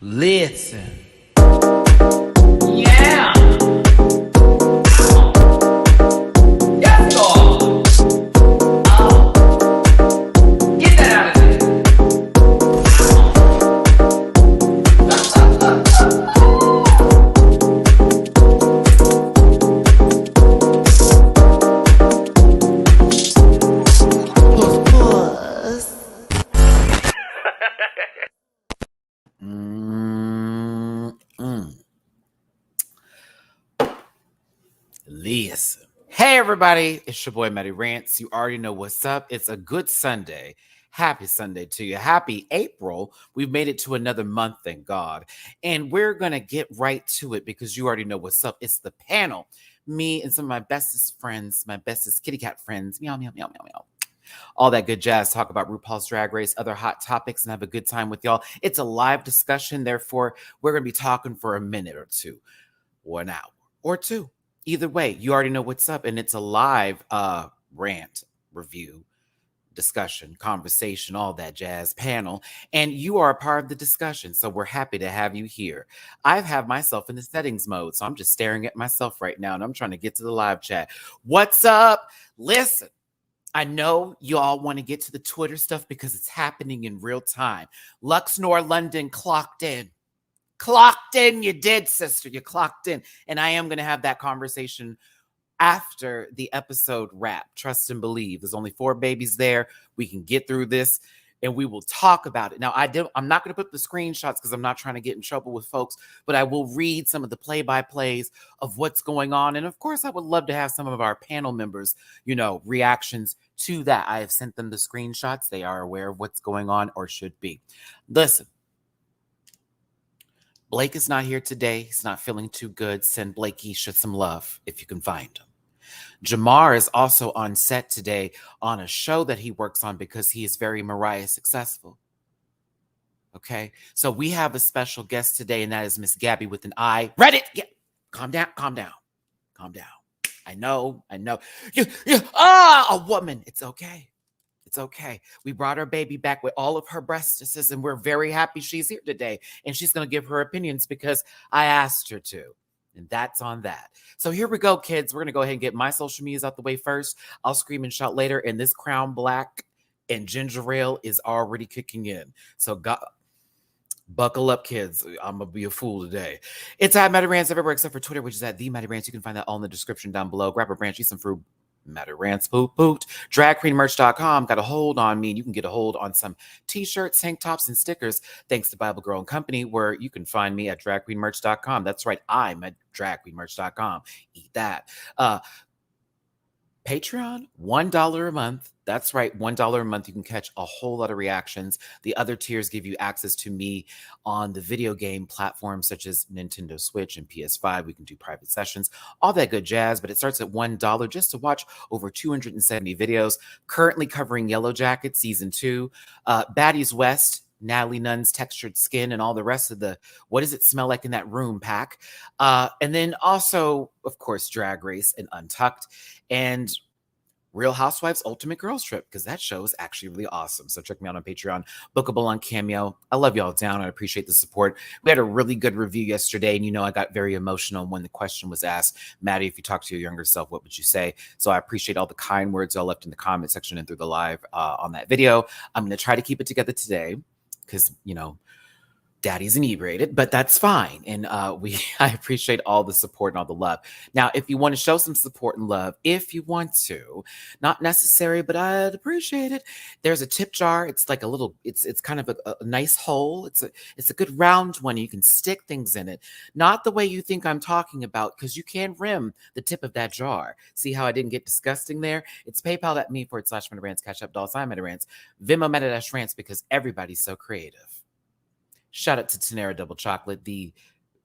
Listen. Yeah. Yes, God. Get that out of there. Listen. Hey, everybody. It's your boy, Matty Rants. You already know what's up. It's a good Sunday. Happy Sunday to you. Happy April. We've made it to another month, thank God. And we're going to get right to it because you already know what's up. It's the panel. Me and some of my bestest friends, my bestest kitty cat friends. Meow, meow, meow, meow, meow. All that good jazz, talk about RuPaul's Drag Race, other hot topics, and have a good time with y'all. It's a live discussion. Therefore, we're going to be talking for a minute or two, or an hour or two. Either way, you already know what's up, and it's a live rant, review, discussion, conversation, all that jazz panel, and you are a part of the discussion, so we're happy to have you here. I've had myself in the settings mode, so I'm just staring at myself right now, and I'm trying to get to the live chat. What's up? Listen, I know you all want to get to the Twitter stuff because it's happening in real time. Luxnor London clocked in. Clocked in, you did, sister. You clocked in. And I am going to have that conversation after the episode wrap. Trust and believe. There's only 4 babies there. We can get through this and we will talk about it. Now, I'm not going to put the screenshots because I'm not trying to get in trouble with folks, but I will read some of the play-by-plays of what's going on. And of course, I would love to have some of our panel members, reactions to that. I have sent them the screenshots. They are aware of what's going on or should be. Listen. Blake is not here today. He's not feeling too good. Send Blake Isha some love if you can find him. Jamar is also on set today on a show that he works on because he is very Mariah successful. Okay, so we have a special guest today, and that is Miss Gabby with an I. Reddit! Yeah. Calm down. I know. A woman. It's okay. It's okay. We brought our baby back with all of her breastises, and we're very happy she's here today. And she's going to give her opinions because I asked her to. And that's on that. So here we go, kids. We're going to go ahead and get my social medias out the way first. I'll scream and shout later. And this Crown Black and ginger ale is already kicking in. So buckle up, kids. I'm going to be a fool today. It's at MattyRants everywhere except for Twitter, which is at the MattyRants. You can find that all in the description down below. Grab a branch, eat some fruit. MattyRants poot. DragQueenMerch.com got a hold on me, and you can get a hold on some t-shirts, tank tops, and stickers thanks to Bible Girl and Company, where you can find me at DragQueenMerch.com. That's right, I'm at DragQueenMerch.com. Eat that. Patreon, $1 a month. That's right, $1 a month. You can catch a whole lot of reactions. The other tiers give you access to me on the video game platforms such as Nintendo Switch and PS5. We can do private sessions, all that good jazz. But it starts at $1 just to watch over 270 videos. Currently covering Yellow Jacket Season 2, Baddies West, Natalie Nunn's Textured Skin, and all the rest of the What Does It Smell Like in That Room pack. And then also, of course, Drag Race and Untucked, and Real Housewives Ultimate Girls Trip, because that show is actually really awesome. So check me out on Patreon, bookable on Cameo. I love y'all down. I appreciate the support. We had a really good review yesterday, and I got very emotional when the question was asked, Matty, if you talk to your younger self, what would you say? So I appreciate all the kind words y'all left in the comment section and through the live on that video. I'm going to try to keep it together today because, Daddy's inebriated, but that's fine. And I appreciate all the support and all the love. Now, if you want to show some support and love, if you want to, not necessary, but I'd appreciate it. There's a tip jar. It's like a little, it's kind of a nice hole. It's a good round one. You can stick things in it. Not the way you think I'm talking about, because you can rim the tip of that jar. See how I didn't get disgusting there? It's PayPal.me/MattyRants, Cash App $MattyRants, Venmo Matty-Rants, because everybody's so creative. Shout out to Tanera Double Chocolate, the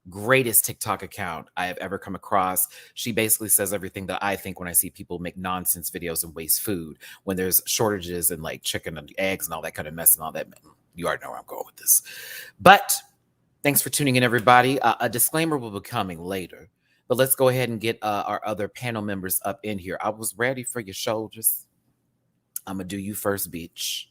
greatest TikTok account I have ever come across. She basically says everything that I think when I see people make nonsense videos and waste food when there's shortages and like chicken and eggs and all that kind of mess and all that. You already know where I'm going with this. But thanks for tuning in, everybody. A disclaimer will be coming later, but let's go ahead and get our other panel members up in here. I was ready for your shoulders. I'm going to do you first, bitch.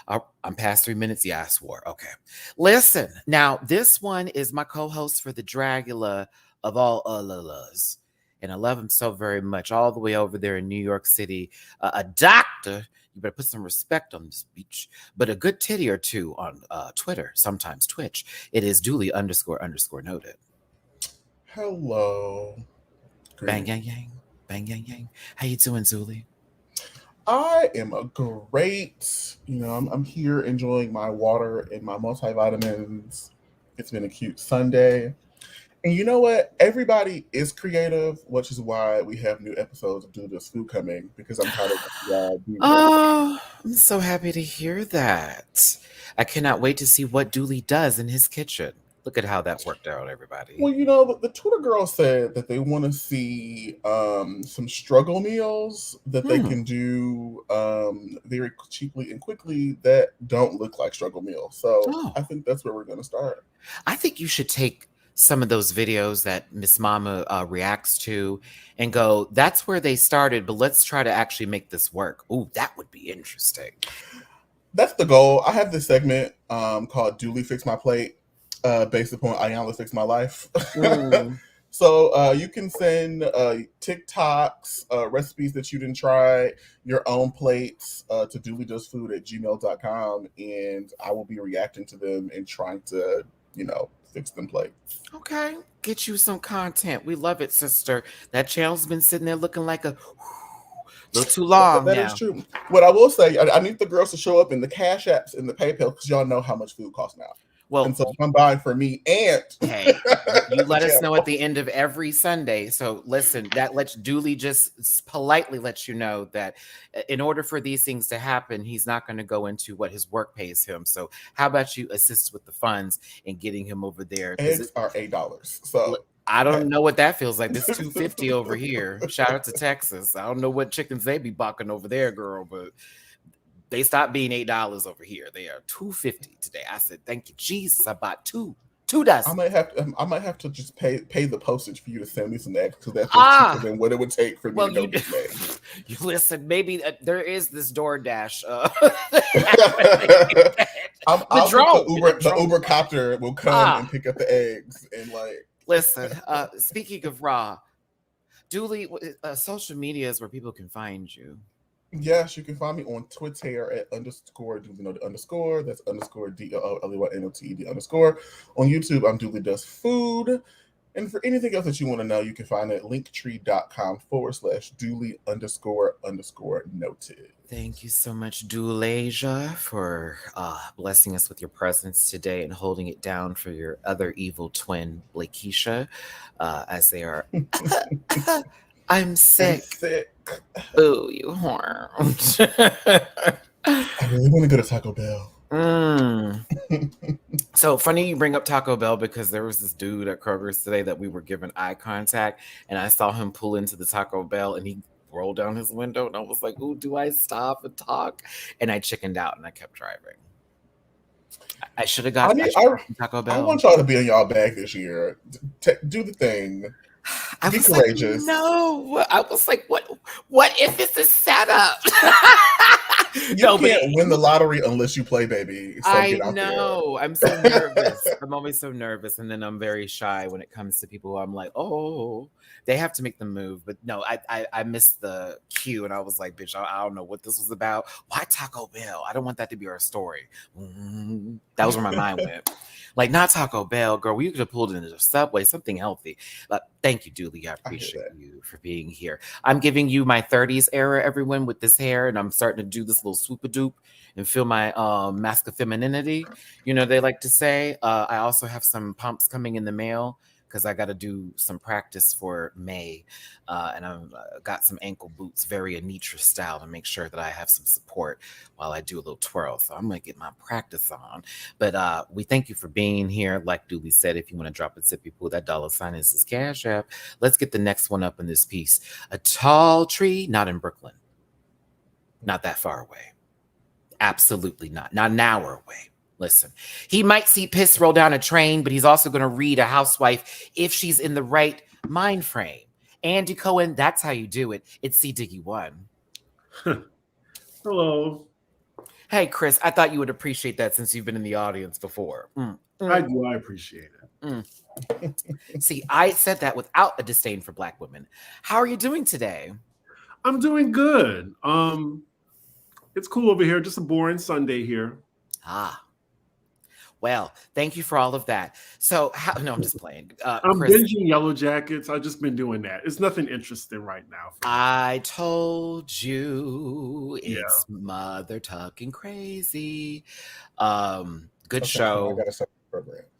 I'm past 3 minutes. Yeah, I swore. Okay. Listen, now this one is my co-host for the Dragula of all Ulalas. And I love him so very much. All the way over there in New York City. A doctor. You better put some respect on this beach. But a good titty or two on Twitter, sometimes Twitch. It is Dooley __ noted. Hello. Bang, yang, yang. Bang, yang, yang. How you doing, Dooley? I am a great, I'm here enjoying my water and my multivitamins. It's been a cute Sunday. And you know what? Everybody is creative, which is why we have new episodes of Do This Food coming, because I'm tired of being Oh, I'm so happy to hear that. I cannot wait to see what Dooley does in his kitchen. Look at how that worked out, everybody. Well, the Twitter girl said that they want to see some struggle meals that they can do very cheaply and quickly that don't look like struggle meals. So I think that's where we're going to start. I think you should take some of those videos that Miss Mama reacts to and go, that's where they started, but let's try to actually make this work. Ooh, that would be interesting. That's the goal. I have this segment called Dooley Fix My Plate. Based upon Ayanla Fix My Life. So you can send TikToks, recipes that you didn't try, your own plates to dooleydoesfood@gmail.com, and I will be reacting to them and trying to, fix them plates. Okay. Get you some content. We love it, sister. That channel's been sitting there looking like a little too long. That is true. What I will say, I need the girls to show up in the Cash Apps and the PayPal, because y'all know how much food costs now. Well, and so I'm buying for me and hey, you let us know at the end of every Sunday. So listen, that lets Dooley just politely let you know that in order for these things to happen, he's not going to go into what his work pays him. So how about you assist with the funds and getting him over there? Eggs are $8. So I don't know what that feels like. This $2.50 over here. Shout out to Texas. I don't know what chickens they be bucking over there, girl, but they stopped being $8 over here. They are $2.50 today. I said, "Thank you, Jesus! I bought two dozen." I might have to just pay the postage for you to send me some eggs, because that's cheaper than what it would take for me to go get eggs. You listen, maybe there is this DoorDash. The Uber copter will come and pick up the eggs and Listen, speaking of raw, Dooley, social media is where people can find you. Yes, you can find me on Twitter at _Dooley_. That's _DOOLEYNOTED_. On YouTube, I'm Dooley Does Food. And for anything else that you want to know, you can find it at linktree.com/Dooley__noted. Thank you so much, Doolasia, for blessing us with your presence today and holding it down for your other evil twin, Blakesha, as they are. I'm sick. Ooh, you whore. I really want to go to Taco Bell. So funny you bring up Taco Bell, because there was this dude at Kroger's today that we were given eye contact, and I saw him pull into the Taco Bell and he rolled down his window, and I was like, ooh, do I stop and talk? And I chickened out and I kept driving. I should have got Taco Bell. I want y'all to be in y'all bag this year. Do the thing. Be courageous. Like, no, I was like, what if it's a setup? You can't win the lottery unless you play, baby. So I know. I'm so nervous. I'm always so nervous, and then I'm very shy when it comes to people who I'm like, oh, they have to make the move. But no, I missed the cue, and I was like, bitch, I don't know what this was about. Why Taco Bell? I don't want that to be our story. That was where my mind went. Like, not Taco Bell, girl. We could have pulled into the Subway, something healthy. But thank you, Dooley. I appreciate you for being here. I'm giving you my 30s era, everyone, with this hair, and I'm starting to do this little swoop-a-doop and feel my mask of femininity. They like to say. I also have some pumps coming in the mail, because I got to do some practice for May. And I've got some ankle boots, very Anitra style, to make sure that I have some support while I do a little twirl. So I'm going to get my practice on. But we thank you for being here. Like Dooley said, if you want to drop a sippy pool, that $ is his Cash App. Let's get the next one up in this piece. A tall tree, not in Brooklyn. Not that far away. Absolutely not. Not an hour away. Listen, he might see piss roll down a train, but he's also going to read a housewife if she's in the right mind frame. Andy Cohen, that's how you do it. It's C. Diggy 1. Hello. Hey, Chris, I thought you would appreciate that since you've been in the audience before. I do. I appreciate it. See, I said that without a disdain for Black women. How are you doing today? I'm doing good. It's cool over here. Just a boring Sunday here. Well, thank you for all of that. So, no, I'm just playing. I'm Chris, binging Yellow Jackets. I've just been doing that. It's nothing interesting right now. I told you it's mother tucking crazy. Good show.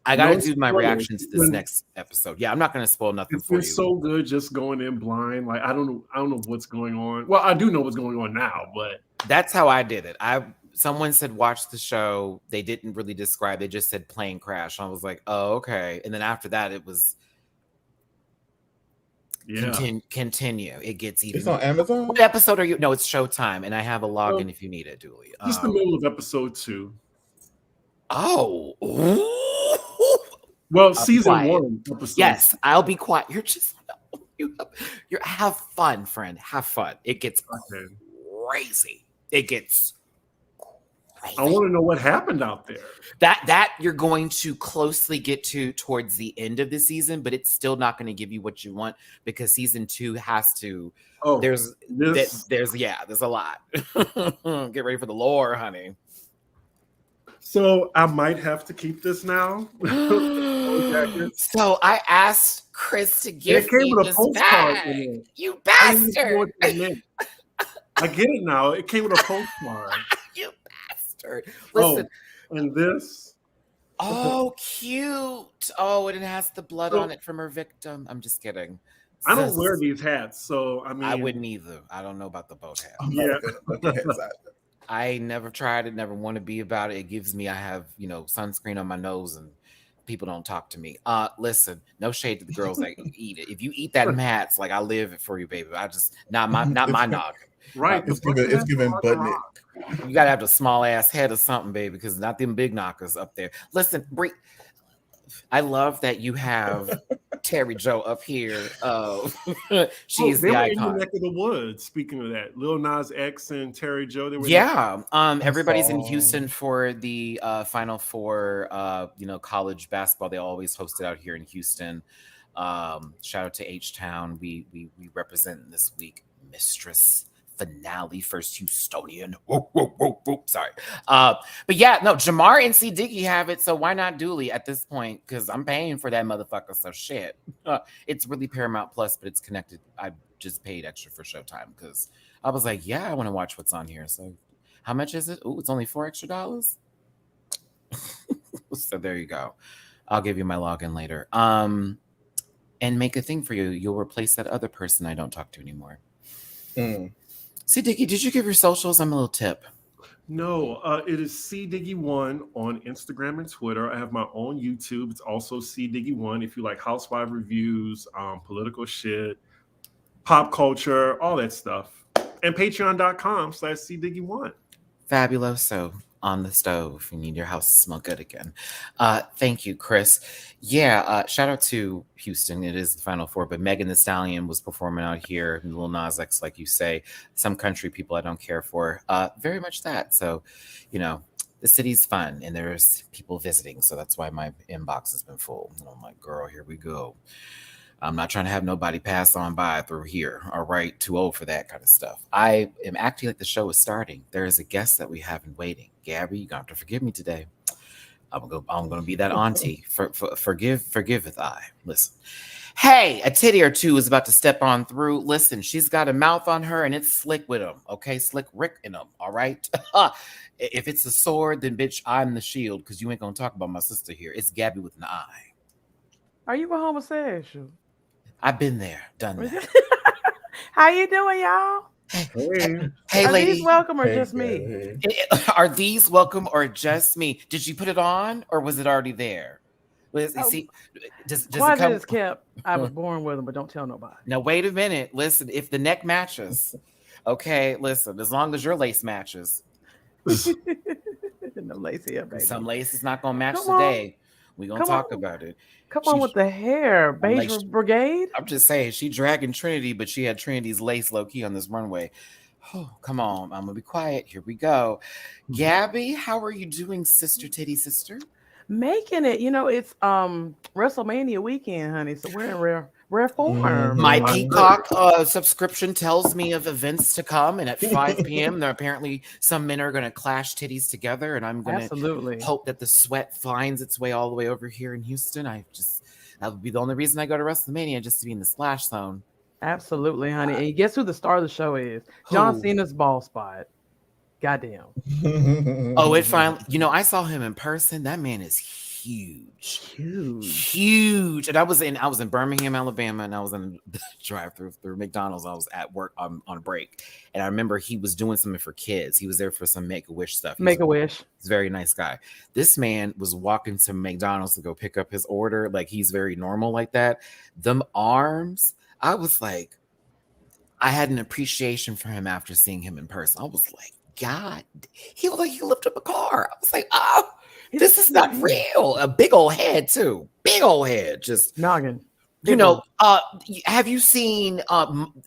I gotta do my reaction to this next episode. Yeah, I'm not gonna spoil nothing for you. It's so good just going in blind. Like I don't know what's going on. Well, I do know what's going on now, but that's how I did it. Someone said watch the show. They didn't really describe. They just said plane crash. I was like, oh, okay. And then after that, it was continue. It gets even. It's on Amazon. What episode are you? No, it's Showtime, and I have a login if you need it, Dooley. Just the middle of episode 2. Oh. Well, season 1 episode. Yes, I'll be quiet. You're just you have fun, friend. Have fun. It gets crazy. It gets crazy. I want to know what happened out there. That you're going to closely get to towards the end of the season, but it's still not going to give you what you want because season 2 has to. Oh, there's a lot. Get ready for the lore, honey. So I might have to keep this now. So I asked Chris to give me this bag. You bastard! I get it now. It came with a postcard. You bastard! Listen, and this. Oh, cute! Oh, and it has the blood on it from her victim. I'm just kidding. I don't wear these hats, so I mean, I wouldn't either. I don't know about the boat hat. I never tried it, never want to be about it. It gives me, I have, sunscreen on my nose and people don't talk to me. Listen, no shade to the girls that eat it. If you eat that mats, like I live it for you, baby. I just, not my nog. Right. It's giving butt neck. You got to have a small ass head or something, baby, because not them big knockers up there. Listen, I love that you have Terry Jo up here. She is the icon. In the neck of the woods. Speaking of that, Lil Nas X and Terry Jo. They were everybody's in Houston for the Final Four. College basketball. They always host it out here in Houston. Shout out to H-Town. We represent this week. Mistress finale, first Houstonian. Sorry. But yeah, no, Jamar and C. Diggy have it, so why not Dooley at this point? Because I'm paying for that motherfucker, so shit. It's really Paramount Plus, but it's connected. I just paid extra for Showtime because I was like, yeah, I want to watch what's on here. So how much is it? Oh, it's only $4 extra. So there you go. I'll give you my login later. And make a thing for you. You'll replace that other person I don't talk to anymore. See, Diggy, did you give your socials? I'm a little tip. No, it is C Diggy1 on Instagram and Twitter. I have my own YouTube. It's also C Diggy1 if you like housewife reviews, political shit, pop culture, all that stuff. And patreon.com/C Diggy1. Fabuloso. On the stove. You need your house to smell good again. Thank you, Chris. Yeah, shout out to Houston. It is the Final Four, but Megan Thee Stallion was performing out here. Lil Nas X, like you say, some country people I don't care for. Very much that. So, the city's fun and there's people visiting. So that's why my inbox has been full. And I'm like, girl, here we go. I'm not trying to have nobody pass on by through here. All right, too old for that kind of stuff. I am acting like the show is starting. There is a guest that we have in waiting. Gabby, you're going to have to forgive me today. I'm going to be that auntie. Forgiveth I. Listen. Hey, a titty or two is about to step on through. Listen, she's got a mouth on her and it's slick with them. Okay, slick Rick in them. All right. If it's a sword, then bitch, I'm the shield because you ain't going to talk about my sister here. It's Gabby with an I. Are you a homosexual? I've been there, done that. How you doing, y'all? Hey, are lady. Are these welcome or just me? Are these welcome or just me? Did you put it on or was it already there? See, does it come? Is kept. I was born with them, but don't tell nobody. Now, wait a minute. Listen, if the neck matches, okay, listen, as long as your lace matches. No lace here, baby. Some lace is not going to match today. We're going to talk about it. Come on with the hair, Beige Brigade. I'm just saying, she dragging Trinity, but she had Trinity's lace low-key on this runway. Oh, come on. I'm gonna be quiet. Here we go. Gabby, how are you doing, sister titty sister? Making it. It's WrestleMania weekend, honey. So we're in rare form. My My Peacock subscription tells me of events to come, and at 5 p.m. there apparently some men are going to clash titties together, and I'm going to Absolutely. hope that the sweat finds its way all the way over here in Houston. That would be the only reason I go to WrestleMania, just to be in the splash zone. Absolutely, honey. And guess who the star of the show is? John Who? Cena's ball spot. Goddamn. Oh, it finally, I saw him in person. That man is huge. And I was in Birmingham, Alabama, and I was in the drive-through through McDonald's. I was at work on a break, and I remember he was doing something for kids. He was there for some Make-A-Wish stuff. He's a very nice guy. This man was walking to McDonald's to go pick up his order, like he's very normal like that. Them arms, I was like, I had an appreciation for him after seeing him in person. I was like, God, he looked like he lifted up a car. I was like, oh, this is not real. A big old head too. Big old head. Just noggin. Have you seen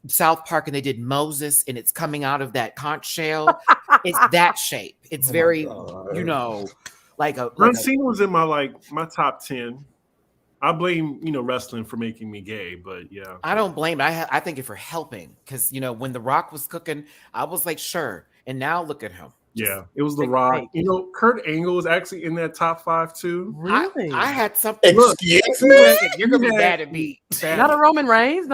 South Park and they did Moses and it's coming out of that conch shell? It's that shape. It's very, like a. John Cena was in my top 10. I blame wrestling for making me gay, but yeah, I don't blame it. I think it for helping because when The Rock was cooking, I was like, sure. And now look at him. Yeah, it was The Rock. Kurt Angle was actually in that top 5 too. Really? I had something. Excuse me? You're gonna be mad at me. Not a Roman Reigns.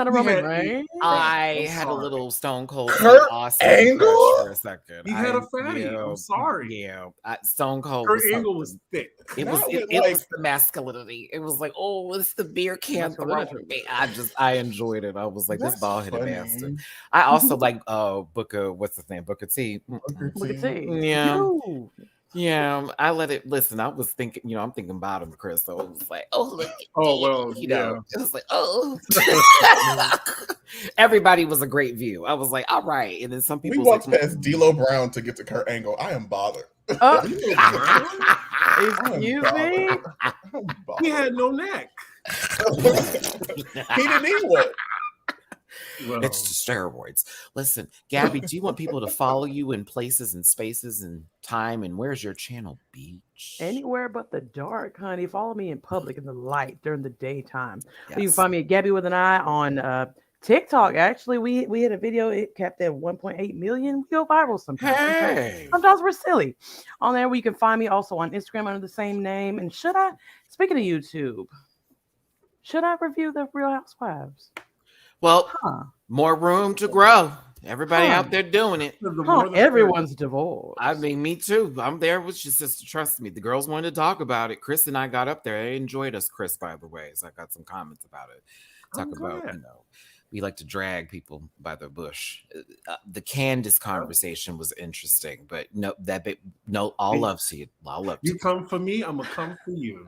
I had a little Stone Cold Kurt Austin Angle for a second. He had a fatty. I'm sorry. Yeah, Stone Cold. Kurt Angle was thick. It was the masculinity. It was like, oh, it's the beer can throwing me. I enjoyed it. I was like, this bald headed bastard. I also like Booker. What's his name? Booker T. Booker T. Yeah. Yeah, I let it listen. I was thinking, I'm thinking about him, Chris. So it was like, oh, look. It was like, oh. Everybody was a great view. I was like, all right. And then some people we walked past D'Lo Brown to get to Kurt Angle. I am bothered. Excuse me? He had no neck. He didn't need one. Well, it's just steroids. Listen, Gabby, do you want people to follow you in places and spaces and time? And where's your channel, Beach? Anywhere but the dark, honey. Follow me in public in the light during the daytime. Yes. You can find me at Gabby with an I on TikTok. Actually, we had a video. It kept at 1.8 million. We go viral sometimes. Hey. Sometimes we're silly. On there, where you can find me also on Instagram under the same name. And speaking of YouTube, should I review the Real Housewives? Well, more room to grow. Everybody out there doing it. Everyone's divorced. I mean, me too. I'm there with your sister. Trust me. The girls wanted to talk about it. Chris and I got up there. They enjoyed us, Chris, by the way. So I got some comments about it. About, we like to drag people by the bush. The Candace conversation was interesting, but all love to you. All love to you. You come for me, I'm going to come for you.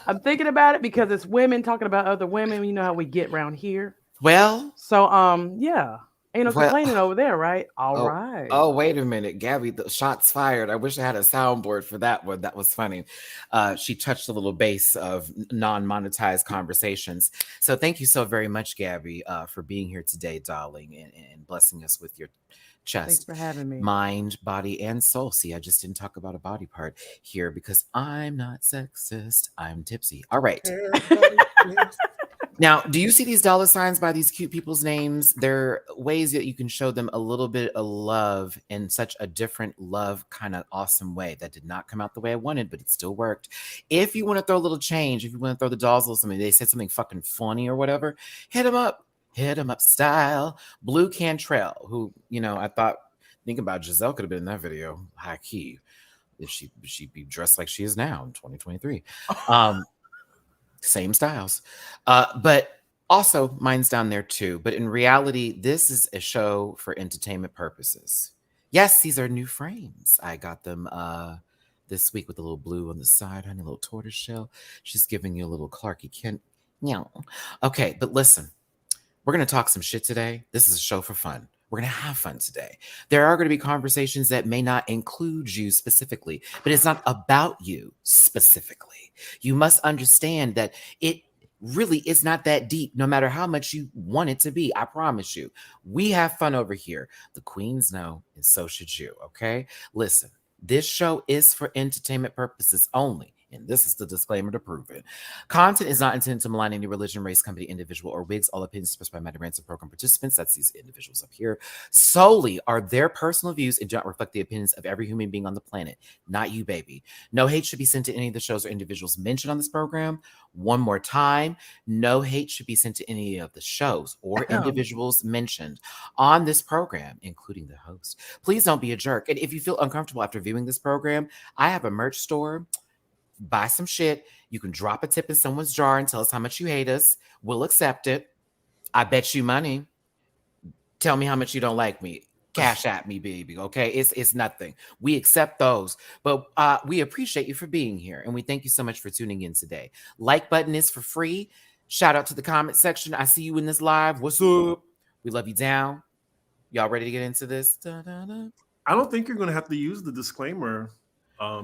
I'm thinking about it because it's women talking about other women. You know how we get around here. Well, so yeah, ain't no complaining over there, right? All right. Oh, wait a minute, Gabby. The shots fired. I wish I had a soundboard for that one. That was funny. She touched a little base of non-monetized conversations. So thank you so very much, Gabby, for being here today, darling, and blessing us with your chest. Thanks for having me. Mind, body, and soul. See, I just didn't talk about a body part here because I'm not sexist. I'm tipsy. All right. Now, do you see these dollar signs by these cute people's names? They're ways that you can show them a little bit of love in such a different love kind of awesome way that did not come out the way I wanted, but it still worked. If you want to throw a little change, if you want to throw the dolls a little something, they said something fucking funny or whatever, hit them up. Hit him up style. Blue Cantrell, who, I thought, thinking about Giselle could have been in that video, high key. If she'd be dressed like she is now in 2023. Same styles. But also mine's down there too. But in reality, this is a show for entertainment purposes. Yes, these are new frames. I got them this week with a little blue on the side, honey, a little tortoise shell. She's giving you a little Clarky Kent. Yeah. Okay, but listen. We're going to talk some shit today. This is a show for fun. We're going to have fun today. There are going to be conversations that may not include you specifically, but it's not about you specifically. You must understand that really is not that deep, no matter how much you want it to be. I promise you. We have fun over here. The queens know, and so should you, okay? Listen, this show is for entertainment purposes only. And this is the disclaimer to prove it. Content is not intended to malign any religion, race, company, individual, or wigs. All opinions expressed by Matty Rants and program participants, that's these individuals up here, solely are their personal views and do not reflect the opinions of every human being on the planet. Not you, baby. No hate should be sent to any of the shows or individuals mentioned on this program. One more time, no hate should be sent to any of the shows or individuals mentioned on this program, including the host. Please don't be a jerk. And if you feel uncomfortable after viewing this program, I have a merch store. Buy some shit. You can drop a tip in someone's jar and tell us how much you hate us. We'll accept it. I bet you money. Tell me how much you don't like me. Cash at me, baby. Okay, it's nothing. We accept those, but we appreciate you for being here, and we thank you so much for tuning in today. Like button is for free. Shout out to the comment section. I see you in this live. What's up? We love you down. Y'all ready to get into this? Da-da-da. I don't think you're going to have to use the disclaimer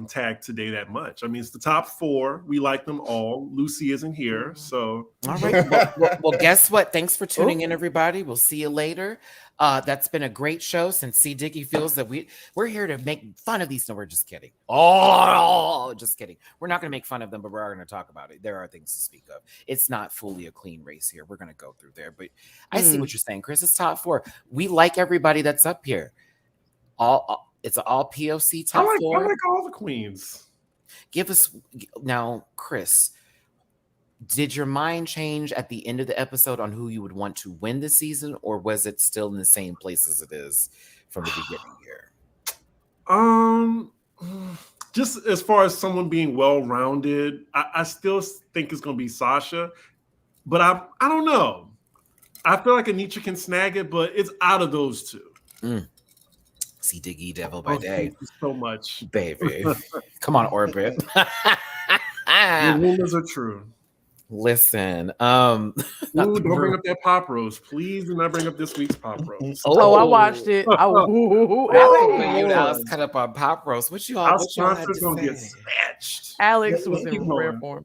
tag today that much. I mean, it's the top 4. We like them all. Lucy isn't here, so. All right. Well, guess what? Thanks for tuning in, everybody. We'll see you later. That's been a great show since C. Diggy feels that we're here to make fun of these. No, we're just kidding. Oh, just kidding. We're not going to make fun of them, but we are going to talk about it. There are things to speak of. It's not fully a clean race here. We're going to go through there, but I see what you're saying, Chris. It's top 4. We like everybody that's up here. It's all POC top 4. I like all the queens. Give us now, Chris. Did your mind change at the end of the episode on who you would want to win the season, or was it still in the same place as it is from the beginning here? Just as far as someone being well-rounded, I still think it's going to be Sasha, but I don't know. I feel like Anitra can snag it, but it's out of those two. See Diggy Devil by day. Thank you so much, baby. Come on, Orbit. The rumors are true. Listen, don't bring up that pop roast. Please do not bring up this week's pop roast. I watched it. I was cut up on pop roast. What you all? Our sponsor's gonna get snatched. Alex was in rare form.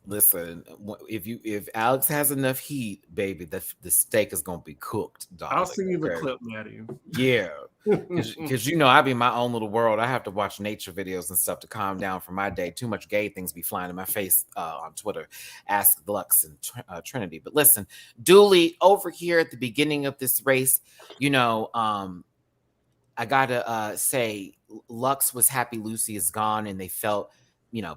Listen, if Alex has enough heat, baby, the steak is gonna be cooked. Darling. I'll send you the clip, Matty. Yeah, because I be in my own little world. I have to watch nature videos and stuff to calm down for my day. Too much gay things be flying in my face on Twitter. Ask Lux and Trinity. But listen, Dooley over here at the beginning of this race, I gotta say, Lux was happy Lucy is gone, and they felt.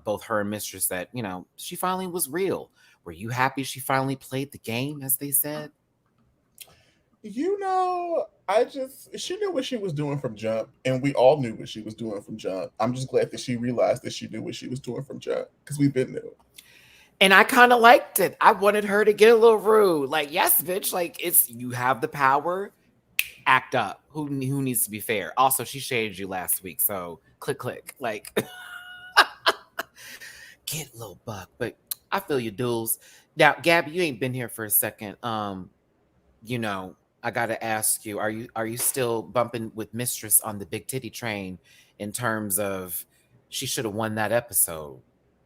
Both her and Mistress that, she finally was real. Were you happy she finally played the game, as they said? She knew what she was doing from jump, and we all knew what she was doing from jump. I'm just glad that she realized that she knew what she was doing from jump, because we've been new. And I kind of liked it. I wanted her to get a little rude. Like, yes, bitch, like, you have the power, act up. Who needs to be fair? Also, she shaded you last week, so click. Like... Get a little buck, but I feel your duels. Now, Gabby, you ain't been here for a second. I gotta ask you: Are you still bumping with Mistress on the big titty train? In terms of, she should have won that episode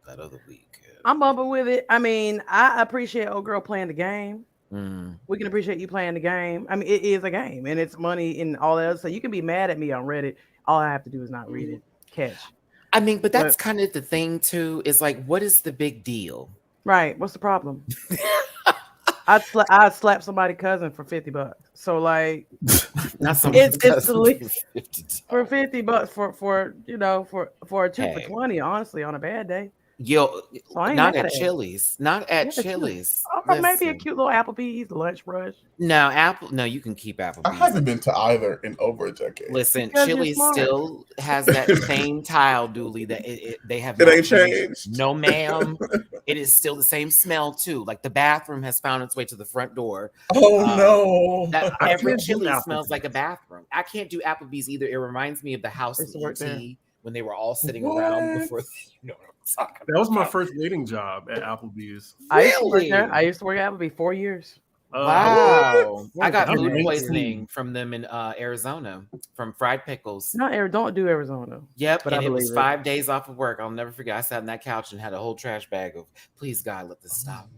that other week. I'm bumping with it. I mean, I appreciate old girl playing the game. We can appreciate you playing the game. I mean, it is a game, and it's money and all that. So you can be mad at me on Reddit. All I have to do is not read it. Catch. I mean, but that's kind of the thing too, is like, what is the big deal? Right. What's the problem? I'd slap somebody's cousin for $50. So like, not it's the least for $50 for a 2 for $20, honestly, on a bad day. Yo, not at Chili's. Not at Chili's. Or maybe a cute little Applebee's lunch brush. No, you can keep Applebee's. I haven't been to either in over a decade. Listen, Chili's still has that same tile, Dooley, that they have. It ain't changed. No, ma'am. It is still the same smell too. Like the bathroom has found its way to the front door. Oh no! Every Chili's smells like a bathroom. I can't do Applebee's either. It reminds me of the house in E.T. when they were all sitting around before. That was my first waiting job at Applebee's. I used to work at Applebee's 4 years. Wow. I got that's food amazing. poisoning from them in Arizona from fried pickles. No, don't do Arizona. Yep, but and I it was believe 5 days off of work. I'll never forget. I sat on that couch and had a whole trash bag of, please God, let this stop.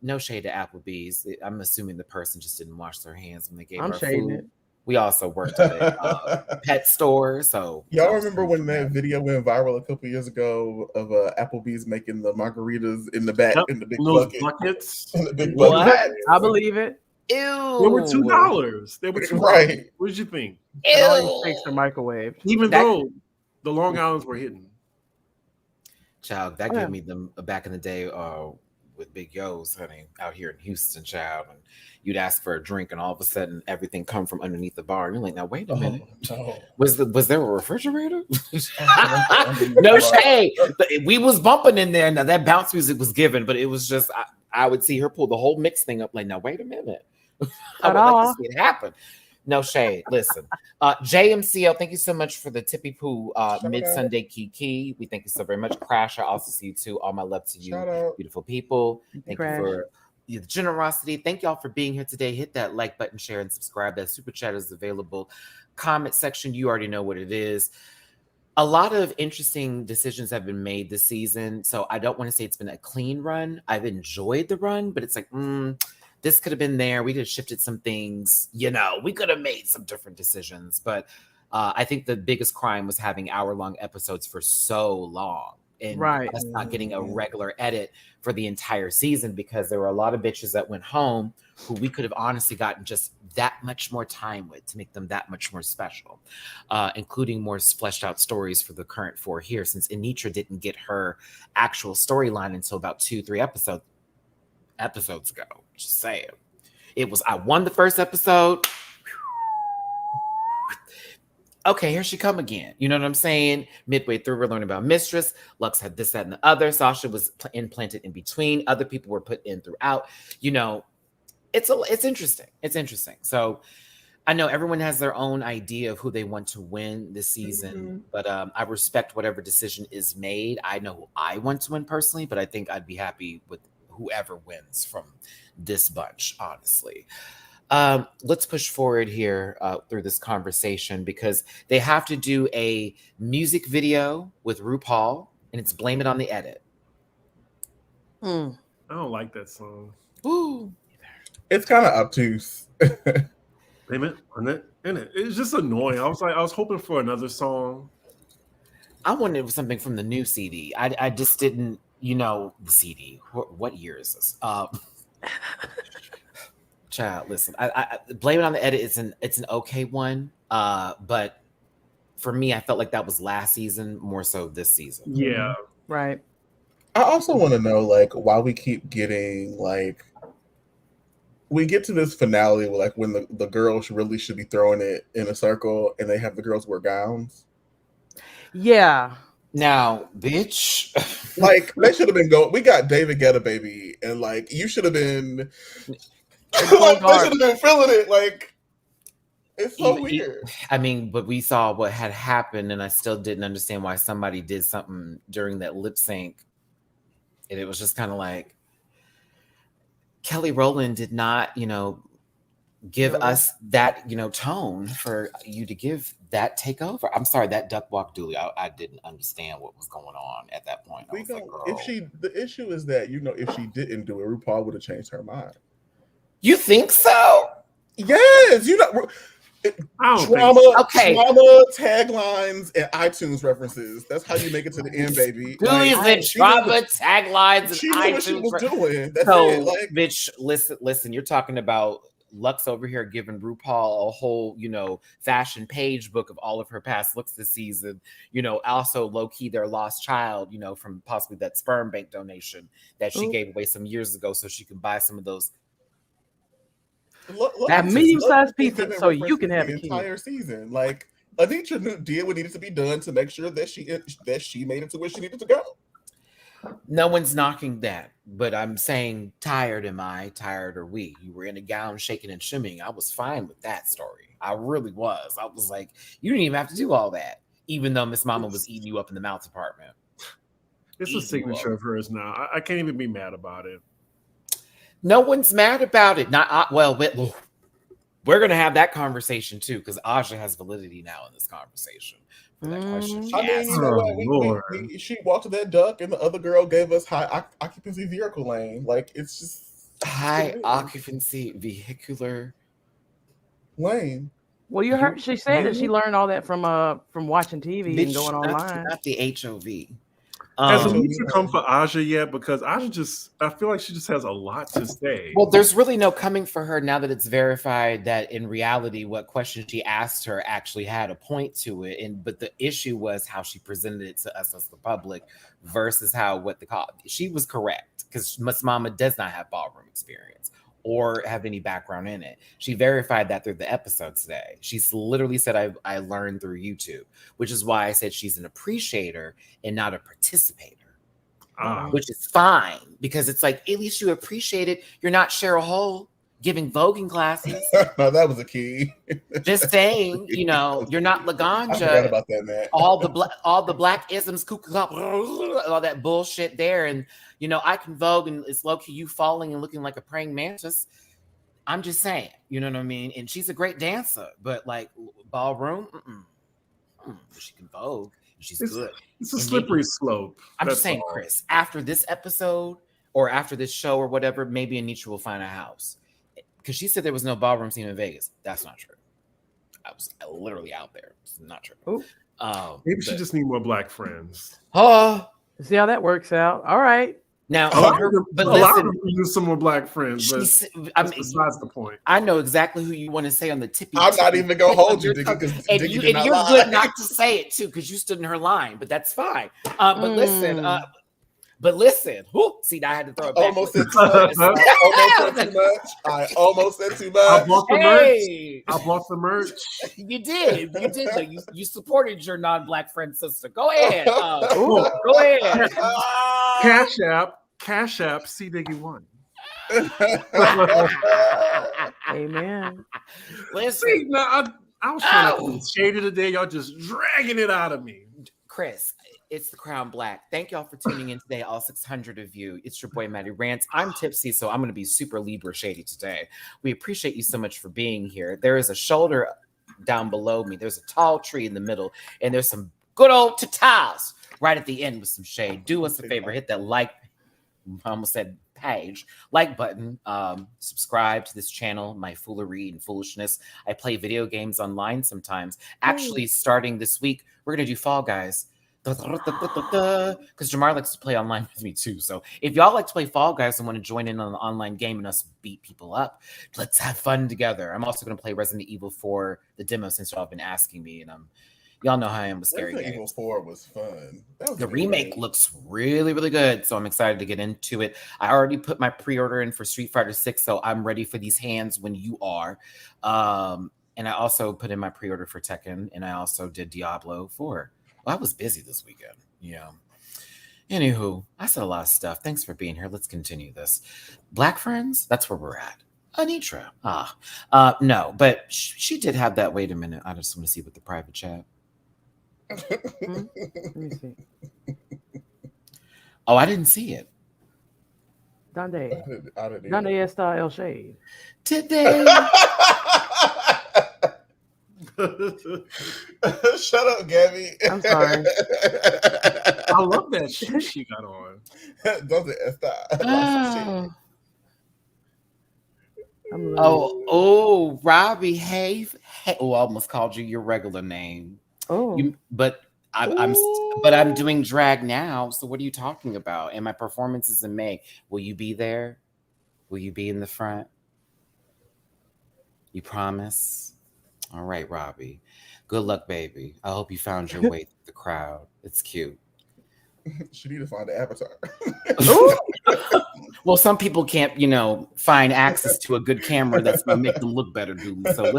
No shade to Applebee's. I'm assuming the person just didn't wash their hands when they gave our food. It. We also worked at a pet store, so y'all remember when that video went viral a couple years ago of Applebee's making the margaritas in the back in the big buckets? In the big bucket. I believe it. Ew. They were $2. They were $2. Right. What did you think? Ew. And all these things are microwave. Even though the Long Islands were hidden. Child, that gave me them back in the day with Big Yo's, honey, out here in Houston, child. And you'd ask for a drink, and all of a sudden, everything come from underneath the bar. And you're like, now wait a minute, was there a refrigerator? No shade. We was bumping in there. Now that bounce music was given, but it was just I would see her pull the whole mix thing up. Like, now wait a minute, I would like to see it happen. No shade. Listen, JMCL, thank you so much for the Tippy Poo mid-Sunday Kiki. We thank you so very much. Crash, I also see you too. All my love to you, beautiful people. Thank you for the generosity. Thank y'all for being here today. Hit that like button, share, and subscribe. That super chat is available. Comment section, you already know what it is. A lot of interesting decisions have been made this season, so I don't want to say it's been a clean run. I've enjoyed the run, but it's like, this could have been there. We could have shifted some things. We could have made some different decisions. But I think the biggest crime was having hour-long episodes for so long. And us not getting a regular edit for the entire season, because there were a lot of bitches that went home who we could have honestly gotten just that much more time with to make them that much more special, including more fleshed out stories for the current 4 here, since Anitra didn't get her actual storyline until about 2-3 episodes ago. Just saying. It was, I won the first episode. Okay, here she come again. You know what I'm saying? Midway through, we're learning about Mistress. Lux had this, that, and the other. Sasha was implanted in between. Other people were put in throughout. It's interesting. It's interesting. So I know everyone has their own idea of who they want to win this season, but I respect whatever decision is made. I know who I want to win personally, but I think I'd be happy with whoever wins from this bunch, honestly. Let's push forward here through this conversation, because they have to do a music video with RuPaul, and it's Blame It on the Edit. I don't like that song. Ooh. It's kind of obtuse. Blame It on it. It's just annoying. I was hoping for another song. I wanted something from the new CD. I just didn't, the CD. What year is this? Child, listen. I Blame It on the Edit. It's an okay one, but for me, I felt like that was last season more so this season. Yeah, right. I also want to know, why we keep getting we get to this finale where, when the girls really should be throwing it in a circle, and they have the girls wear gowns. Yeah. Now, bitch. They should have been going. We got David Guetta, baby, and you should have been. They should have been feeling it. It's so weird. I mean, but we saw what had happened, and I still didn't understand why somebody did something during that lip sync, and it was just kind of like Kelly Rowland did not, give us that, tone for you to give that takeover. I'm sorry, that duck walk, Dooley. I didn't understand what was going on at that point. The issue is that, if she didn't do it, RuPaul would have changed her mind. You think so? Yes, Trauma taglines and iTunes references. That's how you make it to the end, baby. Dooley's the trauma taglines and she knew iTunes. What she was doing. That's it. Bitch, listen. You're talking about Lux over here giving RuPaul a whole, fashion page book of all of her past looks this season. Also low key their lost child, from possibly that sperm bank donation that she gave away some years ago, so she can buy some of those. That medium-sized pizza, so you can have the entire season. Anitra did what needed to be done to make sure that she made it to where she needed to go. No one's knocking that, but I'm saying, tired am I? Tired are we? You were in a gown, shaking and shimmying. I was fine with that story. I really was. I was like, you didn't even have to do all that, even though Miss Mama was eating you up in the mouth department. It's a signature of hers now. I can't even be mad about it. No one's mad about it. Well, we're gonna have that conversation too, because Aja has validity now in this conversation for that question. I mean, you know what? She walked to that duck, and the other girl gave us high occupancy vehicle lane. Like, it's just high occupancy vehicular lane. Well, you heard she said that she learned all that from watching TV and going online. Not the HOV. Has Anitra come for Aja yet? Because I feel like she just has a lot to say. Well, there's really no coming for her now that it's verified that in reality, what question she asked her actually had a point to it. But the issue was how she presented it to us as the public versus she was correct, because Miss Mama does not have ballroom experience or have any background in it. She verified that through the episode today. She's literally said, I learned through YouTube, which is why I said she's an appreciator and not a participator, which is fine, because it's like, at least you appreciate it. You're not Cheryl Hole giving voguing classes. No, that was a key. Just saying, you're not Laganja. I forgot about that, man. all the black isms, all that bullshit there, and I can vogue, and it's low key you falling and looking like a praying mantis. I'm just saying, you know what I mean? And she's a great dancer, but like ballroom, she can vogue. She's good. It's a slippery slope. I'm just saying, Chris, after this episode or after this show or whatever, maybe Anitra will find a house. Because she said there was no ballroom scene in Vegas. That's not true. I was literally out there. It's not true. Maybe she just need more black friends. See how that works out. All right. Now, a lot of them use some more black friends, but besides the point. I know exactly who you want to say on the tippy. I'm not even gonna hold you, Diggy, and you're good not to say it too, because you stood in her line. But that's fine. But listen, see, I had to throw it back. Almost said too much. I almost said too much. I bought the merch. I bought the merch. You did. You supported your non-black friend sister. Go ahead. Go ahead. Cash App, CDiggy1. Amen. Listen, see, now, I was trying to be shady today. Y'all just dragging it out of me. Chris, it's the Crown Black. Thank y'all for tuning in today, all 600 of you. It's your boy, Matty Rants. I'm tipsy, so I'm going to be super Libra shady today. We appreciate you so much for being here. There is a shoulder down below me. There's a tall tree in the middle, and there's some good old tatas right at the end with some shade. Do us a favor, hit that like, I almost said page, like button, subscribe to this channel, my foolery and foolishness. I play video games online sometimes. Actually, starting this week, we're going to do Fall Guys. Because Jamar likes to play online with me too. So if y'all like to play Fall Guys and want to join in on an online game and us beat people up, let's have fun together. I'm also going to play Resident Evil 4, the demo, since y'all have been asking me. And y'all know how I am with scary games. Resident Evil 4 was fun. The remake looks really, really good. So I'm excited to get into it. I already put my pre-order in for Street Fighter 6. So I'm ready for these hands when you are. And I also put in my pre-order for Tekken. And I also did Diablo 4. Well, I was busy this weekend. Yeah. Anywho, I said a lot of stuff. Thanks for being here. Let's continue this. Black friends, that's where we're at. Anitra. No, but she did have that. Wait a minute. I just want to see what the private chat. Let me see. Oh, I didn't see it. Donde está el shade? Today. Shut up, Gabby. I'm sorry. I love that shoe she got on. Donde está? Oh, Robbie, hey. Oh, I almost called you your regular name. Oh, but I'm doing drag now. So what are you talking about? And my performance is in May. Will you be there? Will you be in the front? You promise? All right, Robbie. Good luck, baby. I hope you found your way through the crowd. It's cute. She need to find the avatar. Well, some people can't, find access to a good camera that's gonna make them look better, Dooley. So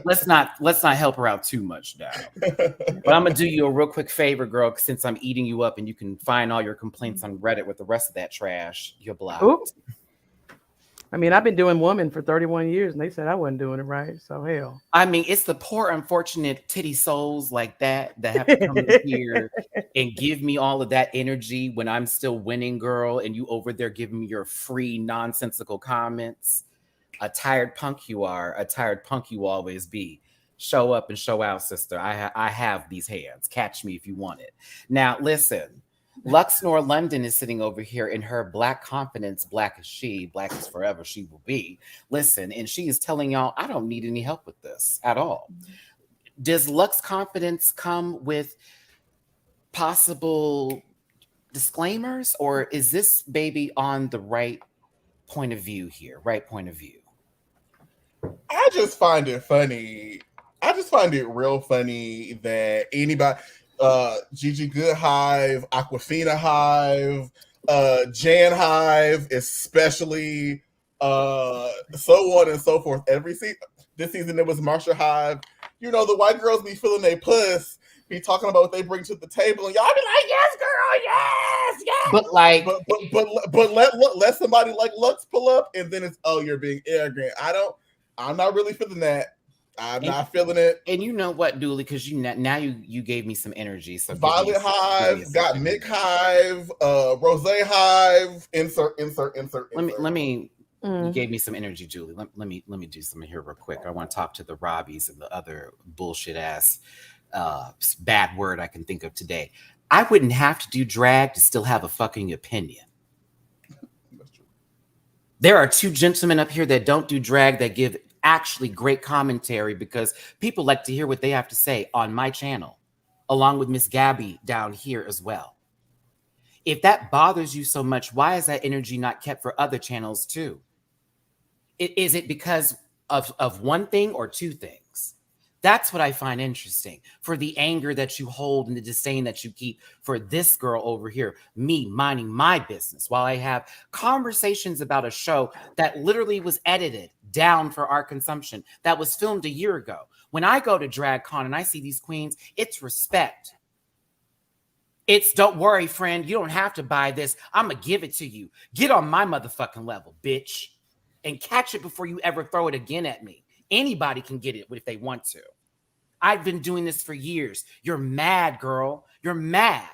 let's not help her out too much now. But I'm gonna do you a real quick favor, girl, since I'm eating you up, and you can find all your complaints on Reddit with the rest of that trash. You're blocked. I mean, I've been doing woman for 31 years, and they said I wasn't doing it right. So hell. I mean, it's the poor, unfortunate titty souls like that have to come in here and give me all of that energy when I'm still winning, girl, and you over there giving me your free, nonsensical comments. A tired punk you are, a tired punk you always be. Show up and show out, sister. I have these hands. Catch me if you want it. Now, listen. Luxnor London is sitting over here in her black confidence, black as she, black as forever she will be. Listen, and she is telling y'all, I don't need any help with this at all. Does Lux confidence come with possible disclaimers, or is this baby on the right point of view here? Right point of view. I just find it funny. I just find it real funny that anybody, Gigi Good Hive, Aquafina Hive, Jan Hive, especially, so on and so forth. This season it was Marsha Hive. You know, the white girls be feeling they puss, be talking about what they bring to the table, and y'all be like, yes, girl, yes, yes. But like, but let somebody like Lux pull up, and then it's, oh, you're being arrogant. I'm not really feeling that. I'm not feeling it. And you know what, Dooley, because now you gave me some energy. So Violet Hive, got Mick Hive, Rose Hive, insert. Let me you gave me some energy, Julie. Let me do something here real quick. I want to talk to the Robbies and the other bullshit ass bad word I can think of today. I wouldn't have to do drag to still have a fucking opinion. There are two gentlemen up here that don't do drag that give actually great commentary, because people like to hear what they have to say on my channel, along with Miss Gabby down here as well. If that bothers you so much, why is that energy not kept for other channels too? Is it because of one thing or two things? That's what I find interesting. For the anger that you hold and the disdain that you keep for this girl over here, me minding my business while I have conversations about a show that literally was edited down for our consumption, that was filmed a year ago. When I go to DragCon and I see these queens, it's respect. It's, don't worry, friend, you don't have to buy this. I'm going to give it to you. Get on my motherfucking level, bitch. And catch it before you ever throw it again at me. Anybody can get it if they want to. I've been doing this for years. You're mad, girl. You're mad.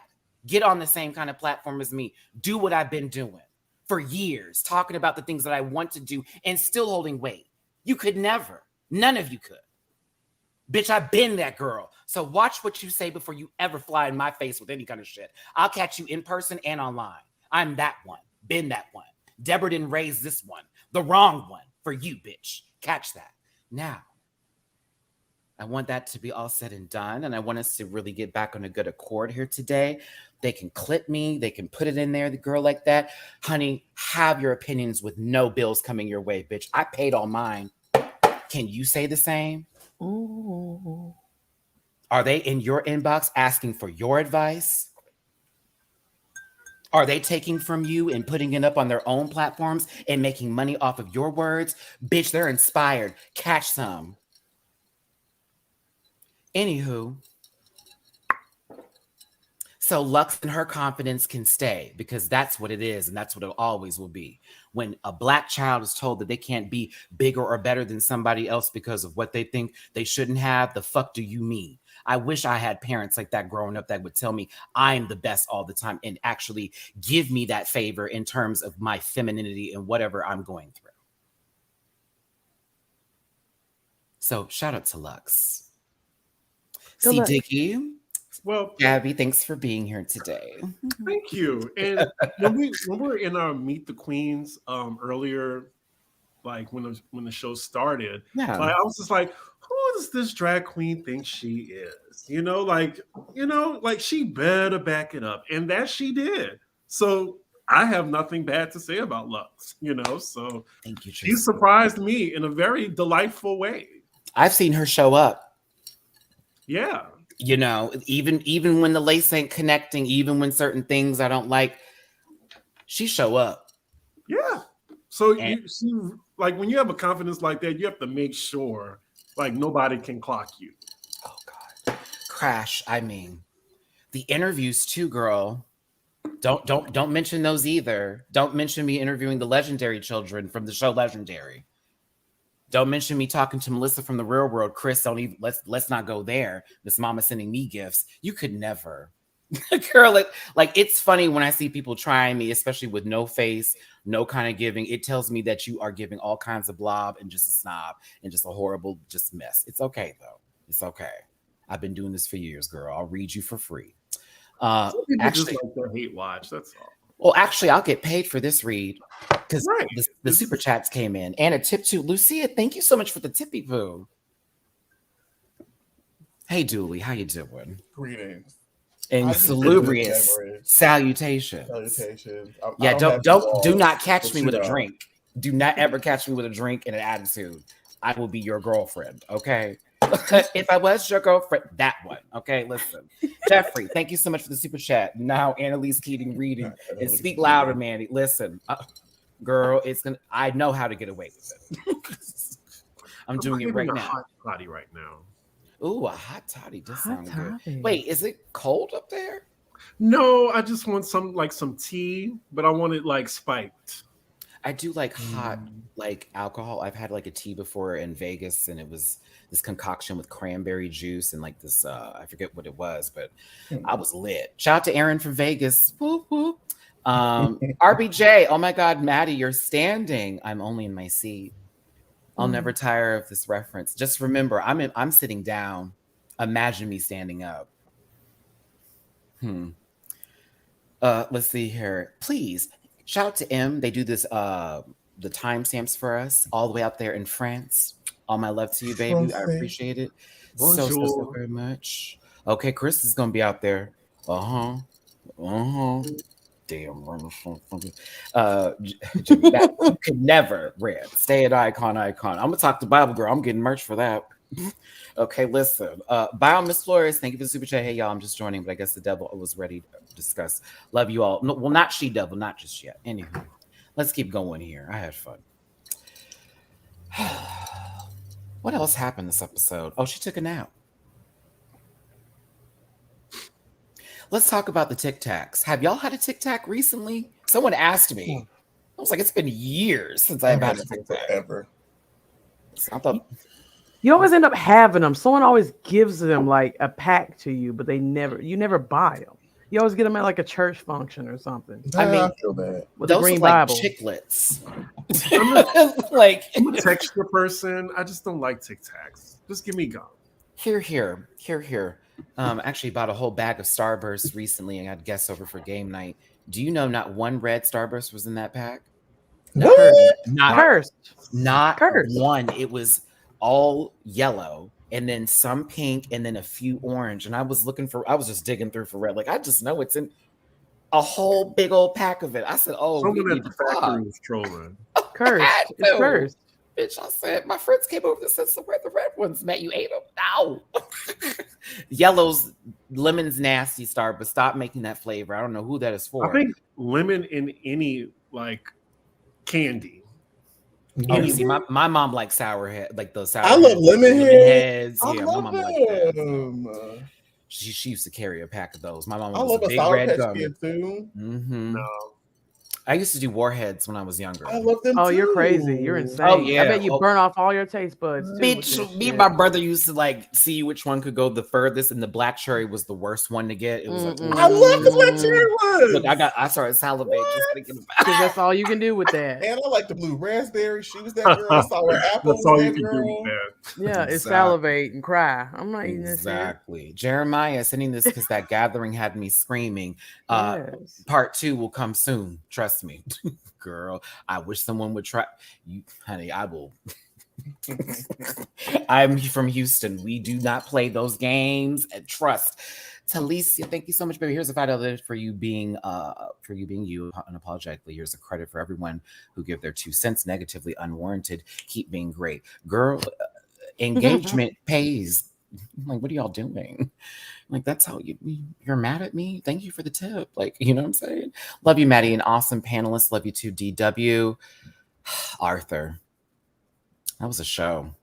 Get on the same kind of platform as me. Do what I've been doing for years, talking about the things that I want to do and still holding weight. You could never. None of you could. Bitch, I've been that girl. So watch what you say before you ever fly in my face with any kind of shit. I'll catch you in person and online. I'm that one. Been that one. Deborah didn't raise this one. The wrong one for you, bitch. Catch that. Now, I want that to be all said and done, and I want us to really get back on a good accord here today. They can clip me. They can put it in there, the girl like that. Honey, have your opinions with no bills coming your way, bitch. I paid all mine. Can you say the same? Ooh. Are they in your inbox asking for your advice? Are they taking from you and putting it up on their own platforms and making money off of your words? Bitch, they're inspired. Catch some. Anywho, so Lux and her confidence can stay, because that's what it is, and that's what it always will be. When a black child is told that they can't be bigger or better than somebody else because of what they think they shouldn't have, the fuck do you mean? I wish I had parents like that growing up that would tell me I'm the best all the time and actually give me that favor in terms of my femininity and whatever I'm going through. So shout out to Lux. See, Dickie. Well, Gabby, thanks for being here today. Thank you. And when we were in our Meet the Queens earlier, like when the show started, Yeah. like, I was just like, who does this drag queen think she is? Like she better back it up. And that she did. So I have nothing bad to say about Lux, so thank you, Tracy. She surprised me in a very delightful way. I've seen her show up. Yeah. Even when the lace ain't connecting, even when certain things I don't like, she show up. Yeah. So when you have a confidence like that, you have to make sure like nobody can clock you. Oh God. Crash. I mean, the interviews too, girl. Don't mention those either. Don't mention me interviewing the legendary children from the show Legendary. Don't mention me talking to Melissa from the real world. Chris, don't even let's not go there. This mama sending me gifts. You could never. Girl, it's funny when I see people trying me, especially with no face, no kind of giving. It tells me that you are giving all kinds of blob and just a snob and just a horrible just mess. It's okay though. It's okay. I've been doing this for years, girl. I'll read you for free. Actually, actually, just like their hate watch. That's all. Well, actually, I'll get paid for this read because Right. the super chats came in and a tip to Lucia. Thank you so much for the tippy poo. Hey, Dooley, how you doing? Greetings. And salubrious salutations. Yeah, do not catch me with a drink. Do not ever catch me with a drink and an attitude. I will be your girlfriend, okay? If I was your girlfriend, that one, okay? Listen, Jeffrey, thank you so much for the super chat. Now Annalise Keating reading and speak louder, Mandy. Listen, girl, I know how to get away with it. I'm doing it right now. Hot toddy right now. Ooh, a hot toddy does sound good. Wait, is it cold up there? No, I just want some tea, but I want it like spiked. I do like hot like alcohol. I've had like a tea before in Vegas, and it was this concoction with cranberry juice and like this I forget what it was, but I was lit. Shout out to Aaron from Vegas. Whoop, whoop. RBJ, oh my God, Matty, you're standing. I'm only in my seat. I'll never tire of this reference. Just remember, I'm sitting down. Imagine me standing up. Let's see here. Please shout out to M. They do this the timestamps for us all the way out there in France. All my love to you, baby. I appreciate it so very much. Okay, Chris is gonna be out there. Damn, you could never Red. Stay at icon. I'm gonna talk to Bible Girl. I'm getting merch for that. Okay, listen. Bio Miss Flores, thank you for the super chat. Hey y'all, I'm just joining, but I guess the devil was ready to discuss. Love you all. No, well, not she devil, not just yet. Anywho, let's keep going here. I had fun. What else happened this episode? Oh, she took a nap. Let's talk about the Tic Tacs. Have y'all had a Tic Tac recently? Someone asked me. I was like, it's been years since I've had a Tic Tac. Ever. You always end up having them. Someone always gives them like a pack to you, but you never buy them. You always get them at like a church function or something. I feel bad. With those the green are like Bible. Chiclets. I'm a texture person. I just don't like Tic Tacs. Just give me gum. Here. Actually bought a whole bag of Starburst recently and had guests over for game night. Do you know not one red Starburst was in that pack? What? Not Cursed. one. It was all yellow and then some pink and then a few orange. And I was just digging through for red. Like, I just know it's in a whole big old pack of it. I said, someone at the factory was trolling. Cursed. It's cursed. Bitch, I said, my friends came over and said, so where the red ones, Matt? You ate them? No. Yellow's, lemon's nasty, but stop making that flavor. I don't know who that is for. I think lemon in any, like, candy. Oh, see, my mom likes sour head, like those sour. I love lemon heads. Yeah, I love love my mom likes that. She used to carry a pack of those. My mom was a big red gummy too. No. I used to do warheads when I was younger. I love them. Oh, too. You're crazy. You're insane. Oh, yeah. I bet you burn off all your taste buds. Too, Me and my brother used to like see which one could go the furthest, and the black cherry was the worst one to get. It was like, I love the black cherry ones. Look, I started salivating just thinking about it. Because that's all you can do with that. And I like the blue raspberry. She was that girl. Sour apple. That's all you that can girl. do with that. Yeah, it's salivate and cry. I'm not eating this. Exactly. Jeremiah sending this because that gathering had me screaming. Yes. Part 2 will come soon. Trust me. Girl, I wish someone would try you, honey. I will. I'm from Houston. We do not play those games. And trust. Talicia, thank you so much, baby. Here's a $5 for you being you unapologetically. Here's a credit for everyone who give their 2 cents negatively unwarranted. Keep being great, girl. Engagement pays. I'm like, what are y'all doing? Like, that's how you're mad at me? Thank you for the tip. Like, you know what I'm saying? Love you, Matty. An awesome panelist. Love you too, DW. Arthur. That was a show.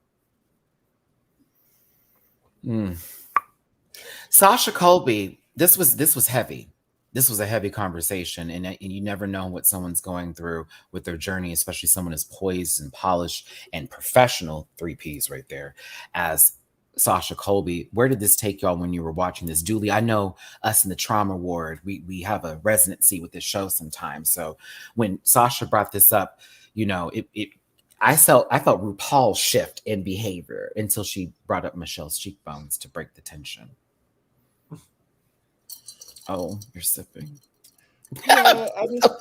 Sasha Colby. This was heavy. this was a heavy conversation, and you never know what someone's going through with their journey, especially someone as poised and polished and professional, 3 Ps right there, as Sasha Colby. Where did this take y'all when you were watching this? Dooley, I know us in the trauma ward, we have a resonancy with this show sometimes. So when Sasha brought this up, you know, I felt RuPaul shift in behavior until she brought up Michelle's cheekbones to break the tension. Oh, you're sipping. Yeah,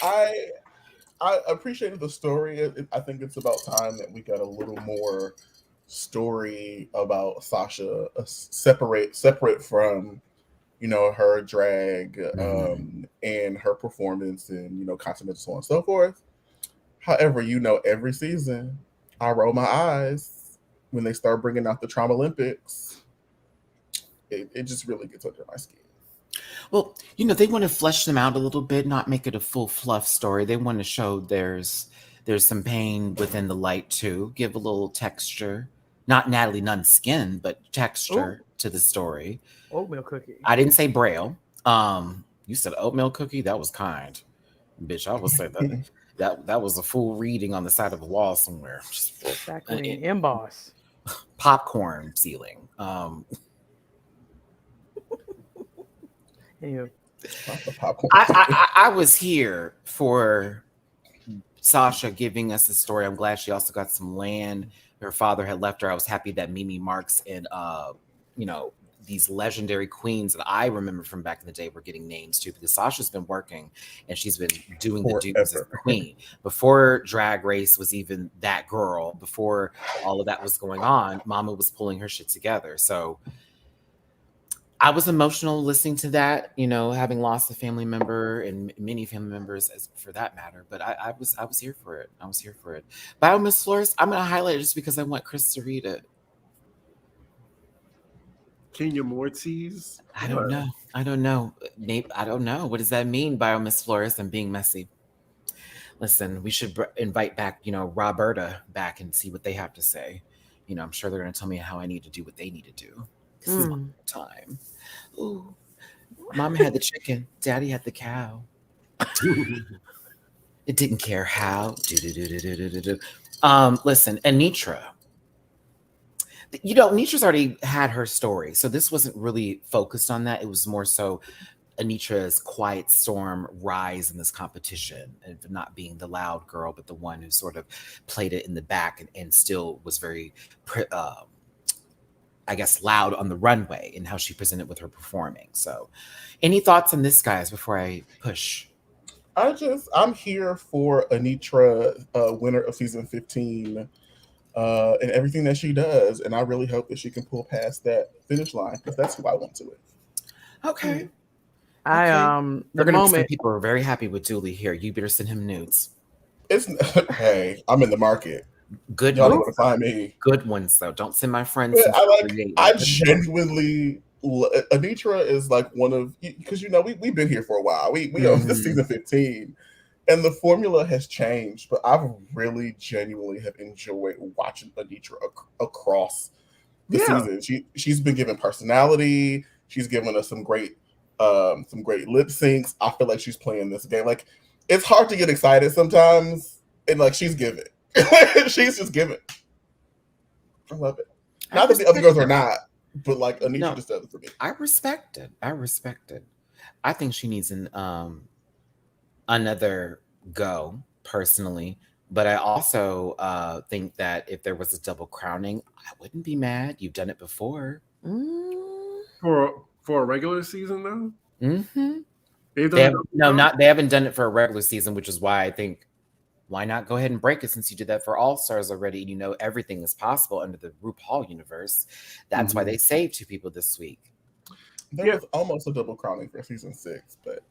I appreciated the story. I think it's about time that we got a little more story about Sasha, separate from, you know, her drag and her performance and, you know, content and so on and so forth. However, you know, every season I roll my eyes when they start bringing out the Trauma Olympics. It just really gets under my skin. Well, you know, they want to flesh them out a little bit, not make it a full fluff story. They want to show there's some pain within the light too. Give a little texture, not Natalie Nunn's skin, but texture to the story. Oatmeal cookie. I didn't say braille. You said oatmeal cookie. That was kind, bitch. I would say that was a full reading on the side of a wall somewhere. Exactly. Emboss. Popcorn ceiling. Anyway. I was here for Sasha giving us the story. I'm glad she also got some land. Her father had left her. I was happy that Mimi Marks and you know, these legendary queens that I remember from back in the day were getting names too, because Sasha's been working and she's been doing the duties as the queen. Before Drag Race was even that girl, before all of that was going on, Mama was pulling her shit together. So I was emotional listening to that, you know, having lost a family member and many family members for that matter. But I was here for it. I was here for it. Bio Miss Flores, I'm going to highlight it just because I want Chris to read it. Kenya Mortiz? I don't know. Nate, I don't know. What does that mean, Bio Miss Flores? I'm being messy. Listen, we should invite back, you know, Roberta back and see what they have to say. You know, I'm sure they're going to tell me how I need to do what they need to do. This is my time. Ooh, Mama had the chicken. Daddy had the cow. It didn't care how. Listen, Anitra. You know, Anitra's already had her story, so this wasn't really focused on that. It was more so Anitra's quiet storm rise in this competition, and not being the loud girl, but the one who sort of played it in the back and still was very I guess, loud on the runway and how she presented with her performing. So any thoughts on this, guys, before I push? I'm here for Anitra, winner of season 15, and everything that she does. And I really hope that she can pull past that finish line, because that's who I want to win. Okay. The some people are very happy with Dooley here. You better send him nudes. Hey, I'm in the market. Good Y'all ones. want to find me. Good ones, though. Don't send my friends. I genuinely, Anitra is like one of, because, you know, we've been here for a while. We this season 15, and the formula has changed, but I've really genuinely have enjoyed watching Anitra across the season. She's been given personality. She's given us some great lip syncs. I feel like she's playing this game. Like, it's hard to get excited sometimes, and like she's giving. She's just giving. I love it. Not that the other girls are not, but like Anitra just does it for me. I respect it. I think she needs another go personally, but I also think that if there was a double crowning, I wouldn't be mad. You've done it before. For a regular season though? Mm-hmm. They haven't done it for a regular season, which is why I think, why not go ahead and break it, since you did that for All Stars already? You know, everything is possible under the RuPaul universe. That's why they saved 2 people this week. There was almost a double crowning for season 6, but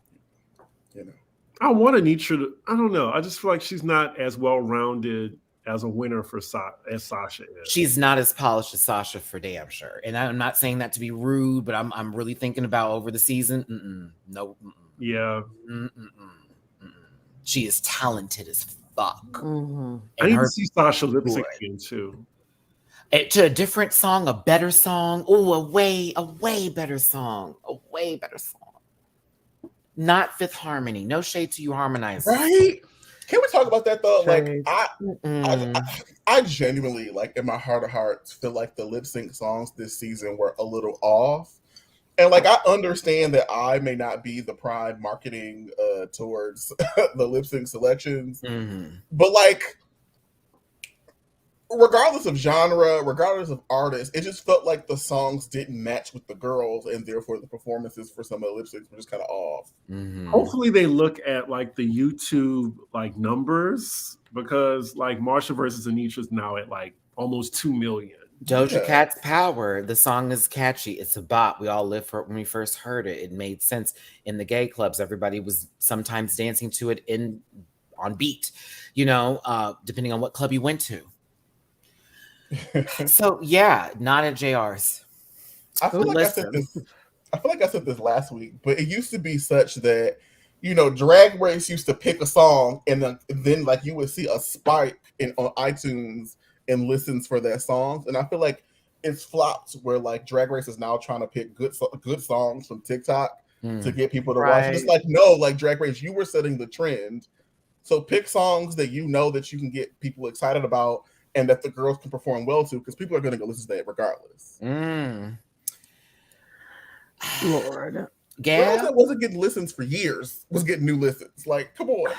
you know, I want Anitra to. I don't know. I just feel like she's not as well rounded as a winner as Sasha is. She's not as polished as Sasha, for damn sure. And I'm not saying that to be rude, but I'm really thinking about over the season. No. Yeah. She is talented as fuck. I need to see Sasha lip sync again too. To a different song, a better song. Oh, a way better song. Not Fifth Harmony. No shade to you harmonizers. Right? Can we talk about that though? Shade. Like I genuinely, like, in my heart of hearts, feel like the lip sync songs this season were a little off. And like, I understand that I may not be the prime marketing towards the lip sync selections, but like, regardless of genre, regardless of artist, it just felt like the songs didn't match with the girls, and therefore the performances for some of the lip syncs were just kind of off. Hopefully they look at like the YouTube like numbers, because like Marsha versus Anitra is now at like almost 2 million. Doja Cat's Power. The song is catchy. It's a bop. We all lived for it when we first heard it. It made sense in the gay clubs. Everybody was sometimes dancing to it on beat, you know, depending on what club you went to. So yeah, not at JR's. I feel like I said this last week, but it used to be such that, you know, Drag Race used to pick a song, and then like you would see a spike on iTunes and listens for that songs. And I feel like it's flopped where like Drag Race is now trying to pick good songs from TikTok to get people to watch. It's like, no, like Drag Race, you were setting the trend. So pick songs that you know that you can get people excited about and that the girls can perform well to, because people are going to go listen to that regardless. Lord. Girls that wasn't getting listens for years was getting new listens. Like, come on.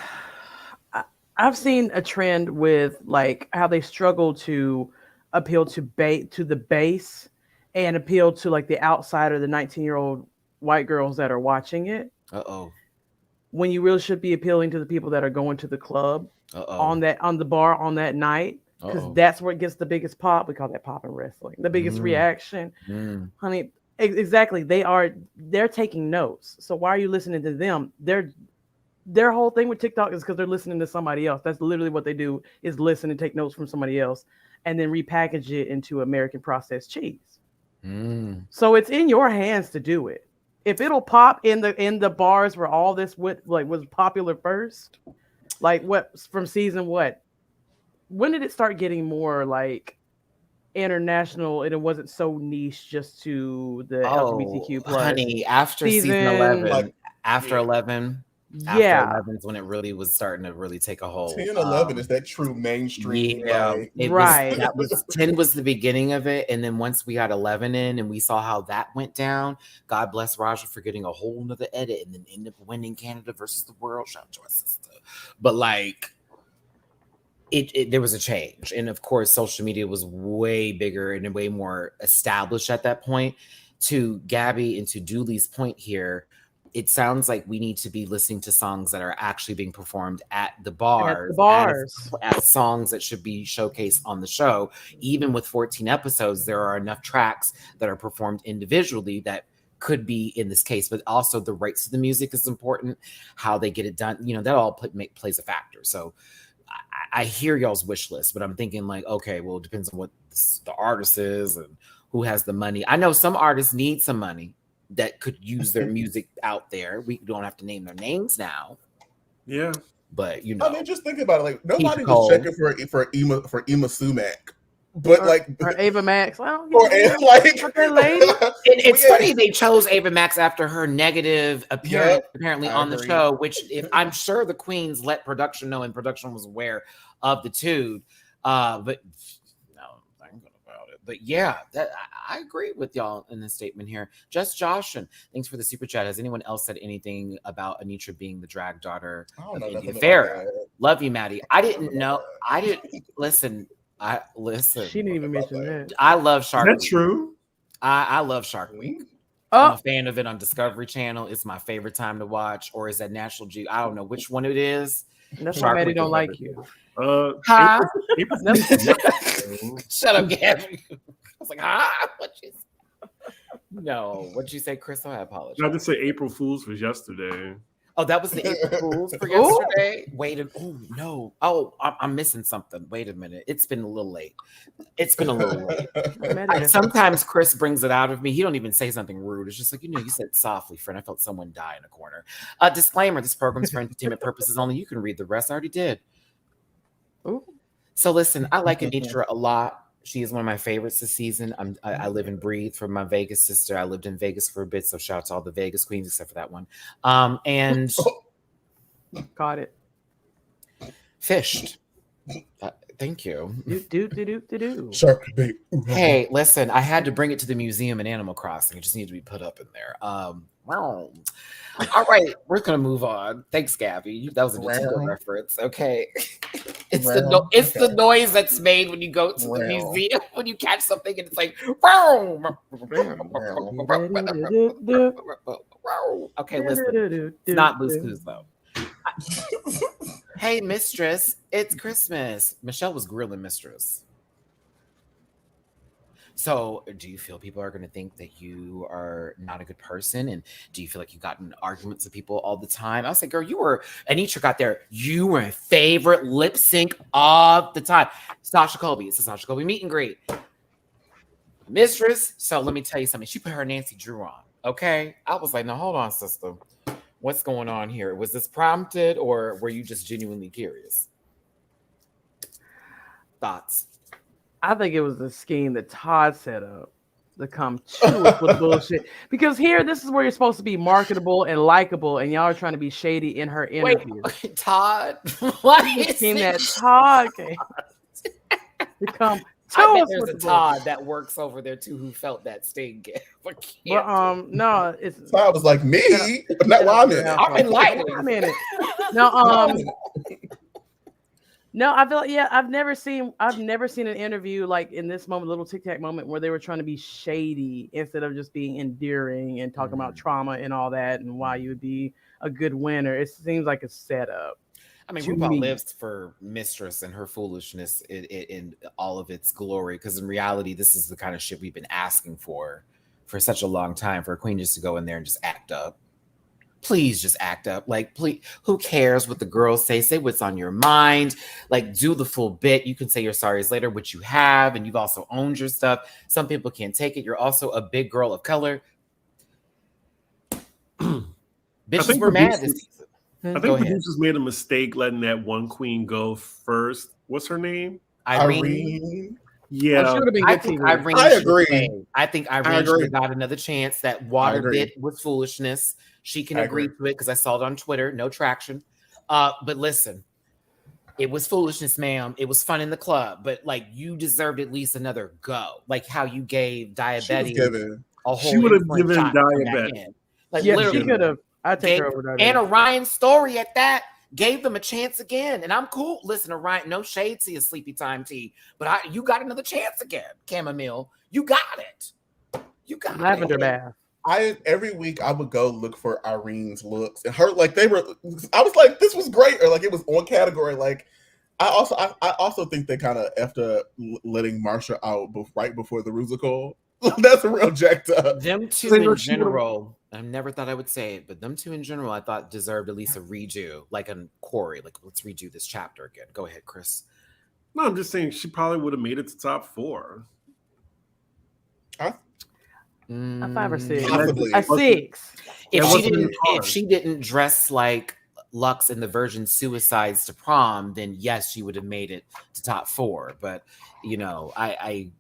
I've seen a trend with like how they struggle to appeal to the base and appeal to like the outsider, the 19-year-old white girls that are watching it. When you really should be appealing to the people that are going to the club on the bar on that night, because that's where it gets the biggest pop. We call that pop in wrestling. The biggest reaction, honey. Exactly. They're taking notes. So why are you listening to them? Their whole thing with TikTok is because they're listening to somebody else. That's literally what they do, is listen and take notes from somebody else and then repackage it into American processed cheese. So it's in your hands to do it. If it'll pop in the bars where all this was popular first, like what from season what? When did it start getting more like international and it wasn't so niche just to the LGBTQ plus? Honey, after season 11, like, after 11. After 11 is when it really was starting to really take a hold. 10, 11 is that true mainstream. That was 10 was the beginning of it, and then once we got 11 in and we saw how that went down, God bless Raja for getting a whole nother edit and then ended up winning Canada versus the world. Shout out to our sister. But like there was a change, and of course social media was way bigger and way more established at that point. To Gabby and to Dooley's point here, it sounds like we need to be listening to songs that are actually being performed at the bars. As songs that should be showcased on the show. Even with 14 episodes, there are enough tracks that are performed individually that could be in this case, but also the rights to the music is important. How they get it done, you know, that all plays a factor. So I hear y'all's wish list, but I'm thinking like, okay, well, it depends on what the artist is and who has the money. I know some artists need some money that could use their music out there. We don't have to name their names now. Yeah. But you know, I mean, just think about it. Like, nobody was checking for Ema Sumac. But or Ava Max. Well, it's funny they chose Ava Max after her negative appearance apparently on the show, which if I'm sure the queens let production know and production was aware of the two. But But yeah, I agree with y'all in this statement here. Just Josh, and thanks for the super chat. Has anyone else said anything about Anitra being the drag daughter of India Farrah? Love you, Matty. I didn't know. I didn't listen. She didn't even mention that. I love Shark Week. That's true. I love Shark Week. I'm a fan of it on Discovery Channel. It's my favorite time to watch. Or is that National G? I don't know which one it is. That's why Matty don't like you. Shut up, Gabby. I was like, what you say? No, what'd you say, Chris? I apologize. I just say April Fool's was yesterday. Oh, that was the April Fool's for yesterday? I'm missing something. Wait a minute. It's been a little late. Sometimes Chris brings it out of me. He don't even say something rude. It's just like, you said softly, friend. I felt someone die in a corner. Disclaimer, this program's for entertainment purposes only. You can read the rest. I already did. Ooh. So listen, I like Anitra a lot. She is one of my favorites this season. I live and breathe for my Vegas sister. I lived in Vegas for a bit, so shout out to all the Vegas queens except for that one. And Got it. fished. Thank you. Do. Shark bait. Hey, listen, I had to bring it to the museum in Animal Crossing. It just needed to be put up in there. Wow. All right, we're gonna move on. Thanks, Gabby. That was a Nintendo reference. Okay. It's the noise that's made when you go to the museum when you catch something and it's like okay, listen. It's not Blue's Clues though. Hey, Mistress, it's Christmas. Michelle was grilling Mistress. So, do you feel people are going to think that you are not a good person? And do you feel like you got in arguments with people all the time? I was like, girl, Anitra got there. You were a favorite lip sync all the time. Sasha Colby. It's a Sasha Colby meet and greet. Mistress. So, let me tell you something. She put her Nancy Drew on. Okay. I was like, no, hold on, sister. What's going on here? Was this prompted or were you just genuinely curious? Thoughts? I think it was a scheme that Todd set up to come to us with bullshit. Because here, this is where you're supposed to be marketable and likable, and y'all are trying to be shady in her interview. Wait, Todd? What is scheme that Todd came to come to I bet us there's with a the Todd that works over there too who felt that sting gift. But no, it's Todd was like me. Not why I'm in it. I'm enlightened. I'm in it. No, no, I feel I've never seen an interview like in this moment, little tic tac moment, where they were trying to be shady instead of just being endearing and talking about trauma and all that and why you would be a good winner. It seems like a setup. I mean, RuPaul lives for Mistress and her foolishness in all of its glory. Because in reality, this is the kind of shit we've been asking for such a long time, for a queen just to go in there and just act up. Please just act up. Like, please, who cares what the girls say? Say what's on your mind. Like, do the full bit. You can say your sorries later, which you have, and you've also owned your stuff. Some people can't take it. You're also a big girl of color. Bitches were mad this season. I think producers made a mistake letting that one queen go first. What's her name? Irene. Yeah, I think Irene. I agree. I think Irene should have got another chance. That water bit was foolishness. She can agree to it because I saw it on Twitter. No traction. But listen, it was foolishness, ma'am. It was fun in the club, but like you deserved at least another go. Like how you gave Diabetes a whole. She would have given Diabetes. Like literally, she could have. I take her over Diabetes. And Orion's story at that gave them a chance again, and I'm cool. Listen, Orion, no shade to your sleepy time tea, but you got another chance again, Chamomile. You got it. You got Lavender bath. Every week I would go look for Irene's looks and her, like I was like, this was great, or like it was on category. Like I also think they kind of after letting Marsha out right before the Rusical. That's a real jacked up. Them two in general, I never thought I would say it, but them two in general, I thought deserved at least a redo, like a Corey. Like, let's redo this chapter again. Go ahead, Chris. No, I'm just saying she probably would have made it to top 4. A 5 or 6. Possibly. A 6. If she didn't dress like Lux in the Virgin Suicides to prom, then yes, she would have made it to top 4. But you know, I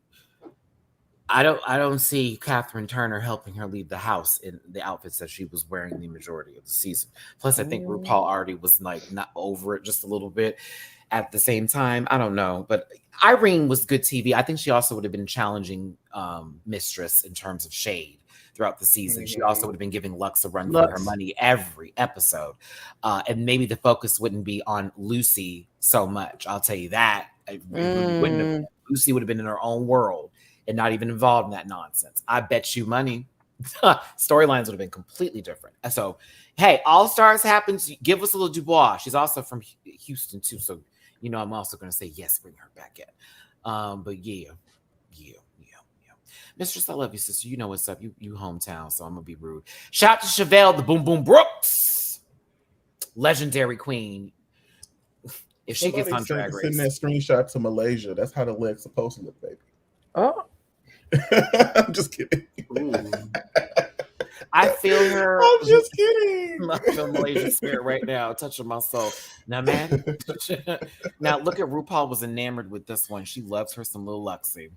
don't see Catherine Turner helping her leave the house in the outfits that she was wearing the majority of the season. Plus, I think RuPaul already was like not over it just a little bit. At the same time, I don't know, but Irene was good TV. I think she also would have been challenging Mistress in terms of shade throughout the season. She also would have been giving Lux a run for her money every episode, and maybe the focus wouldn't be on Lucy so much. I'll tell you that. Lucy would have been in her own world and not even involved in that nonsense. I bet you money. Storylines would have been completely different. So, hey, All Stars happens. Give us a little Dubois. She's also from Houston too. So, you know, I'm also going to say yes, bring her back in. But yeah. Mistress, I love you, sister. You know what's up. You hometown, so I'm going to be rude. Shout out to Chevelle, the Boom Boom Brooks. Legendary queen. If she gets on Drag Race. Send that screenshot to Malaysia. That's how the leg's supposed to look, baby. Oh. I'm just kidding. I feel her. I'm just kidding. I feel Malaysian spirit right now, touching my soul. Now, man. Now, look at RuPaul was enamored with this one. She loves her some little Luxie.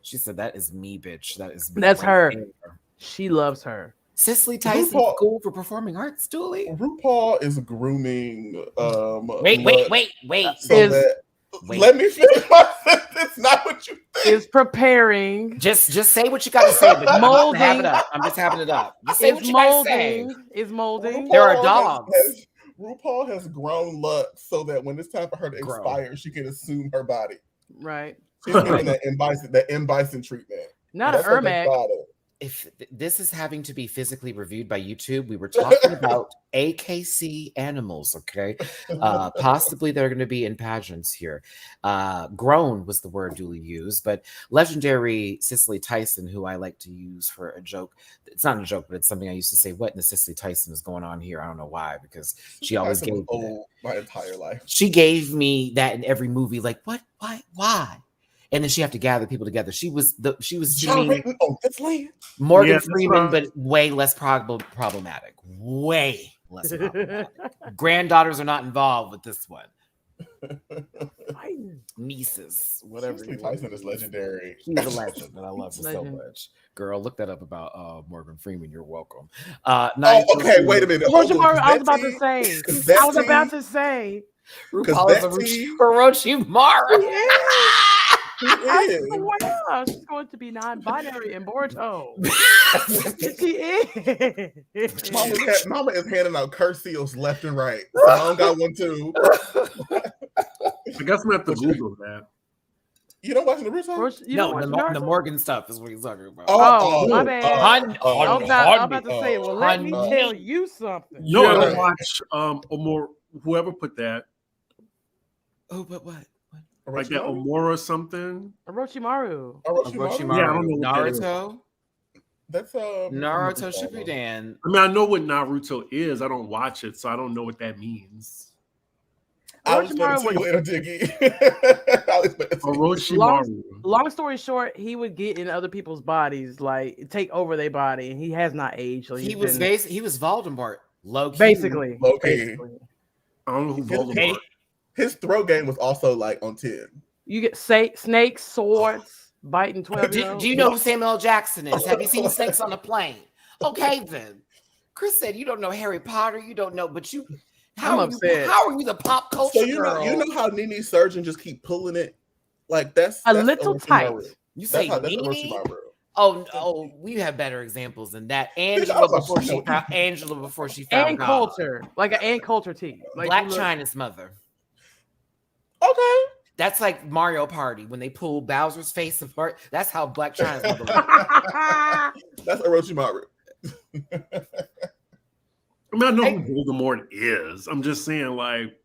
She said, "That is me, bitch. That is me." That's right her. there. She loves her. Cicely Tyson School for Performing Arts, Dooley. RuPaul is grooming. Wait. Let me finish my sentence. Not what you think. Is preparing. Just say what you got to say. But Molding. I'm just having it up. Just say what you got to say. Is molding. There are dogs. RuPaul has grown Lux so that when it's time for her to expire, she can assume her body. Right. She's getting that M. Bison treatment. Not an Ermac. If this is having to be physically reviewed by YouTube, we were talking about AKC animals, okay? Possibly they're going to be in pageants here. Grown was the word Dooley used, but legendary Cicely Tyson, who I like to use for a joke. It's not a joke, but it's something I used to say. What in the Cicely Tyson is going on here? I don't know why, because she always gave me that. My entire life. She gave me that in every movie. Like, what? Why? And then she have to gather people together. She was to me Morgan Freeman, but way less problematic. Way less problematic. Granddaughters are not involved with this one. Nieces, whatever. Cicely Tyson is legendary. She's a legend, and I love her so much. Girl, look that up about Morgan Freeman. You're welcome. Okay, wait a minute. I was about to say. RuPaul is a Orochimaru. Yeah. Wow, she's going to be non-binary in Boruto. She is. Mama is handing out curse seals left and right. Simone got one too. I guess I'm gonna have to Google that. You don't watch Naruto? No, the Morgan stuff is what he's talking about. Oh, my bad. I was about to say, well, let me tell you something. No, I don't watch whoever put that. Oh, but what? Like that Omura something. Orochimaru. Yeah, I don't know Naruto. That's Naruto Shippuden. I mean, I know what Naruto is. I don't watch it, so I don't know what that means. Orochimaru. Long story short, he would get in other people's bodies, like take over their body, and he has not aged. So he was Voldemort. Basically. I don't know who Voldemort is. His throw game was also like on 10. You get snakes, swords, biting 12. Do you know who Samuel L. Jackson is? Have you seen Snakes on a Plane? Okay, then. Chris said you don't know Harry Potter. You don't know, but you. How are you the pop culture girl? You know how Nene Surgeon just keep pulling it? Like that's a little tight. You say Nene? Oh, we have better examples than that. Angela before she found Ann Coulter, like an Ann Coulter team, like Black China's mother. Okay. That's like Mario Party when they pull Bowser's face apart. That's how Black China's mother looks. That's Orochimaru. I mean, I know who Voldemort is. I'm just saying, like,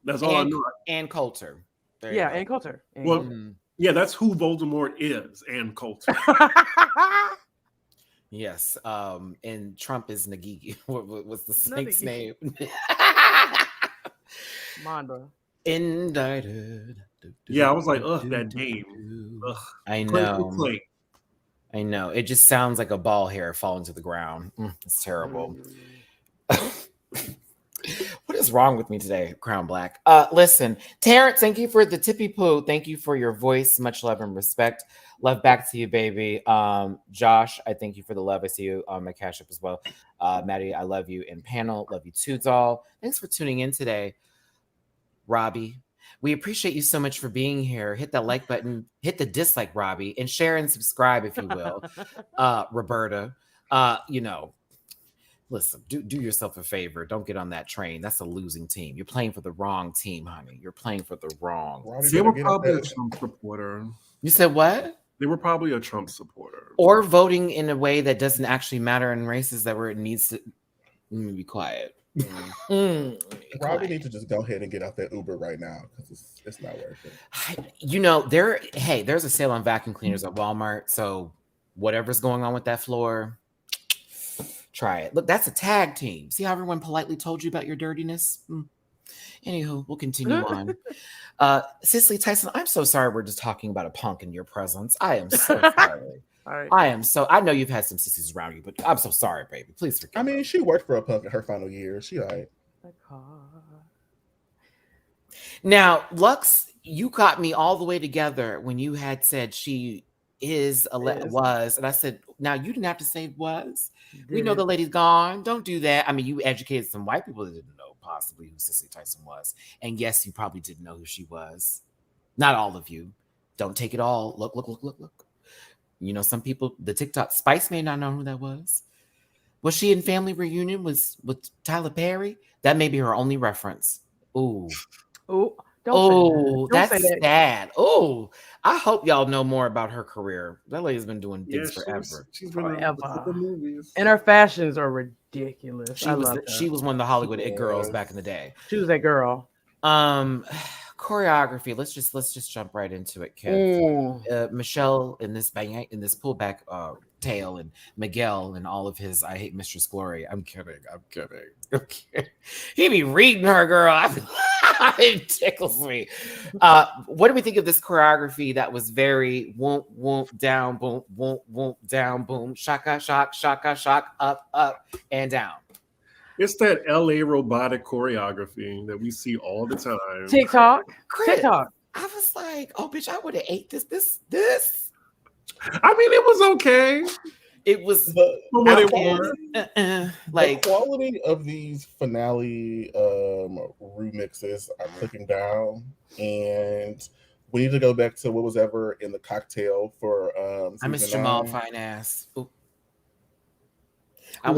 that's all I know. Ann Coulter. Ann Coulter. Yeah, that's who Voldemort is, Ann Coulter. Yes. And Trump is Nagigi. What's the snake's name? Manda. Indicted. Yeah, I was like, ugh, that name. Ugh. I know. It just sounds like a ball hair falling to the ground. It's terrible. What is wrong with me today, Crown Black? Listen, Terrence, thank you for the tippy poo. Thank you for your voice. Much love and respect. Love back to you, baby. Josh, I thank you for the love. I see you on my Cash App as well. Matty, I love you. And Panel, love you too, doll. Thanks for tuning in today. Robbie, we appreciate you so much for being here. Hit that like button, hit the dislike, Robbie, and share and subscribe if you will. Roberta, listen, do yourself a favor. Don't get on that train. That's a losing team. You're playing for the wrong team, honey. You're playing for the wrong. They were probably a Trump supporter. You said what? They were probably a Trump supporter. Or voting in a way that doesn't actually matter in races that where it needs to. Be quiet. Robbie needs to just go ahead and get out that Uber right now because it's not worth it. There's a sale on vacuum cleaners at Walmart, so whatever's going on with that floor, try it. Look, that's a tag team. See how everyone politely told you about your dirtiness? Anywho, we'll continue on. Cicely Tyson, I'm so sorry we're just talking about a punk in your presence. I am so sorry. All right. I know you've had some sissies around you, but I'm so sorry, baby. Please forgive me. I mean, she worked for a punk in her final year. She like. Now, Lux, you got me all the way together when you had said she was, and I said, now you didn't have to say was. We know the lady's gone. Don't do that. I mean, you educated some white people that didn't know possibly who Cicely Tyson was. And yes, you probably didn't know who she was. Not all of you. Don't take it all. Look. You know, some people, the TikTok Spice may not know who that was. Was she in Family Reunion with Tyler Perry? That may be her only reference. Ooh. Don't that's say that. sad. Oh, I hope y'all know more about her career. That lady's been doing things forever. She's been in a couple movies. And her fashions are ridiculous. She was one of the Hollywood it girls back in the day. She was that girl. Choreography. Let's just jump right into it, Kev. Michelle in this pullback tail, and Miguel and all of his I hate Mistress Glory. I'm kidding. He be reading her, girl. It tickles me. What do we think of this choreography that was very whoop down, boom, whoop down, boom, shaka shock, up and down? It's that LA robotic choreography that we see all the time. TikTok. I was like, oh, bitch, I would have ate this. I mean, it was okay. It was like the quality of these finale remixes are clicking down, and we need to go back to what was ever in the cocktail for. I miss Jamal Fine Ass. Ooh. I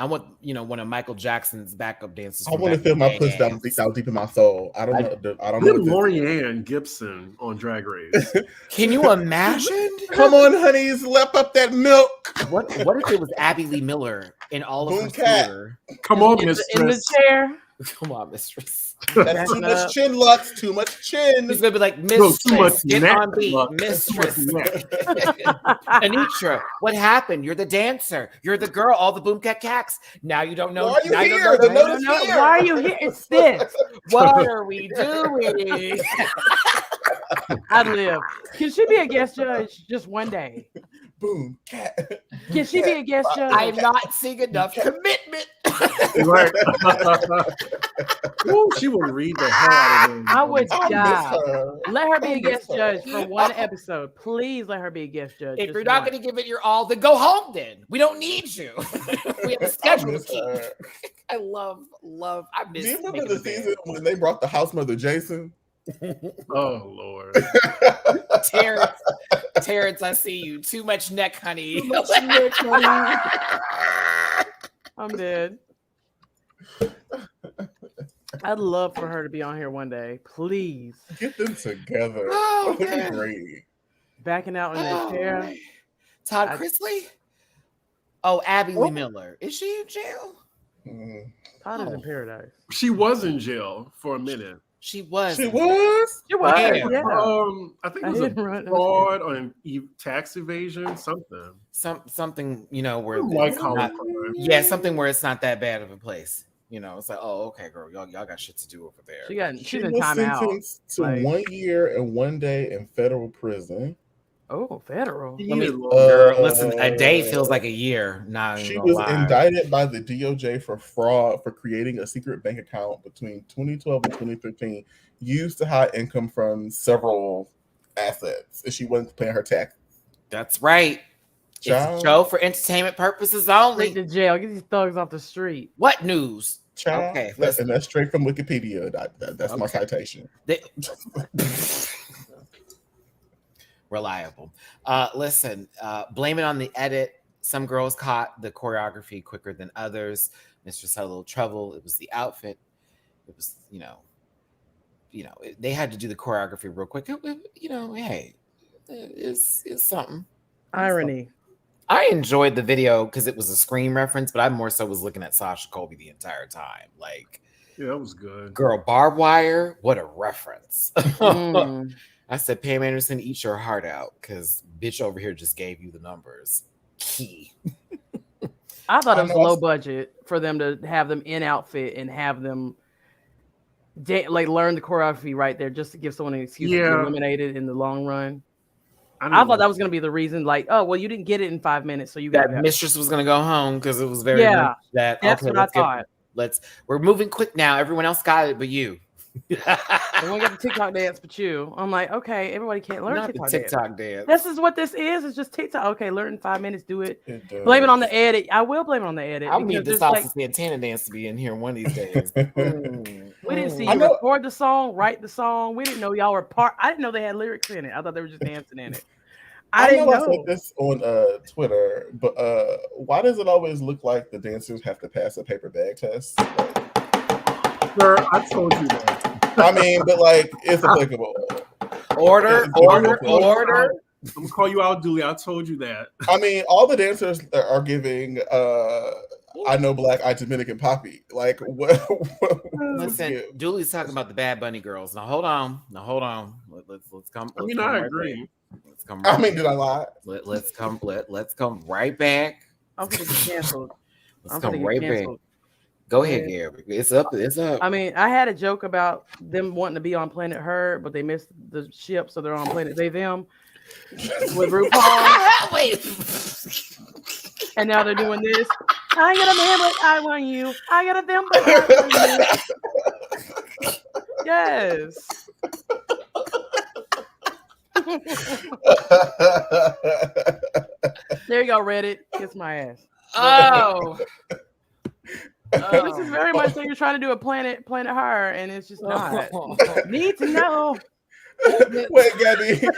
want one of Michael Jackson's backup dancers. I want to feel my puss down deep in my soul. I don't know. Lorianne Gibson on Drag Race. Can you imagine? Come on, honeys, lap up that milk. What if it was Abby Lee Miller in all of her theater? Come on, Mistress. In the chair. Come on, Mistress. That's too much chin, Lux. Too much chin. He's gonna be like, Mistress, get on beat, Mistress. Anitra, what happened? You're the dancer. You're the girl. All the boom cat cacks. Now you don't know. Why are you here? The note is here. Why are you here? It's this. What are we doing? I'd live. Can she be a guest judge just one day? Boom cat. Can she be a guest judge? I'm not seeing enough commitment. Right. Ooh, she would read the hell out of them. I would die. Let her be a guest judge for one episode. Please let her be a guest judge. If you're not going to give it your all, then go home then. We don't need you. We have a schedule to keep. I love. I miss. Do you remember the season when they brought the house mother Jason? Oh Lord. Terrence, I see you. Too much neck, honey. Too much neck, honey. I'm dead. I'd love for her to be on here one day. Please. Get them together. Oh, that'd be great. Backing out in that chair. Man. Todd Chrisley? Oh, Abby Lee Miller. Is she in jail? Todd is in paradise. She was in jail for a minute. She was. She was? She was. Yeah. I think it was a fraud on tax evasion, something. Something, where white collar crime. Yeah, something where it's not that bad of a place. It's like, oh, okay, girl, y'all got shit to do over there. She's in timeout. Sentenced to 1 year and 1 day in federal prison. Oh, federal. Girl, listen, a day feels like a year. She was indicted by the DOJ for fraud for creating a secret bank account between 2012 and 2013 used to hide income from several assets, and she wasn't paying her taxes. That's right. Child. It's a show for entertainment purposes only. Straight to jail. Get these thugs off the street. What news? Child. Okay, and that's straight from Wikipedia. That's my citation. Reliable. Listen, blame it on the edit. Some girls caught the choreography quicker than others. Mistress had a little trouble. It was the outfit. It was, they had to do the choreography real quick. Hey, it's something. Irony. I enjoyed the video because it was a screen reference, but I more so was looking at Sasha Colby the entire time. Like, yeah, that was good. Girl, barbed wire, what a reference. I said, Pam Anderson, eat your heart out, because bitch over here just gave you the numbers. Key. I thought it was low budget for them to have them in outfit and have them learn the choreography right there just to give someone an excuse to be eliminated in the long run. I thought that was going to be the reason. Like, oh, well, you didn't get it in 5 minutes, so you got that Mistress was going to go home because it was very much that. That's what I thought. We're moving quick now. Everyone else got it, but you. Everyone got the TikTok dance, but you. I'm like, okay, everybody can't learn TikTok dance. This is what this is. It's just TikTok. Okay, learn in 5 minutes. Do it. Blame it on the edit. I will blame it on the edit. I need the Sasha Santana dance to be in here one of these days. We didn't see you record the song, write the song. We didn't know y'all were part. I didn't know they had lyrics in it. I thought they were just dancing in it. I didn't know. I said this on Twitter, but why does it always look like the dancers have to pass a paper bag test? Sir, I told you that. I mean, but like, it's applicable. Order. I'm gonna call you out, Dooley. I told you that. I mean, all the dancers are giving I know Black, I Dominican Poppy. Like, what listen, Dooley's talking about the Bad Bunny girls. Now hold on. Let's come. I mean, I agree. Let's come. I mean, did I lie? Let's come right back. I'm gonna get canceled. Let's come right back. Go ahead, Gary. It's up. I mean, I had a joke about them wanting to be on Planet Her, but they missed the ship, so they're on Planet They Them with RuPaul. Wait. And now they're doing this. I got a man, but I want you. I got a them, but I want you. Yes. There you go, Reddit. Kiss my ass. Oh. This is very much like you're trying to do a Planet Her, and it's just not. Need to know. Wait, Gabby.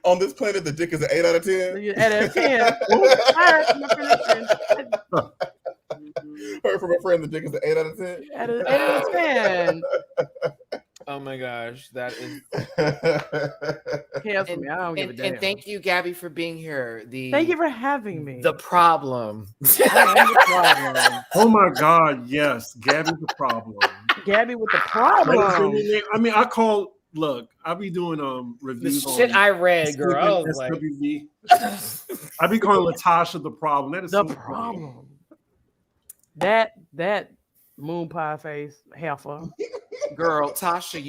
On this planet, the dick is an 8 out of 10. 8 out of 10. Heard from a friend, the dick is an 8 out of 10. 8 out of 10. Oh my gosh, that is. Cancel me. I don't give a damn. And thank you, Gabby, for being here. Thank you for having me. The problem. Oh my God, yes, Gabby the problem. Gabby with the problem. I mean, Look, I'll be doing reviews. The shit I read, girl. SWV. I be calling Latasha the problem. That is the problem. That moon pie face heifer. Girl, Tasha,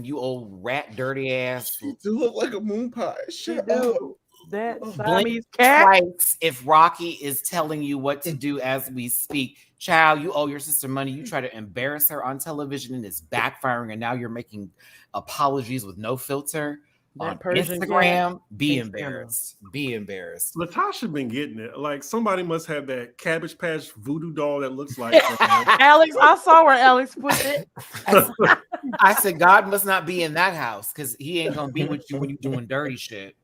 you old rat, dirty ass. You do look like a moon pie. Shut up. That Siamese cat. If Rocky is telling you what to do as we speak, child, you owe your sister money. You try to embarrass her on television and it's backfiring, and now you're making apologies with no filter on Instagram. Be embarrassed. Be embarrassed. Latasha been getting it. Like, somebody must have that Cabbage Patch voodoo doll that looks like Alex. I saw where Alex put it. I said, God must not be in that house because he ain't gonna be with you when you're doing dirty shit.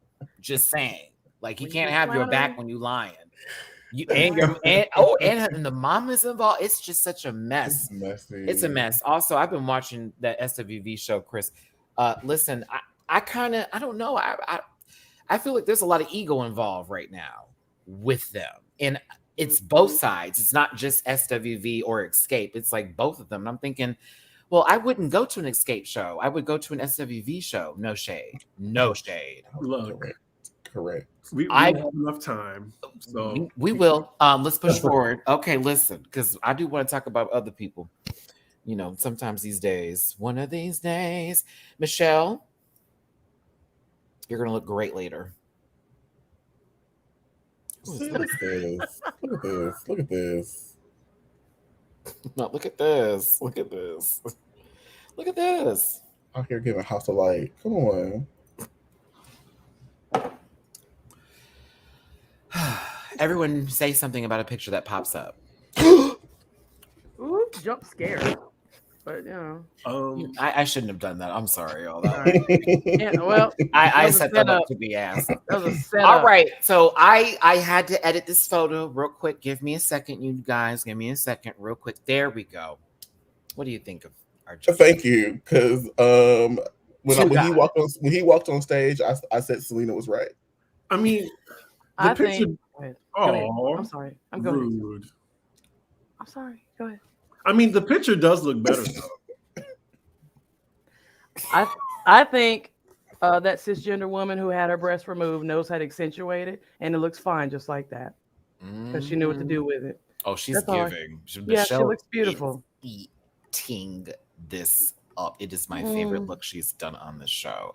Just saying, like, he can't have your back when you lying. And the mom is involved. It's just such a mess. It's messy. It's a mess. Also, I've been watching that SWV show, Chris. Listen, I don't know. I feel like there's a lot of ego involved right now with them, and it's both sides. It's not just SWV or Escape. It's like both of them. And I'm thinking, well, I wouldn't go to an Escape show. I would go to an SWV show. No shade. Look, correct. We have enough time, so we will. Let's push forward. Okay, listen, because I do want to talk about other people. You know, sometimes these days, one of these days, Michelle, you're gonna look great later. Look at this. Look at this. No, look at this. Look at this. Look at this. Out here giving House of Light. Come on. Everyone say something about a picture that pops up. Ooh, jump scare. But I shouldn't have done that. I'm sorry, all that. I set them up to be asked. All right, so I had to edit this photo real quick. Give me a second, you guys. Give me a second, real quick. There we go. What do you think of our? Thank you, because when he walked on stage, I said Selena was right. I mean, I think. Oh, I'm sorry. I'm going. Rude. I'm sorry. Go ahead. I mean, the picture does look better though. I think that cisgender woman who had her breast removed knows how to accentuate it, and it looks fine just like that because she knew what to do with it. Oh, she's giving. She looks beautiful. Eating this up. It is my favorite look she's done on the show.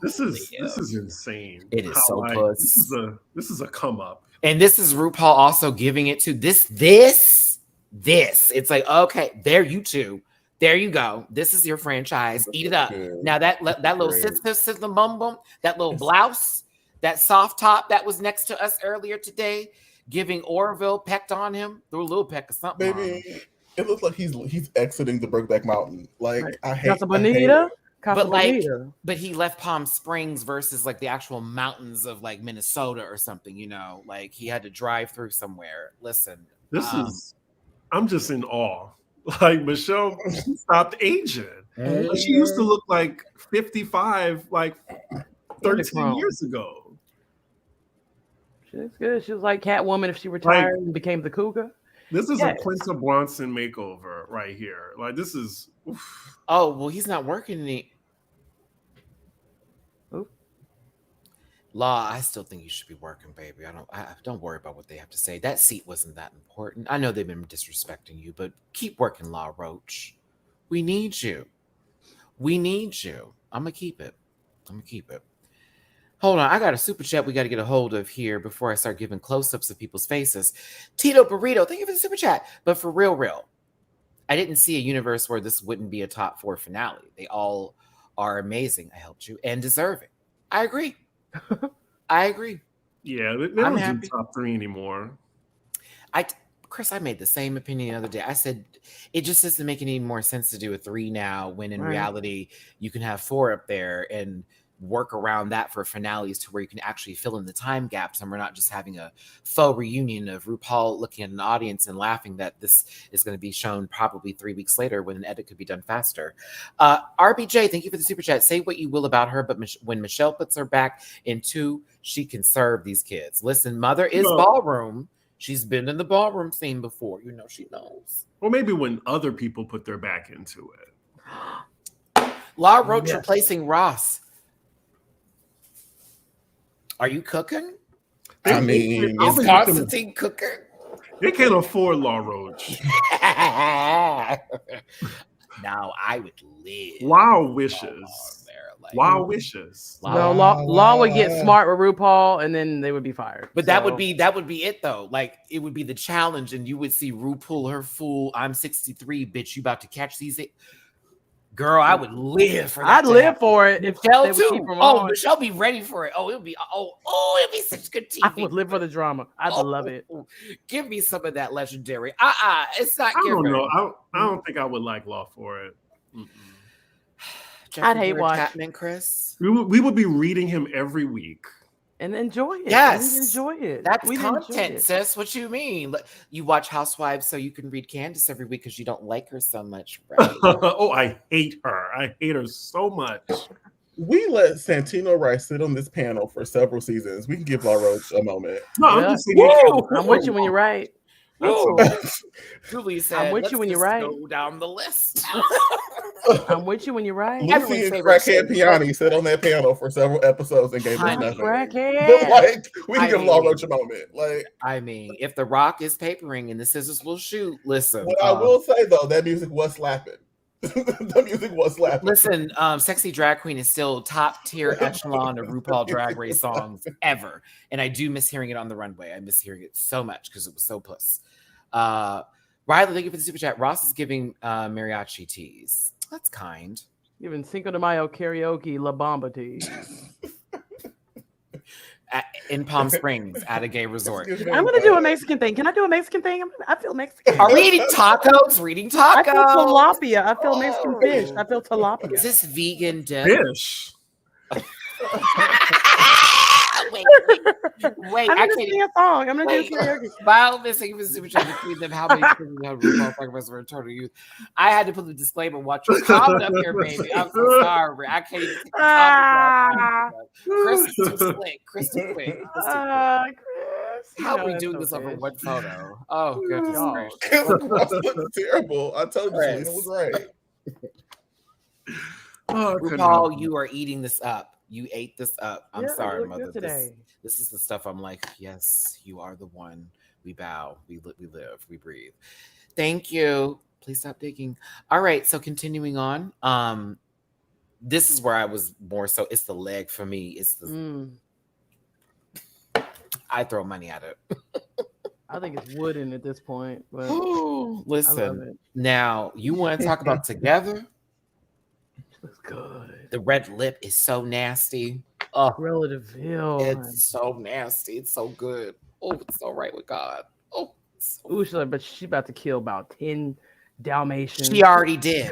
This is insane. It is so puss. This is a come up. And this is RuPaul also giving it to this. It's like, okay, there you two. There you go. This is your franchise. Eat it up. Now that little sister bum bum, that little blouse, that soft top that was next to us earlier today, giving Orville pecked on him. Threw a little peck or something. Baby, it looks like he's exiting the Brokeback Mountain. Like I hate but he left Palm Springs versus like the actual mountains of like Minnesota or something, you know, like he had to drive through somewhere. Listen, I'm just in awe. Like Michelle stopped aging. She used to look like 55, like 13 years ago. She looks good. She was like Catwoman if she retired and became the Cougar. This is a Quinta Bronson makeover right here. Like this is. Oof. Oh well, he's not working any. Law, I still think you should be working, baby. I don't worry about what they have to say. That seat wasn't that important. I know they've been disrespecting you, but keep working, Law Roach. We need you. I'm gonna keep it. Hold on, I got a super chat we got to get a hold of here before I start giving close-ups of people's faces. Tito Burrito, thank you for the super chat. But for real, I didn't see a universe where this wouldn't be a top 4 finale. They all are amazing. I helped you and deserving. I agree. Yeah, they don't do top 3 anymore. Chris, I made the same opinion the other day. I said it just doesn't make any more sense to do a 3 now when in reality you can have 4 up there and work around that for finales to where you can actually fill in the time gaps and we're not just having a faux reunion of RuPaul looking at an audience and laughing that this is going to be shown probably 3 weeks later when an edit could be done faster. RBJ, thank you for the super chat. Say what you will about her, but when Michelle puts her back in 2, she can serve these kids. Listen, Mother is ballroom. She's been in the ballroom scene before. You know, she knows. Or maybe when other people put their back into it. Law Roach replacing Ross. Are you cooking? I mean, is Constantine cooking? They can't afford Law Roach. Now I would live. Wow wishes. Wow wishes. No, Law would get smart with RuPaul, and then they would be fired. But that would be it though. Like it would be the challenge, and you would see Ru pull her fool. I'm 63, bitch. You about to catch these? Girl, I would live for that. I'd live for it if Michelle too. Oh, Michelle be ready for it. It'll be such good TV. I would live for the drama. I'd love it. Give me some of that legendary. It's not. I don't know. I don't think I would like Law for it. I'd hate watching Chris. We would be reading him every week. And enjoy it. Yes. Enjoy it. That's content, sis. What you mean? You watch Housewives so you can read Candace every week because you don't like her so much, right? Oh, I hate her. I hate her so much. We let Santino Rice sit on this panel for several seasons. We can give La Roach a moment. No, I'm just saying. I'm with you when you're right. Julie said, I'm with you when you're right. Go down the list. I'm with you when you're right. Lucy and Crackhead Piani sat on that panel for several episodes and gave us nothing. Crackhead. But like, we can give La Roach a moment. Like, I mean, if the rock is papering and the scissors will shoot, listen. What I will say though, that music was slapping. The music was slapping. Listen, Sexy Drag Queen is still top tier echelon of RuPaul Drag Race songs ever, and I do miss hearing it on the runway. I miss hearing it so much because it was so puss. Riley, thank you for the super chat. Ross is giving mariachi teas. That's kind. Giving Cinco de Mayo karaoke La Bamba teas. In Palm Springs at a gay resort. I'm gonna do a Mexican thing. Can I do a Mexican thing? I feel Mexican. Are we eating tacos? We're eating tacos. I feel tilapia. I feel Mexican fish. I feel tilapia. Is this vegan dip? Fish. Wait, I'm gonna sing a song. I'm gonna do karaoke. While missing even super chat between them, how many children have RuPaul talking about eternal youth? I had to put the disclaimer. Watch your comment up here, baby. I'm so sorry. I can't even take the comment. Chris is too slick. Chris too quick. Chris. How are we doing this over one photo? Oh, goodness gracious. That's terrible. I told you, Selena was right. RuPaul, you are eating this up. You ate this up. I'm sorry, Mother. This is the stuff I'm like, yes, you are the one. We bow, we live, we breathe. Thank you. Please stop digging. All right, so continuing on. This is where I was more so. It's the leg for me. It's the. I throw money at it. I think it's wooden at this point. But listen, now you want to talk about together? Looks good. The red lip is so nasty. Relative Hill. It's so nasty. It's so good. Oh, it's so right with God. Oh, so but she about to kill about 10 Dalmatians. She already did.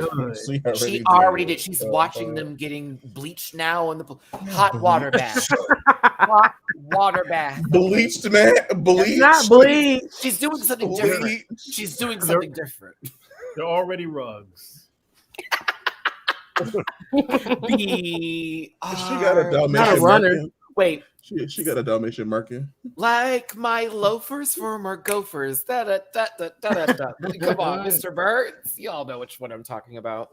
She already did. She's watching them getting bleached now in the hot water bath. Hot water bath. Bleached, man. Bleached. Not bleached. She's doing something different. She's doing something different. They're already rugs. She got a Dalmatian. Not a runner. Marking. Wait. She got a Dalmatian marking. Like my loafers from our gophers. Da, da, da, da, da, da. Come on, Mr. Birds. Y'all know which one I'm talking about.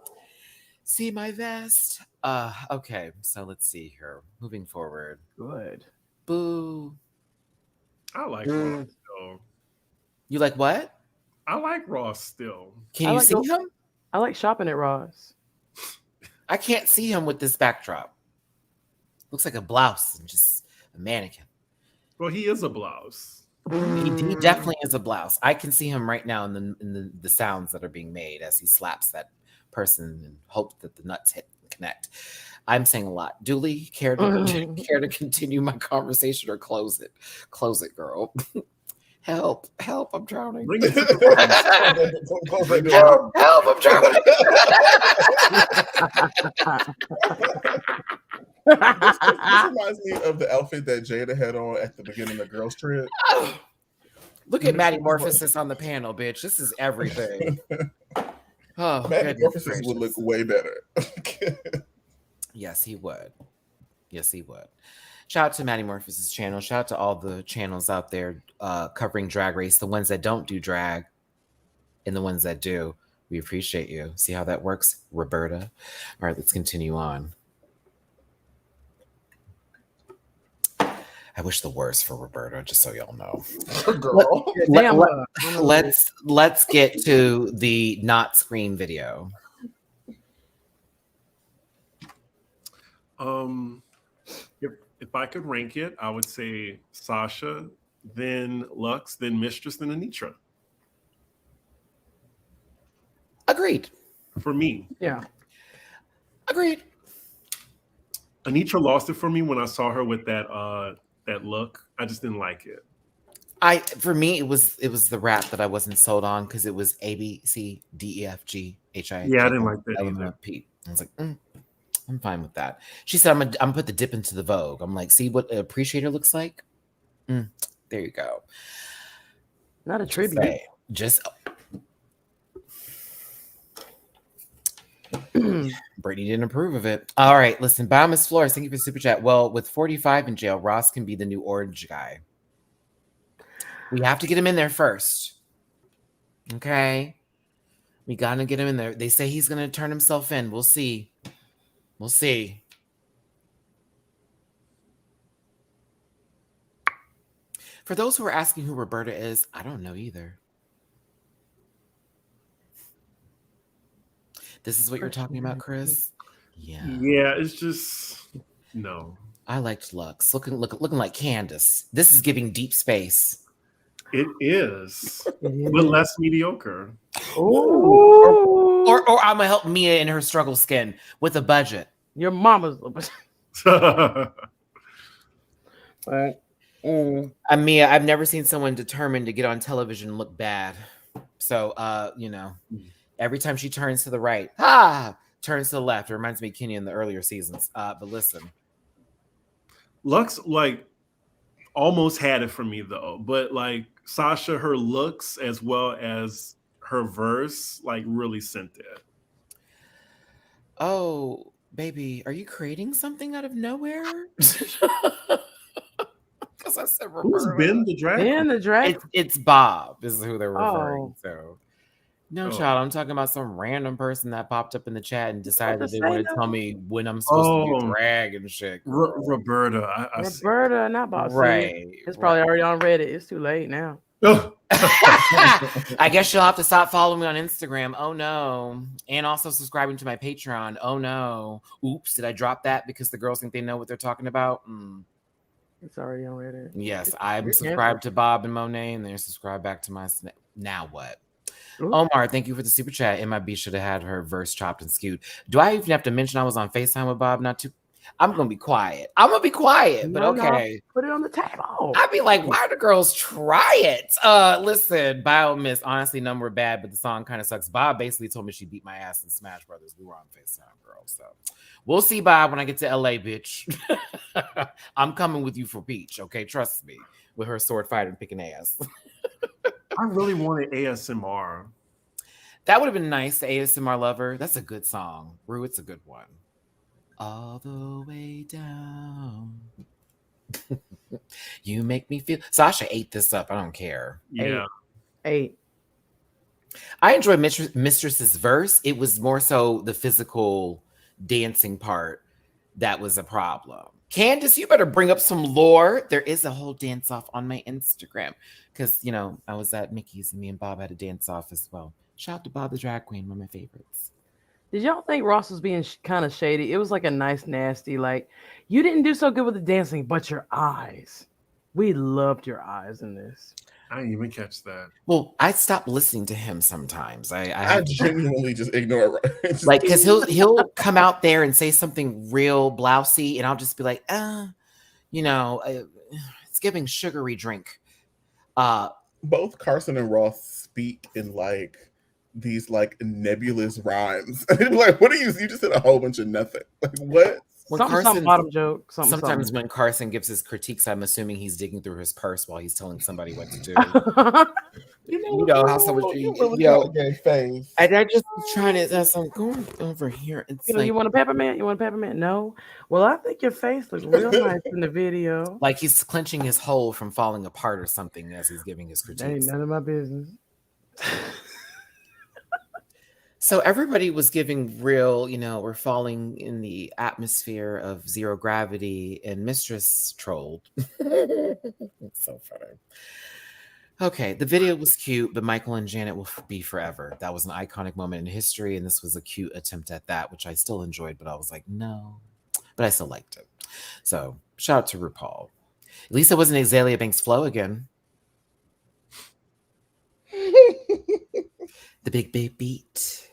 See my vest? Okay, so let's see here. Moving forward. Good. Boo. I like Ross still. You like what? I like Ross still. Can you see him? I like shopping at Ross. I can't see him with this backdrop. Looks like a blouse and just a mannequin. Well, he is a blouse. He definitely is a blouse. I can see him right now in the sounds that are being made as he slaps that person and hope that the nuts hit and connect. I'm saying a lot. Dooley, care to continue my conversation or close it? Close it, girl. Help, I'm drowning. Bring it to the help, I'm drowning. This reminds me of the outfit that Jada had on at the beginning of Girls Trip. Look at Matty Morphosis on the panel, bitch. This is everything. Oh, Matty Morphosis would look way better. Yes, he would. Shout out to Matty Morphosis' channel. Shout out to all the channels out there covering Drag Race, the ones that don't do drag and the ones that do. We appreciate you. See how that works, Roberta? All right, let's continue on. I wish the worst for Roberta, just so y'all know. Girl. Let's get to the not scream video. If I could rank it, I would say Sasha, then Lux, then Mistress, then Anitra. Agreed. For me. Yeah. Agreed. Anitra lost it for me when I saw her with that look. I just didn't like it. For me, it was the rap that I wasn't sold on because it was A, B, C, D, E, F, G, H, I. Yeah, I didn't like that either. P. I was like, I'm fine with that. She said, I'm gonna put the dip into the Vogue. I'm like, see what Appreciator looks like? There you go. Not a tribute. Brittany didn't approve of it. All right, listen. Miss Flores, thank you for super chat. Well, with 45 in jail, Ross can be the new orange guy. We have to get him in there first. Okay? We gotta get him in there. They say he's gonna turn himself in. We'll see. We'll see. For those who are asking who Roberta is, I don't know either. This is what you're talking about, Chris? Yeah. Yeah, it's just no. I liked Lux. Looking like Candace. This is giving Deep Space. It is. But less mediocre. Ooh. Or I'm gonna help Mia in her struggle skin with a budget. Your mama's Mia, I've never seen someone determined to get on television and look bad. So every time she turns to the right, turns to the left. It reminds me of Kenny in the earlier seasons. But listen. Lux almost had it for me though. But Sasha, her looks as well as her verse really sent it. Oh, baby, are you creating something out of nowhere? Because I said Roberta. Who's been the drag? It's Bob is who they're referring to. No, child, I'm talking about some random person that popped up in the chat and decided they want to tell me when I'm supposed to do drag and shit. Roberta. Roberta, not Bob. Right. It's probably already on Reddit. It's too late now. I guess you'll have to stop following me on Instagram. Oh no. And also subscribing to my Patreon. Oh no. Oops, did I drop that because the girls think they know what they're talking about? It's already on Reddit. Yes, I'm subscribed to Bob and Monet, and they're subscribed back to my. Now what? Ooh. Omar, thank you for the super chat. MIB should have had her verse chopped and skewed. Do I even have to mention I was on FaceTime with Bob? Not too. I'm gonna be quiet. But okay. Put it on the table. I'd be like, why do girls try it? Listen, Bio Miss, honestly, none were bad, but the song kind of sucks. Bob basically told me she beat my ass in Smash Brothers. We were on FaceTime, girl. So we'll see, Bob, when I get to LA, bitch. I'm coming with you for Peach, okay? Trust me. With her sword fighter and picking ass. I really wanted ASMR. That would have been nice, the ASMR Lover. That's a good song. Rue, it's a good one. All the way down. You make me feel. Sasha ate this up. I don't care. Yeah. 8. I enjoyed Mistress's verse. It was more so the physical dancing part that was a problem. Candace, you better bring up some lore. There is a whole dance off on my Instagram because, you know, I was at Mickey's and me and Bob had a dance off as well. Shout out to Bob the Drag Queen, one of my favorites. Did y'all think Ross was being kind of shady? It was like a nice, nasty, like, you didn't do so good with the dancing, but your eyes. We loved your eyes in this. I didn't even catch that. Well, I stopped listening to him sometimes. I genuinely just ignore it. Like, because he'll come out there and say something real blousy, and I'll just be like, you know, it's giving sugary drink. Both Carson and Ross speak in like these like nebulous rhymes. Like, what are you just said a whole bunch of nothing. Like, what? Some bottom joke. Sometimes when Carson gives his critiques, I'm assuming he's digging through his purse while he's telling somebody what to do. you know how someone face. I just trying to. I'm going over here. It's you know, you want a peppermint? You want a peppermint? No. Well, I think your face looks real nice in the video. Like he's clenching his hole from falling apart or something as he's giving his critiques. That ain't none of my business. So everybody was giving real, you know, we're falling in the atmosphere of zero gravity, and Mistress trolled. It's so funny. Okay, the video was cute, but Michael and Janet will be forever. That was an iconic moment in history, and this was a cute attempt at that, which I still enjoyed, but I was like, no. But I still liked it. So shout out to RuPaul. At least it wasn't Azalea Banks' flow again. The big beat.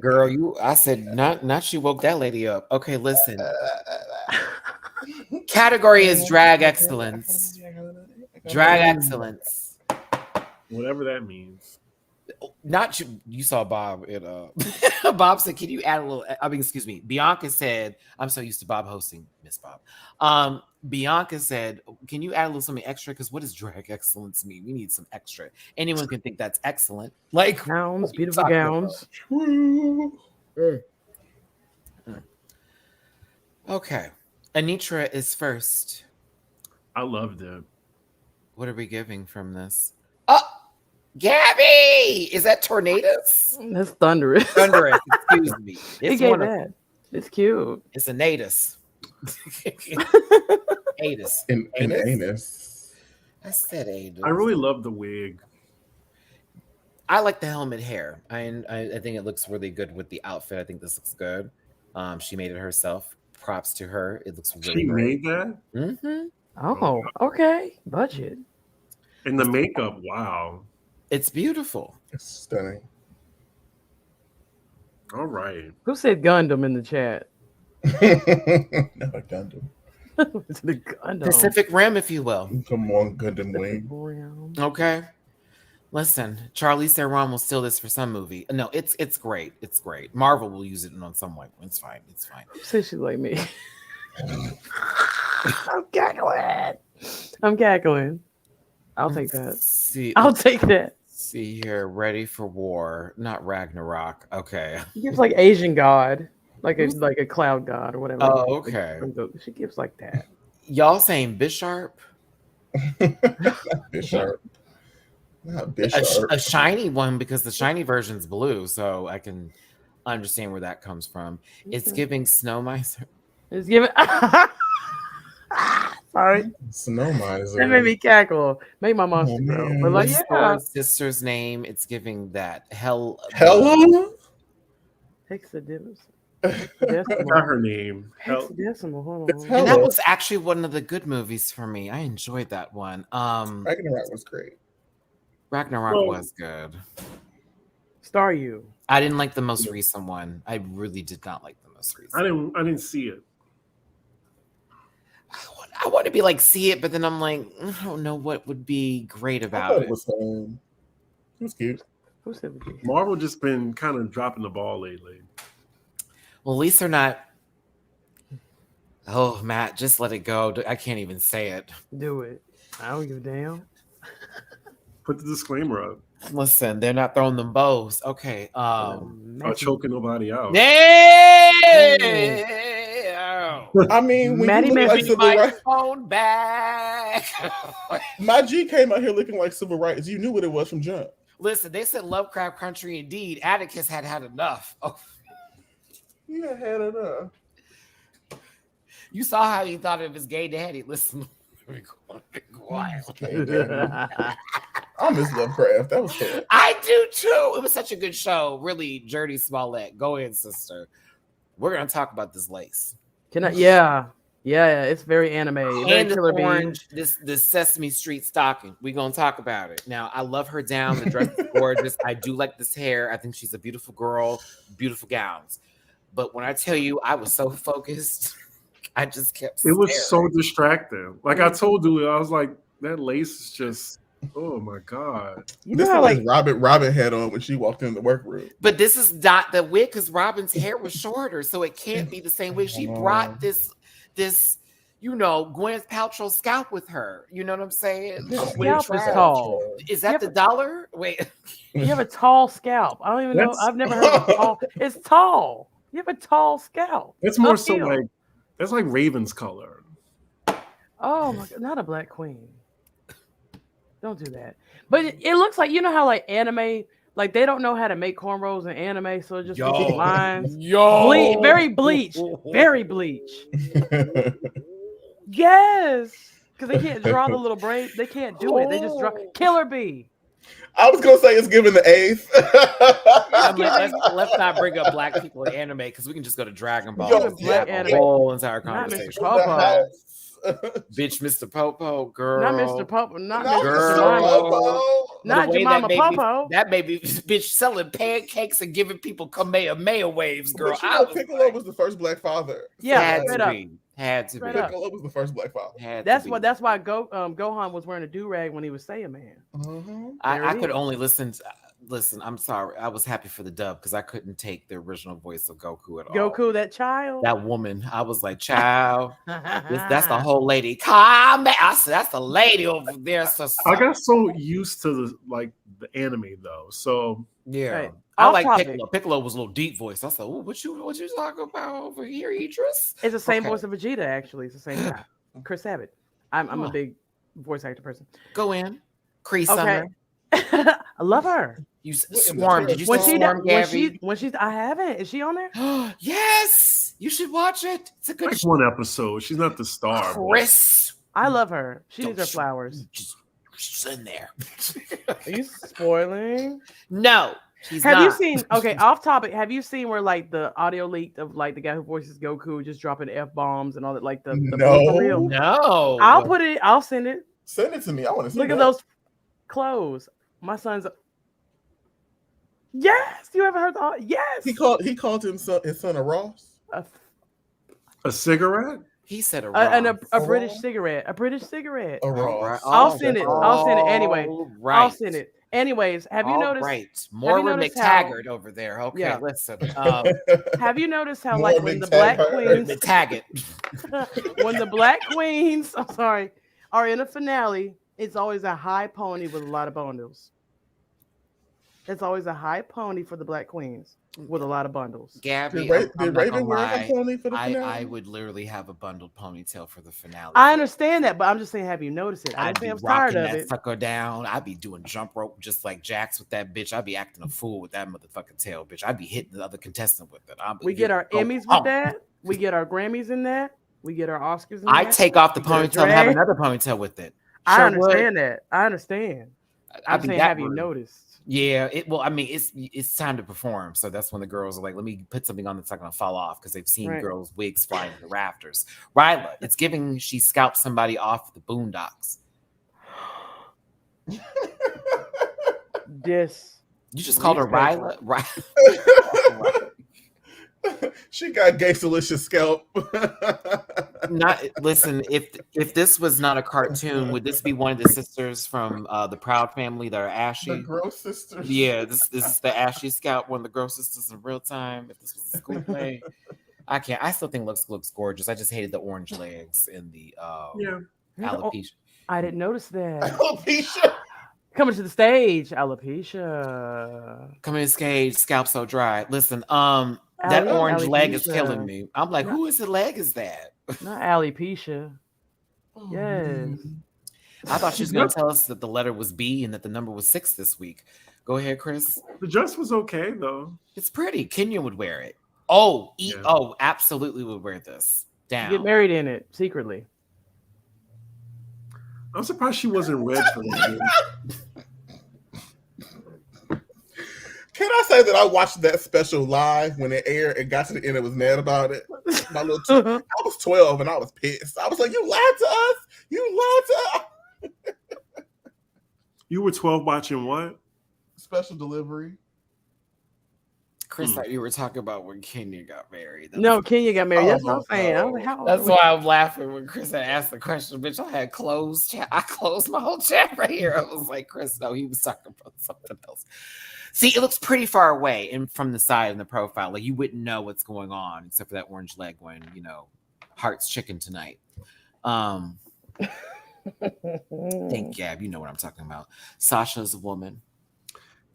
Girl, I said not she woke that lady up. Okay, listen. Category is drag excellence. Drag excellence. Whatever that means. Not you saw Bob. Bob said, can you add a little? I mean, excuse me. Bianca said, I'm so used to Bob hosting, Miss Bob. Bianca said, can you add a little something extra? Because what does drag excellence mean? We need some extra. Anyone can think that's excellent. Like gowns, beautiful gowns. Okay. Anitra is first. I loved it. What are we giving from this? Oh, Gabby! Is that Tornadoes? That's thunderous. Thunderous, excuse me. It's that. It's cute. It's a natus. Anus. An anus. I said anus. I really love the wig. I like the helmet hair. I think it looks really good with the outfit. I think this looks good. She made it herself. Props to her. It looks really She great. made that? Mm-hmm. Oh, okay. Budget. And the makeup, wow. It's beautiful. It's stunning. All right. Who said Gundam in the chat? Not a Gundam. It's the Gundam. Pacific Rim, if you will. Come on, Gundam Wing. Okay. Listen, Charlize Theron will steal this for some movie. No, it's great. It's great. Marvel will use it on some way. It's fine. It's fine. Say she's like me. I'm cackling. I'll take that. I'll take that. See here, ready for war, not Ragnarok. Okay. She gives like Asian god, like a cloud god or whatever. Oh, okay. She gives like that. Y'all saying Bisharp? Bisharp. Not Bisharp. A shiny one, because the shiny version's blue, so I can understand where that comes from. It's giving Snow Mice. It's giving Sorry. Snow miser. That made me cackle. Make my monster grow. man. But like, What's yeah. her sister's name? It's giving that. Hella? Hexadecimal. I forgot her name. Hexadecimal. Hold It's on. hella. And that was actually one of the good movies for me. I enjoyed that one. Ragnarok was great. Ragnarok Well- was good. Star You. I didn't like the most recent one. I really did not like the most recent. I didn't see it. I want to be like see it, but then I'm like, I don't know what would be great I about thought it. it was fun. It was cute. Who said it? Marvel just been kind of dropping the ball lately. Well, at least they're not. Oh, Matt, just let it go. I can't even say it. Do it. I don't give a damn. Put the disclaimer up. Listen, they're not throwing them bows. Okay. Not choking nobody out. I mean, when Matty you look like Rants. civil rights, phone back. my G came out here looking like civil rights. You knew what it was from jump. Listen, they said Lovecraft Country indeed. Atticus had enough. Oh, Yeah, had enough. you saw how he thought of his gay daddy. Listen, be quiet. I miss Lovecraft. That was fun. I do too. It was such a good show. Really, Journey Smollett. Go in, sister. We're gonna talk about this lace. Can I? Yeah. It's very anime. Very And the Killer Bee. orange, this Sesame Street stocking. We're gonna talk about it. Now, I love her down. The dress is gorgeous. I do like this hair. I think she's a beautiful girl, beautiful gowns. But when I tell you I was so focused, I just kept It was staring. so distracting. Like I told Dooley, I was like, that lace is just, oh my God. You This know how like like Robin had on when she walked in the workroom. But this is not the wig because Robin's hair was shorter, so it can't be the same wig. She brought this, Gwyneth Paltrow scalp with her. You know what I'm saying? This With scalp is trash. tall. Is that the dollar? Wait. You have a tall scalp. I don't even know. That's- I've never heard of tall. It's tall. You have a tall scalp. It's more Up so here. like, that's like Raven's color. Oh my God, not a black queen. Don't do that. But it looks like, you know how like anime, like they don't know how to make cornrows in anime, so it just looks like lines. Very bleach. Very bleach. Yes. Because they can't draw the little braids. They can't do it. They just draw Killer Bee. I was gonna say it's given the eighth. I'm like, let's not bring up black people in anime because we can just go to Dragon Ball. Yo, and black have a anime. whole entire Not Mr. conversation. Popo. Bitch, Mr. Popo, girl. Not Mr. Popo. Not Not Mr. Girl. Jemima. The Not way Jemima that Popo. That made me bitch selling pancakes and giving people Kamehameha waves, girl. But you I know, was Piccolo like, was the first black father. Yeah, had straight to up. be. Had to Straight be. up. Piccolo was the first black father. Had to That's be. what. That's why Gohan was wearing a do rag when he was Saiyaman. There I it could is. only listen. Listen, I'm sorry. I was happy for the dub because I couldn't take the original voice of Goku at all. Goku, that child. That woman, I was like, child, that's the whole lady. Come back. I said, that's the lady over there. So I got so used to the anime though. So yeah. Right. I Off like topic. Piccolo. Piccolo was a little deep voice. I said, "Ooh, what you talking about over here, Idris?" It's the same Okay. voice of Vegeta, actually. It's the same guy. Chris Sabat. I'm a Huh. big voice actor person. Go in, Cree Okay. Summer. I love her. You in the swarm. Did you When see she Swarm, Gabby? when she's I haven't. Is she on there? Yes, you should watch it. It's a good like show. one episode. She's not the star. but- Chris, I love her. She needs her Don't you- flowers. she's in there. Are you spoiling? No, she's Have not. you seen? Okay, off topic. Have you seen where like the audio leaked of like the guy who voices Goku just dropping F bombs and all that? Like the No. reel? No, I'll put it. I'll send it. Send it to me. I want to see. Look at those clothes. My son's. Yes, you ever heard the? Yes. He called his son a Ross. A cigarette? He said a A British cigarette. A British cigarette. A Ross. I'll send it. I'll send it anyway. Right. I'll send it. Anyways, have you noticed? Right. Moira noticed how- McTaggart over there. Okay, Yeah. listen. Have you noticed how More like when the black McTaggart. queens, McTaggart. when the black queens, I'm sorry, are in a finale, it's always a high pony with a lot of bundles. It's always a high pony for the black queens with a lot of bundles. Gabby, Did I'm not Raven gonna wear a lie. pony for the finale? I would literally have a bundled ponytail for the finale. I understand that, but I'm just saying, have you noticed it? I I'd didn't say be I was tired rocking of that it. sucker down. I'd be doing jump rope just like Jax with that bitch. I'd be acting a fool with that motherfucking tail, bitch. I'd be hitting the other contestant with it. We get our Emmys with that. We get our Grammys in that. We get our Oscars. I take off the ponytail and have another ponytail with it. I understand that. I understand. I'm saying, have you noticed? Yeah, it's time to perform. So that's when the girls are like, let me put something on that's not going to fall off because they've seen girls' wigs flying in the rafters. Ryla, it's giving she scalped somebody off the Boondocks. This. You just called her Ryla? She got gay delicious scalp. Listen, if this was not a cartoon, would this be one of the sisters from the Proud Family that are ashy? The Gross Sisters. Yeah, this is the ashy scalp, one of the Gross Sisters in real time. If this was a school play, I still think looks gorgeous. I just hated the orange legs and the alopecia. I didn't notice that. Alopecia. Coming to the stage, alopecia. Coming to the stage, scalp so dry. Listen, that orange leg is killing me. I'm like, whose leg is that? Not alopecia. Yes. I thought she was going to tell us that the letter was B and that the number was 6 this week. Go ahead, Chris. The dress was okay, though. It's pretty. Kenya would wear it. Oh, absolutely would wear this. Down. Get married in it secretly. I'm surprised she wasn't red for this. Can I say that I watched that special live when it aired and got to the end and was mad about it? I was 12 and I was pissed. I was like, you lied to us. You lied to us. You were 12 watching what? Special Delivery. Chris, thought you were talking about when Kenya got married. Kenya got married. That's what I'm saying. That's why I'm laughing when Chris had asked the question. Bitch, I had closed chat. I closed my whole chat right here. I was like, Chris, no, he was talking about something else. See, it looks pretty far away and from the side in the profile. Like you wouldn't know what's going on except for that orange leg when, Heart's chicken tonight. Think Gab, you know what I'm talking about. Sasha's a woman.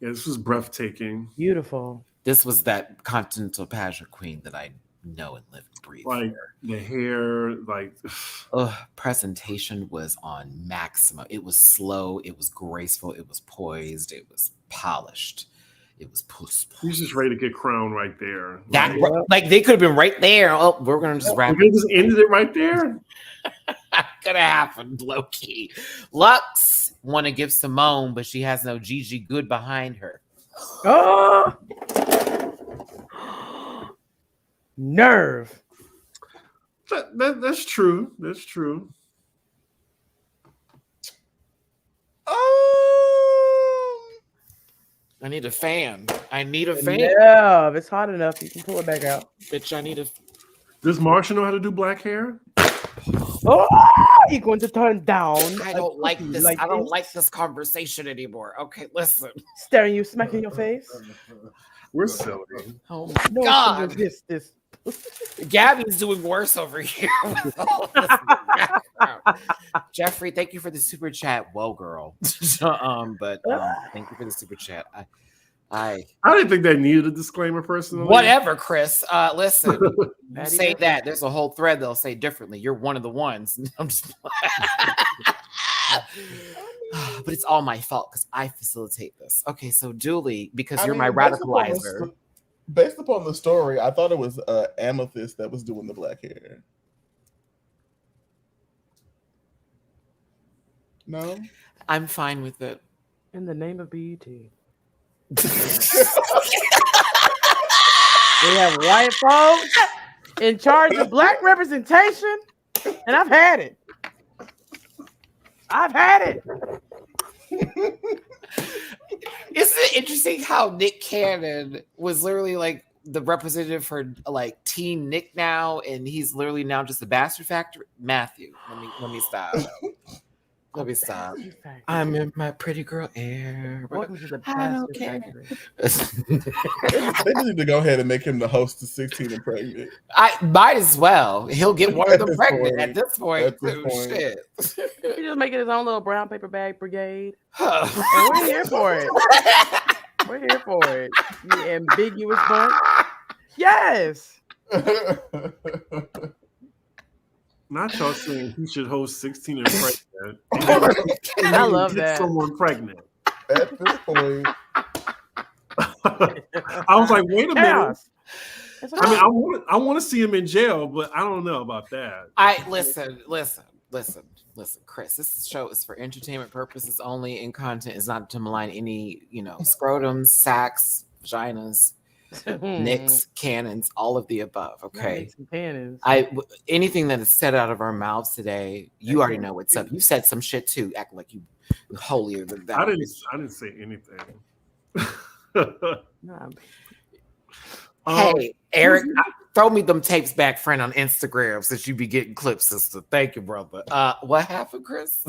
Yeah, this was breathtaking. Beautiful. This was that continental pageant queen that I know and live and breathe. Like the hair, presentation was on maximum. It was slow, it was graceful, it was poised, it was polished. It was puss. He's just ready to get crowned right there. Like they could have been right there. Oh, we're gonna just wrap it. They just ended it right there. Could have happened, low key. Lux want to give Simone, but she has no Gigi Good behind her. Oh, nerve. That's true. That's true. I need a fan. Yeah, if it's hot enough, you can pull it back out. Bitch, I need a. Does Marsha know how to do black hair? Oh, you're going to turn down. I don't like this. I don't like this conversation anymore. Okay, listen. Staring you, smacking your face. We're silly. Oh my God. This. Gabby's doing worse over here. With all this Jeffrey, thank you for the super chat. Whoa, girl. But thank you for the super chat. I didn't think they needed a disclaimer personally. Whatever, Chris. Listen, you say that. There's a whole thread they'll say differently. You're one of the ones. I'm just but it's all my fault because I facilitate this. Okay, so Dooley, because you're my radicalizer. Based upon the story, I thought it was Amethyst that was doing the black hair. No? I'm fine with it. In the name of BET. We have white folks in charge of black representation, and I've had it. Isn't it interesting how Nick Cannon was literally like the representative for like Teen Nick now, and he's literally now just the Bastard Factory? Matthew, let me stop. Let me stop. I'm in my pretty girl era. Welcome to the I don't care. They need to go ahead and make him the host of 16 and Pregnant. I might as well. He'll get one of them pregnant at this point. Shit. He's just making his own little brown paper bag brigade. And we're here for it. We're here for it. You ambiguous butt. Yes. Not y'all saying he should host 16 and Pregnant. I love that. Someone pregnant. At this point. I was like, wait a minute. I mean, I want to see him in jail, but I don't know about that. Listen, Chris. This show is for entertainment purposes only, and content is not to malign any, scrotums, sacks, vaginas, nicks, cannons, all of the above. Okay. Anything that is said out of our mouths today, you already know what's up. You said some shit too, acting like you holier than that. I didn't say anything. Hey, Eric, throw me them tapes back, friend, on Instagram since you be getting clips, sister. Thank you, brother. What happened, Chris?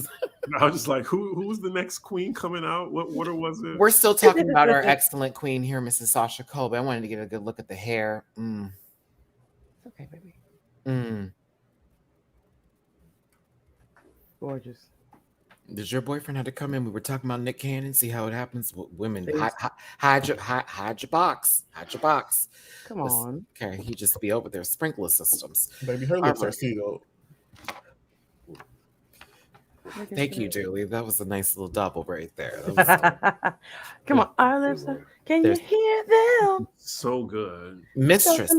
I was just like, who was the next queen coming out? What order was it? We're still talking about our excellent queen here, Mrs. Sasha Colby. I wanted to get a good look at the hair. Okay, baby. Gorgeous. Does your boyfriend have to come in? We were talking about Nick Cannon. See how it happens with women. Hide your box. Hide your box. Come on. Okay, he just be over there. Sprinkler systems. Baby, her lips are sealed. Thank you, Dooley. That was a nice little double right there. Come on, our lips. Can you hear them? So good. Mistress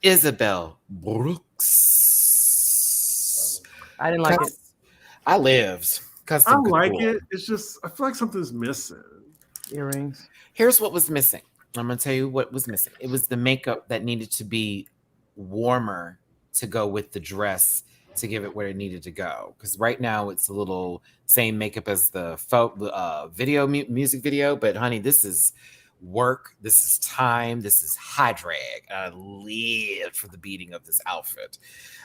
Isabelle Brooks. I didn't like it. I lived. I like it. It's just I feel like something's missing. Earrings. Here's what was missing. I'm gonna tell you what was missing. It was the makeup that needed to be warmer to go with the dress to give it where it needed to go. Because right now it's a little same makeup as the music video. But honey, this is work. This is time. This is high drag. I lived for the beating of this outfit.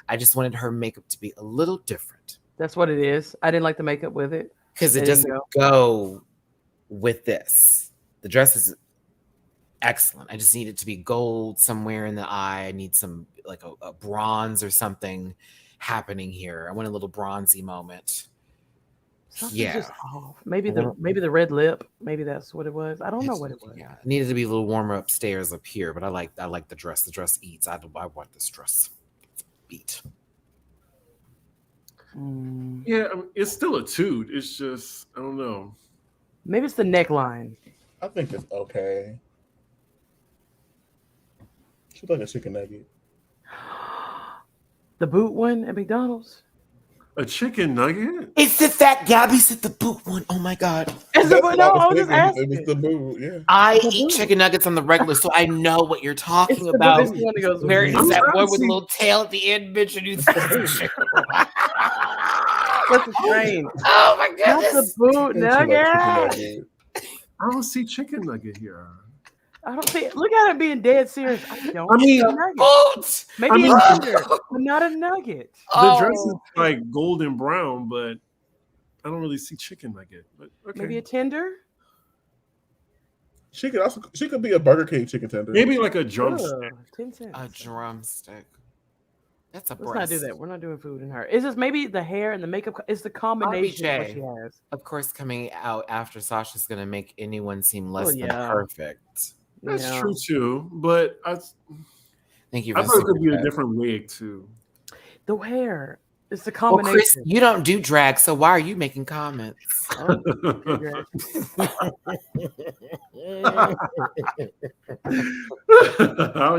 I just wanted her makeup to be a little different. That's what it is. I didn't like the makeup with it. Because it doesn't go with this. The dress is excellent. I just need it to be gold somewhere in the eye. I need some like a bronze or something happening here. I want a little bronzy moment. Something's just off. Maybe the red lip. Maybe that's what it was. I don't know what it was. Yeah, it needed to be a little warmer upstairs up here, but I like the dress. The dress eats. I want this dress. It's beat. Yeah, I mean, it's still a toot. It's just I don't know. Maybe it's the neckline. I think it's okay. She's like a chicken nugget. The boot one at McDonald's. A chicken nugget? It's the fat Gabby said the boot one. Oh my god! It's the boot. No, I was just asking. It was the boot. Yeah. I eat chicken nuggets on the regular, so I know what you're talking about. It's that one with a little tail at the end, bitch, and you That's a train. Oh my goodness! That's the boot nugget. I don't see chicken nugget here. I don't see it. Look at it being dead serious. I mean, boot. Maybe a tender, but not a nugget. The dress is like golden brown, but I don't really see chicken nugget. But okay. Maybe a tender. She could be a Burger King chicken tender. Maybe like a drumstick. 10 cents. A drumstick. That's a Let's breast. not do that. We're not doing food in her. It's just maybe the hair and the makeup. It's the combination of what she has. Of course, coming out after Sasha's going to make anyone seem less than perfect. That's true too, but thank you. I thought it could be a different wig too. The hair. It's the combination. Well, Chris, you don't do drag, so why are you making comments? I don't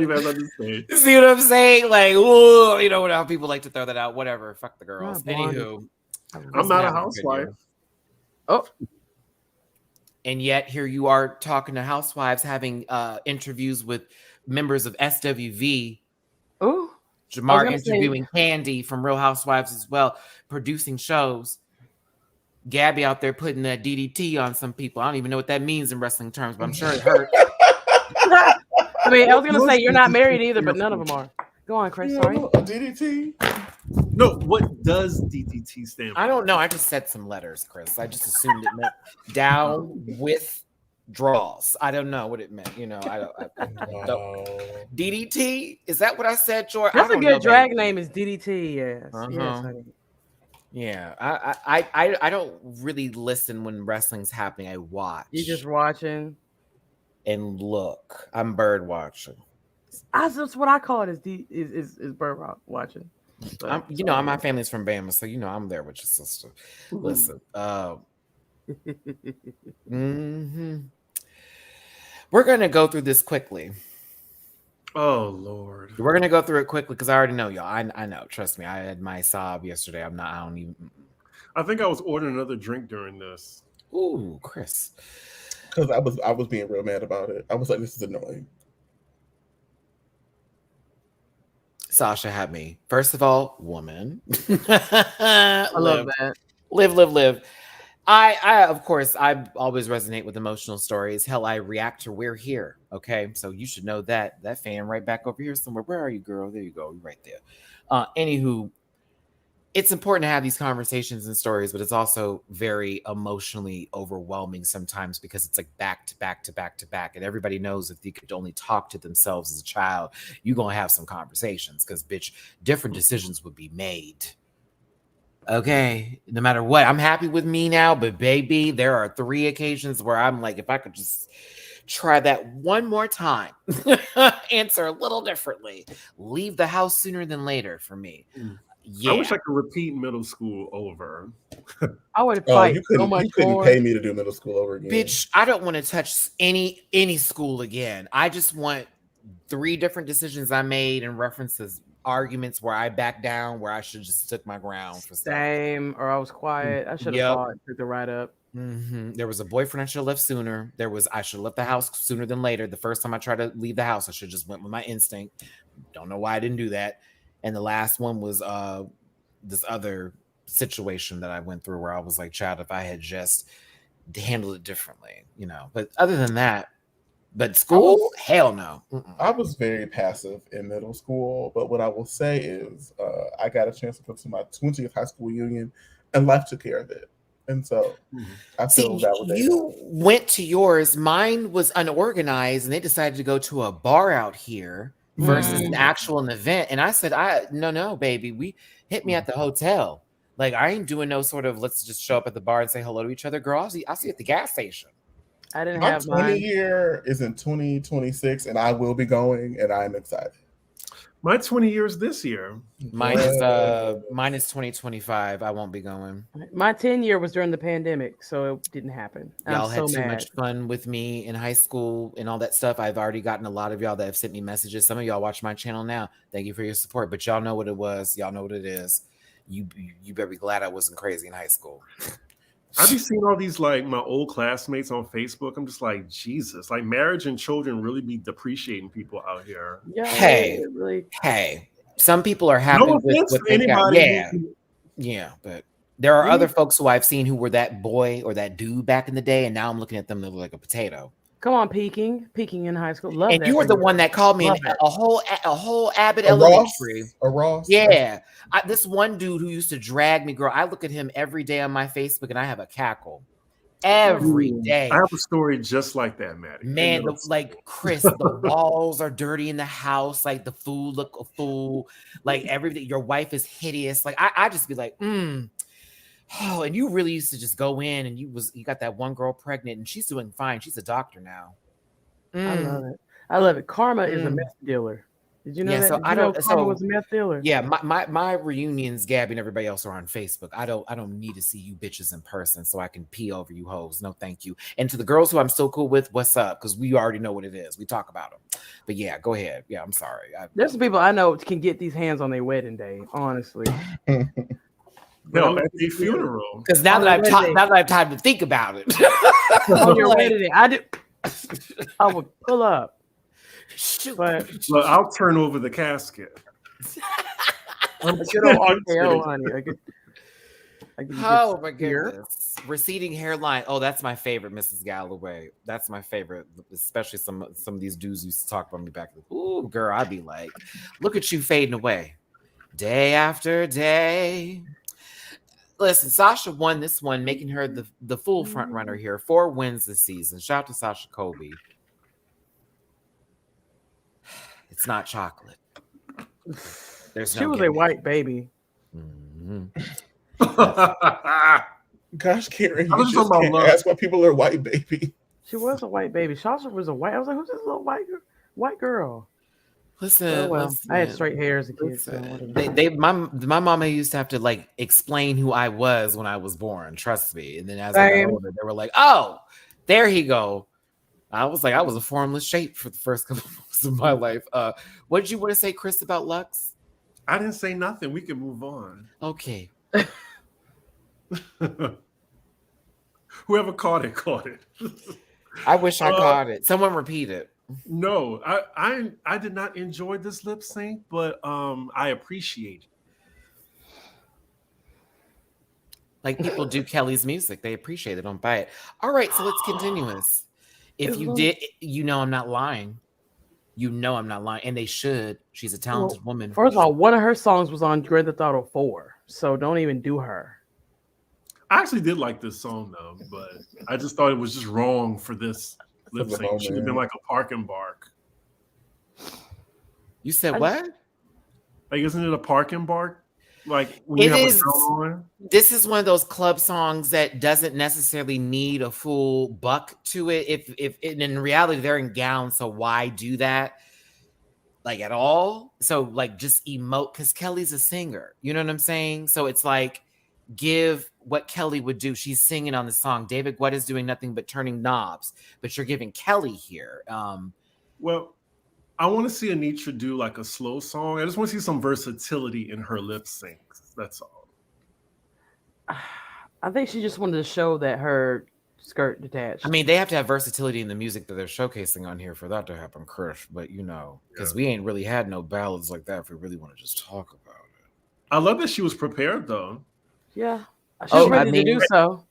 even have nothing to say. See what I'm saying? Like, ooh, you know how people like to throw that out. Whatever. Fuck the girls. Anywho, I'm not a housewife. Oh. And yet here you are talking to housewives, having interviews with members of SWV. Oh. Jamar interviewing Candy from Real Housewives as well, producing shows. Gabby out there putting that DDT on some people. I don't even know what that means in wrestling terms, but I'm sure it hurt. I mean, I was going to say you're not married either, but none of them are. Go on, Chris. Sorry. DDT? No, what does DDT stand for? I don't know. I just said some letters, Chris. I just assumed it meant down with draws. I don't know what it meant. You know, I don't. DDT? Is that what I said, George? That's a good drag name is DDT. Yes. Yeah. I don't really listen when wrestling's happening. I watch. You're just watching and look. I'm bird watching. That's what I call it. Is bird watching. So, my family's from Bama, so I'm there with your sister. Listen. We're going to go through this quickly. Oh Lord. We're gonna go through it quickly because I already know y'all. I know. Trust me. I had my sob yesterday. I don't even. I think I was ordering another drink during this. Ooh, Chris. Because I was being real mad about it. I was like, this is annoying. Sasha had me. First of all, woman. I love that. Live. I of course, I always resonate with emotional stories. Hell, I react to We're Here. Okay, so you should know that. That fan right back over here somewhere. Where are you, girl? There you go. You're right there. Anywho, it's important to have these conversations and stories, but it's also very emotionally overwhelming sometimes because it's like back to back to back to back. And everybody knows if they could only talk to themselves as a child, you're going to have some conversations because, bitch, different decisions would be made. Okay, no matter what. I'm happy with me now, but baby, there are 3 occasions where I'm like, if I could just try that one more time, answer a little differently, leave the house sooner than later for me. Yeah. I wish I could repeat middle school over. I would fight so much you couldn't more. pay me to do middle school over again. Bitch, I don't want to touch any school again. I just want 3 different decisions I made and references, arguments where I backed down, where I should just took my ground for stuff. Same, or I was quiet. I should have fought, took the right up. There was a boyfriend I should have left sooner. I should have left the house sooner than later. The first time I tried to leave the house, I should have just went with my instinct. Don't know why I didn't do that. And the last one was this other situation that I went through where I was like, child, if I had just handled it differently, you know. But other than that, but school, hell no. I was very passive in middle school, but what I will say is I got a chance to go to my 20th high school reunion and life took care of it. And so I feel that was you went to yours. Mine was unorganized and they decided to go to a bar out here versus an actual event. And I said, no, baby, hit me at the hotel. Like, I ain't doing no sort of, let's just show up at the bar and say hello to each other. Girl, I'll see you at the gas station. I didn't my have 20 mine. year is in 2026 and I will be going and I'm excited. My 20 years this year. Mine is 2025. I won't be going. My 10 year was during the pandemic, so it didn't happen. Y'all I'm had so too mad. much fun with me in high school and all that stuff. I've already gotten a lot of y'all that have sent me messages. Some of y'all watch my channel now. Thank you for your support. But y'all know what it was. Y'all know what it is. You better be glad I wasn't crazy in high school. I be seeing all these like my old classmates on Facebook. I'm just like, Jesus, like marriage and children really be depreciating people out here. Yeah, Hey, really. Hey, some people are happy No with offense what to they got. anybody. Yeah, but there are other folks who I've seen who were that boy or that dude back in the day, and now I'm looking at them, they look like a potato. Come on, peaking in high school. Love And that. you were the one that called me a whole Abbott Elementary. A Ross? Yeah. This one dude who used to drag me, girl, I look at him every day on my Facebook and I have a cackle. Every day. I have a story just like that, Matty. Man, like Chris, the walls are dirty in the house. Like the food look a fool. Like everything. Your wife is hideous. Like I just be like, Oh, and you really used to just go in and you got that one girl pregnant and she's doing fine. She's a doctor now. I love it. Karma is a meth dealer. Did you know that? So Karma was a meth dealer. Yeah, my reunions, Gabby and everybody else are on Facebook. I don't need to see you bitches in person so I can pee over you hoes. No, thank you. And to the girls who I'm so cool with, what's up? Because we already know what it is. We talk about them. But yeah, go ahead. Yeah, I'm sorry. There's some people I know can get these hands on their wedding day. Honestly. No, at the funeral. Because now that I have time to think about it. On your wedding day, I would pull up. Shoot. But I'll turn over the casket. I'm good old RKO, honey. Oh my goodness. Receding hairline. Oh, that's my favorite, Mrs. Galloway. That's my favorite, especially some of these dudes used to talk about me back. Ooh, girl, I'd be like, look at you fading away. Day after day. Listen, Sasha won this one, making her the full front runner here. 4 wins this season. Shout out to Sasha Colby. It's not chocolate. She was a white baby. Gosh, Karen, you just can't ask why people are white, baby. She was a white baby. Sasha was a white. I was like, who's this little white girl? Listen, listen, I had straight hair as a kid. My mama used to have to like explain who I was when I was born. Trust me. And then as I got older, they were like, "Oh, there he go." I was like, I was a formless shape for the first couple of months of my life. What did you want to say, Chris, about Lux? I didn't say nothing. We can move on. Okay. Whoever caught it, caught it. I wish I caught it. Someone repeat it. No, I did not enjoy this lip sync, but I appreciate it. Like people do Kelly's music. They appreciate it, don't buy it. All right, so let's continue this. If you did, you know I'm not lying. You know I'm not lying. And they should. She's a talented woman. First of all, one of her songs was on Grand Theft Auto 4. So don't even do her. I actually did like this song though, but I just thought it was just wrong for this lip sync. It should have been like a park and bark. You said what? Like, isn't it a park and bark? Like when you have a song on? This is one of those club songs that doesn't necessarily need a full buck to it. If in reality they're in gowns, so why do that? Like at all? So like just emote because Kelly's a singer. You know what I'm saying? So it's like give what Kelly would do. She's singing on the song. David Guetta's doing nothing but turning knobs, but you're giving Kelly here. Well, I want to see Anitra do like a slow song. I just want to see some versatility in her lip syncs. That's all. I think she just wanted to show that her skirt detached. I mean, they have to have versatility in the music that they're showcasing on here for that to happen, Chris. But you know, because we ain't really had no ballads like that if we really want to just talk about it. I love that she was prepared though. Yeah. She was ready to do so.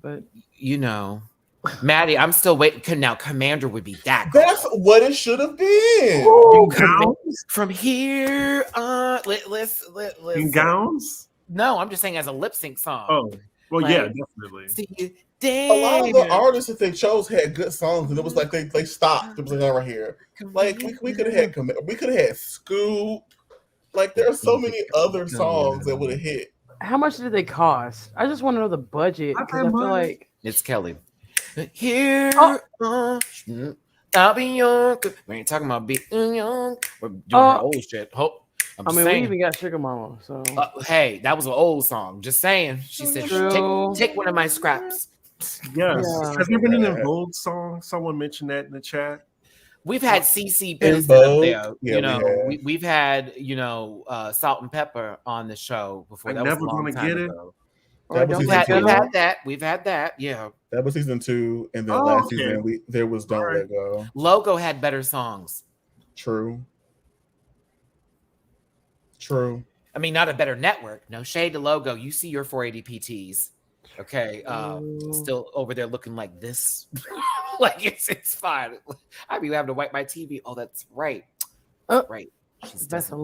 But you know. Matty, I'm still waiting. Now, Commander would be that girl. That's what it should have been. Ooh, from here on. In gowns? No, I'm just saying as a lip sync song. Oh, well, like, yeah, definitely. See you a lot of the artists that they chose had good songs, and it was like they stopped. It was like right here. Like we could have had Scoop. Like there are so many other songs that would have hit. How much did they cost? I just want to know the budget because I feel like it's Kelly. Here, I'll be young. We ain't talking about being young. We're doing old shit. I mean, we even got Sugar Mama. So hey, that was an old song. Just saying. She said, "Take one of my scraps." Yes. Has there been an Vogue song? Someone mentioned that in the chat. We've had CC Peniston up there. Yeah, you know, we've had Salt and Pepper on the show before. I'm never gonna get it. We've had that. Yeah. That was season 2, and then last season there was Don't Let Go. Logo had better songs. True. I mean, not a better network. No shade to Logo. You see your 480 PTs. Okay. Still over there looking like this. Like it's fine. I mean, having to wipe my TV. Oh, that's right. Right. She doesn't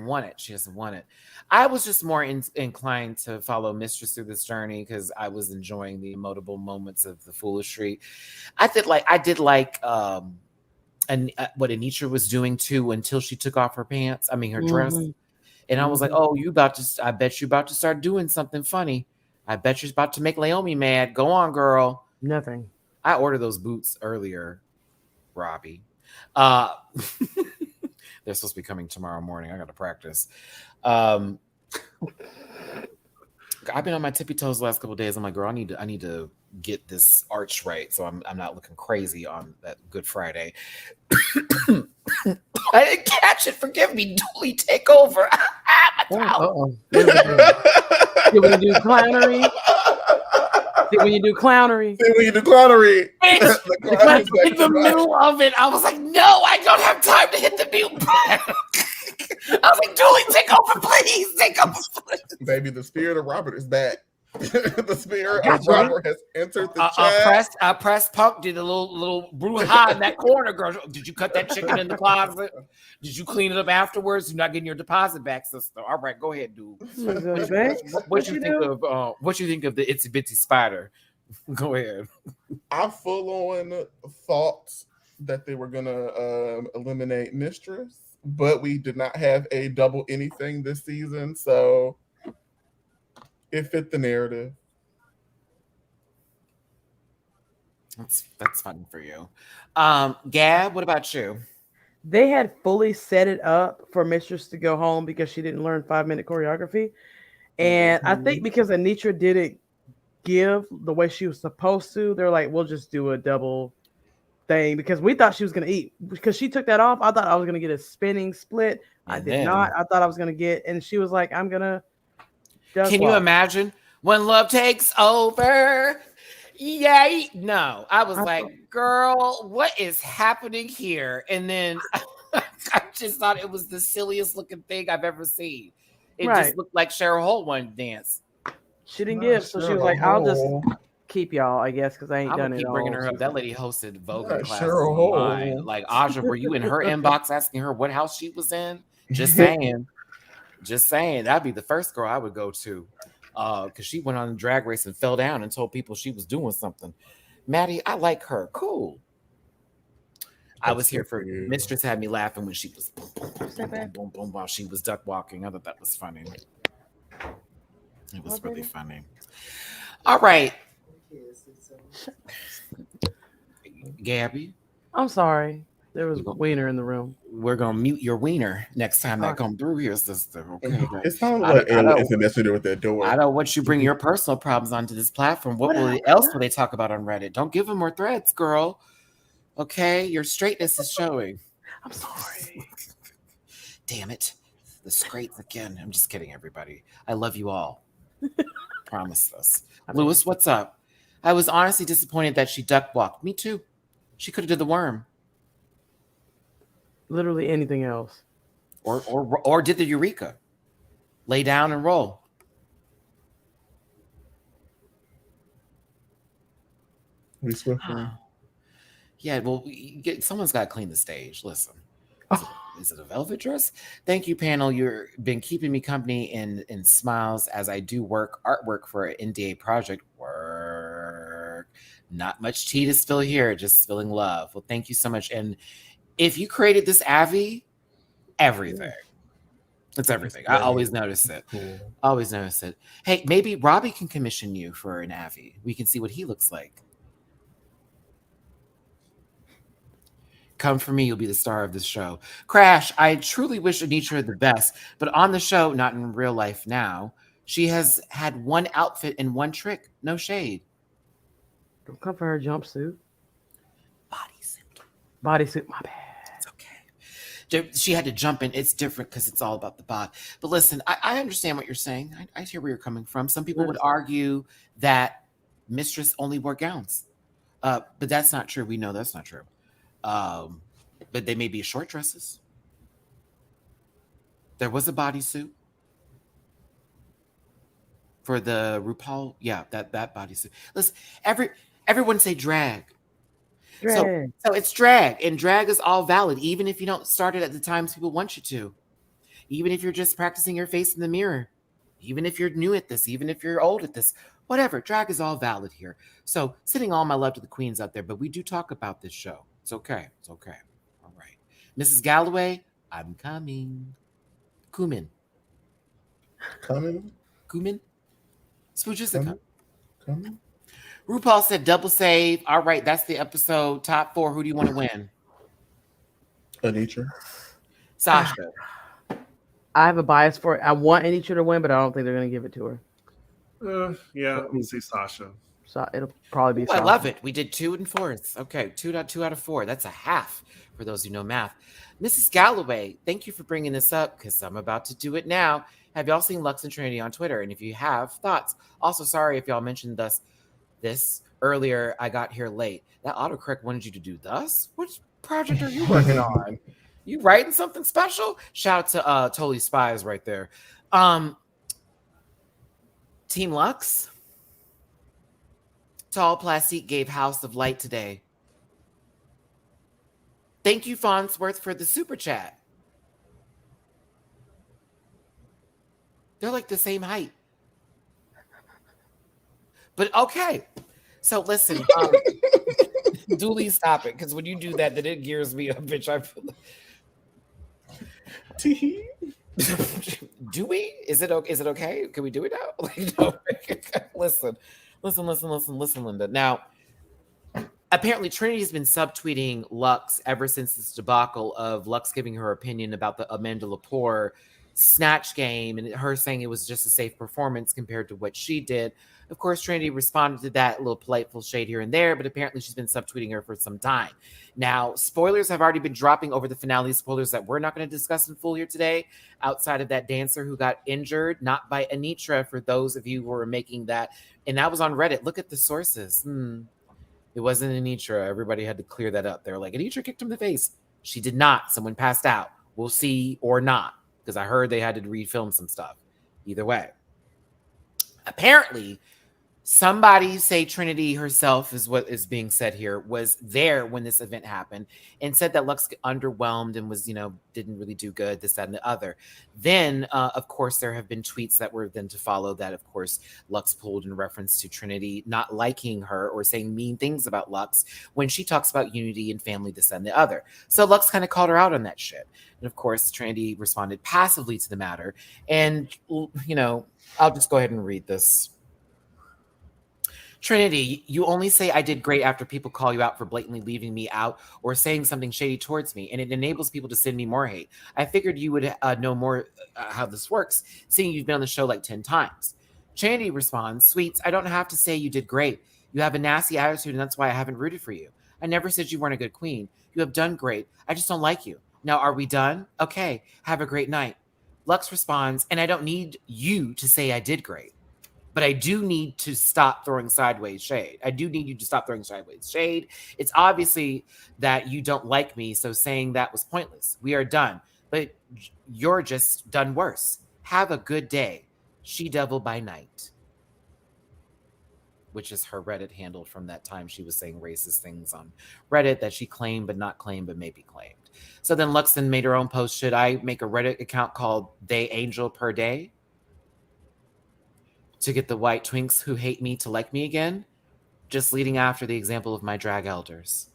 want it. I was just more inclined to follow Mistress through this journey because I was enjoying the emotable moments of the foolishry. I did like and what Anitra was doing too until she took off her pants. I mean her dress, and I was like, oh, I bet you about to start doing something funny. I bet you're about to make Naomi mad. Go on, girl. Nothing. I ordered those boots earlier, Robbie. They're supposed to be coming tomorrow morning. I got to practice. I've been on my tippy toes the last couple of days. I'm like, girl, I need to get this arch right, so I'm not looking crazy on that Good Friday. I didn't catch it. Forgive me. Dooley, take over. Did when you do clownery? In the middle of it, I was like, no, I don't have time to hit the mute button. I was like, Dooley, take over, please. Take over, please. Baby, the spirit of Robert is back. The spirit of Robert has entered the chat. I pressed Punk, did a little brouhaha in that corner, girl. Did you cut that chicken in the closet? Did you clean it up afterwards? You're not getting your deposit back, sister. All right, go ahead, dude. What you think of the Itsy Bitsy Spider? Go ahead. I full on thought that they were gonna eliminate Mistress, but we did not have a double anything this season, so it fit the narrative. That's fun for you. Gab, what about you? They had fully set it up for Mistress to go home because she didn't learn 5-minute choreography. And I think because Anitra didn't give the way she was supposed to, they're like, we'll just do a double thing because we thought she was gonna eat because she took that off. I thought I was gonna get a spinning split. I did not. I thought I was gonna get, and she was like, "I'm gonna." Can you imagine when love takes over? Yay! No, I was like, "Girl, what is happening here?" And then I just thought it was the silliest looking thing I've ever seen. It just looked like Cheryl Holt wanted to dance. She didn't give, so she was like, "I'll just keep y'all, I guess, because I ain't done it." Keep bringing her up. That lady hosted Vogue class. Like Aja, were you in her inbox asking her what house she was in? Just saying. Just saying. That'd be the first girl I would go to. Because she went on a drag race and fell down and told people she was doing something. Matty, I like her. Cool. I was here for Mistress had me laughing when she was boom, boom, boom, boom, boom, boom, boom, while she was duck walking. I thought that was funny. It was really funny. All right. Gabby. I'm sorry. There was a wiener in the room. We're gonna mute your wiener next time that come through here, sister. Okay. It sounds like aliens in there with that door. I don't want you bring your personal problems onto this platform. What else will they talk about on Reddit? Don't give them more threads, girl. Okay, your straightness is showing. I'm sorry. Damn it. The scrapes again. I'm just kidding, everybody. I love you all. Promise this. Lewis, what's up? I was honestly disappointed that she duck walked. Me too. She could have did the worm. Literally anything else. Or did the Eureka. Lay down and roll. Yeah, well, someone's got to clean the stage. Listen. Is it a velvet dress? Thank you, panel. You've been keeping me company in smiles as I do artwork for an NDA project. Work. Not much tea to spill here, just spilling love. Well, thank you so much. And if you created this Avi, everything. It's everything. I always notice it. Cool. Always notice it. Hey, maybe Robbie can commission you for an Avi. We can see what he looks like. Come for me, you'll be the star of this show. Crash, I truly wish Anitra the best, but on the show, not in real life now, she has had one outfit and one trick. No shade. Don't come for her jumpsuit. Bodysuit, my bad. It's okay. She had to jump in. It's different because it's all about the bod. But listen, I understand what you're saying. I hear where you're coming from. Some people would argue that Mistress only wore gowns. But that's not true. We know that's not true. But they may be short dresses. There was a bodysuit for the RuPaul. Yeah, that bodysuit. Listen, everyone say drag. So it's drag, and drag is all valid, even if you don't start it at the times people want you to. Even if you're just practicing your face in the mirror. Even if you're new at this, even if you're old at this. Whatever, drag is all valid here. So sending all my love to the queens out there, but we do talk about this show. It's okay. It's okay. All right. Mrs. Galloway, I'm coming. Cumin. Coming? Spoojessica. Coming? RuPaul said double save. All right, that's the episode. Top 4. Who do you want to win? Anitra. Sasha. I have a bias for it. I want Anitra to win, but I don't think they're going to give it to her. Yeah, let me see Sasha. So it'll probably be Sasha. I love it. We did 2 and 4s. Okay, 2 out of 4. That's a half for those who know math. Mrs. Galloway, thank you for bringing this up because I'm about to do it now. Have y'all seen Lux and Trinity on Twitter? And if you have, thoughts. Also, sorry if y'all mentioned this earlier. I got here late. That autocorrect wanted you to do thus? Which project are you working on? You writing something special? Shout out to Totally Spies right there. Team Lux. Tall Plastique gave House of Light today. Thank you, Farnsworth, for the super chat. They're like the same height. But okay. So listen, Dooley, stop it. Because when you do that, then it gears me up, bitch. I feel do we? Is it okay? Can we do it now? Like, no. Listen, Linda. Now, apparently Trinity has been subtweeting Lux ever since this debacle of Lux giving her opinion about the Amanda Lepore Snatch Game and her saying it was just a safe performance compared to what she did. Of course, Trinity responded to that, a little politeful shade here and there, but apparently she's been subtweeting her for some time. Now, spoilers have already been dropping over the finale, spoilers that we're not going to discuss in full here today, outside of that dancer who got injured, not by Anitra, for those of you who were making that. And that was on Reddit. Look at the sources. It wasn't Anitra. Everybody had to clear that up. They're like, Anitra kicked him in the face. She did not. Someone passed out. We'll see or not, because I heard they had to refilm some stuff. Either way. Apparently, somebody, say Trinity herself is what is being said here, was there when this event happened and said that Lux underwhelmed and was, didn't really do good, this, that, and the other. Then, of course, there have been tweets that were then to follow that, of course, Lux pulled in reference to Trinity not liking her or saying mean things about Lux when she talks about unity and family, this, that, and the other. So Lux kind of called her out on that shit. And of course, Trinity responded passively to the matter. And, I'll just go ahead and read this. Trinity, you only say I did great after people call you out for blatantly leaving me out or saying something shady towards me, and it enables people to send me more hate. I figured you would know more how this works, seeing you've been on the show like 10 times. Trinity responds, Sweets, I don't have to say you did great. You have a nasty attitude, and that's why I haven't rooted for you. I never said you weren't a good queen. You have done great. I just don't like you. Now, are we done? Okay, have a great night. Lux responds, and I don't need you to say I did great. But I do need to stop throwing sideways shade. I do need you to stop throwing sideways shade. It's obviously that you don't like me, so saying that was pointless. We are done. But you're just done worse. Have a good day. She-Devil by night. Which is her Reddit handle from that time she was saying racist things on Reddit that she claimed but not claimed but maybe claimed. So then Lux then made her own post. Should I make a Reddit account called They Angel Per Day? To get the white twinks who hate me to like me again, just leading after the example of my drag elders.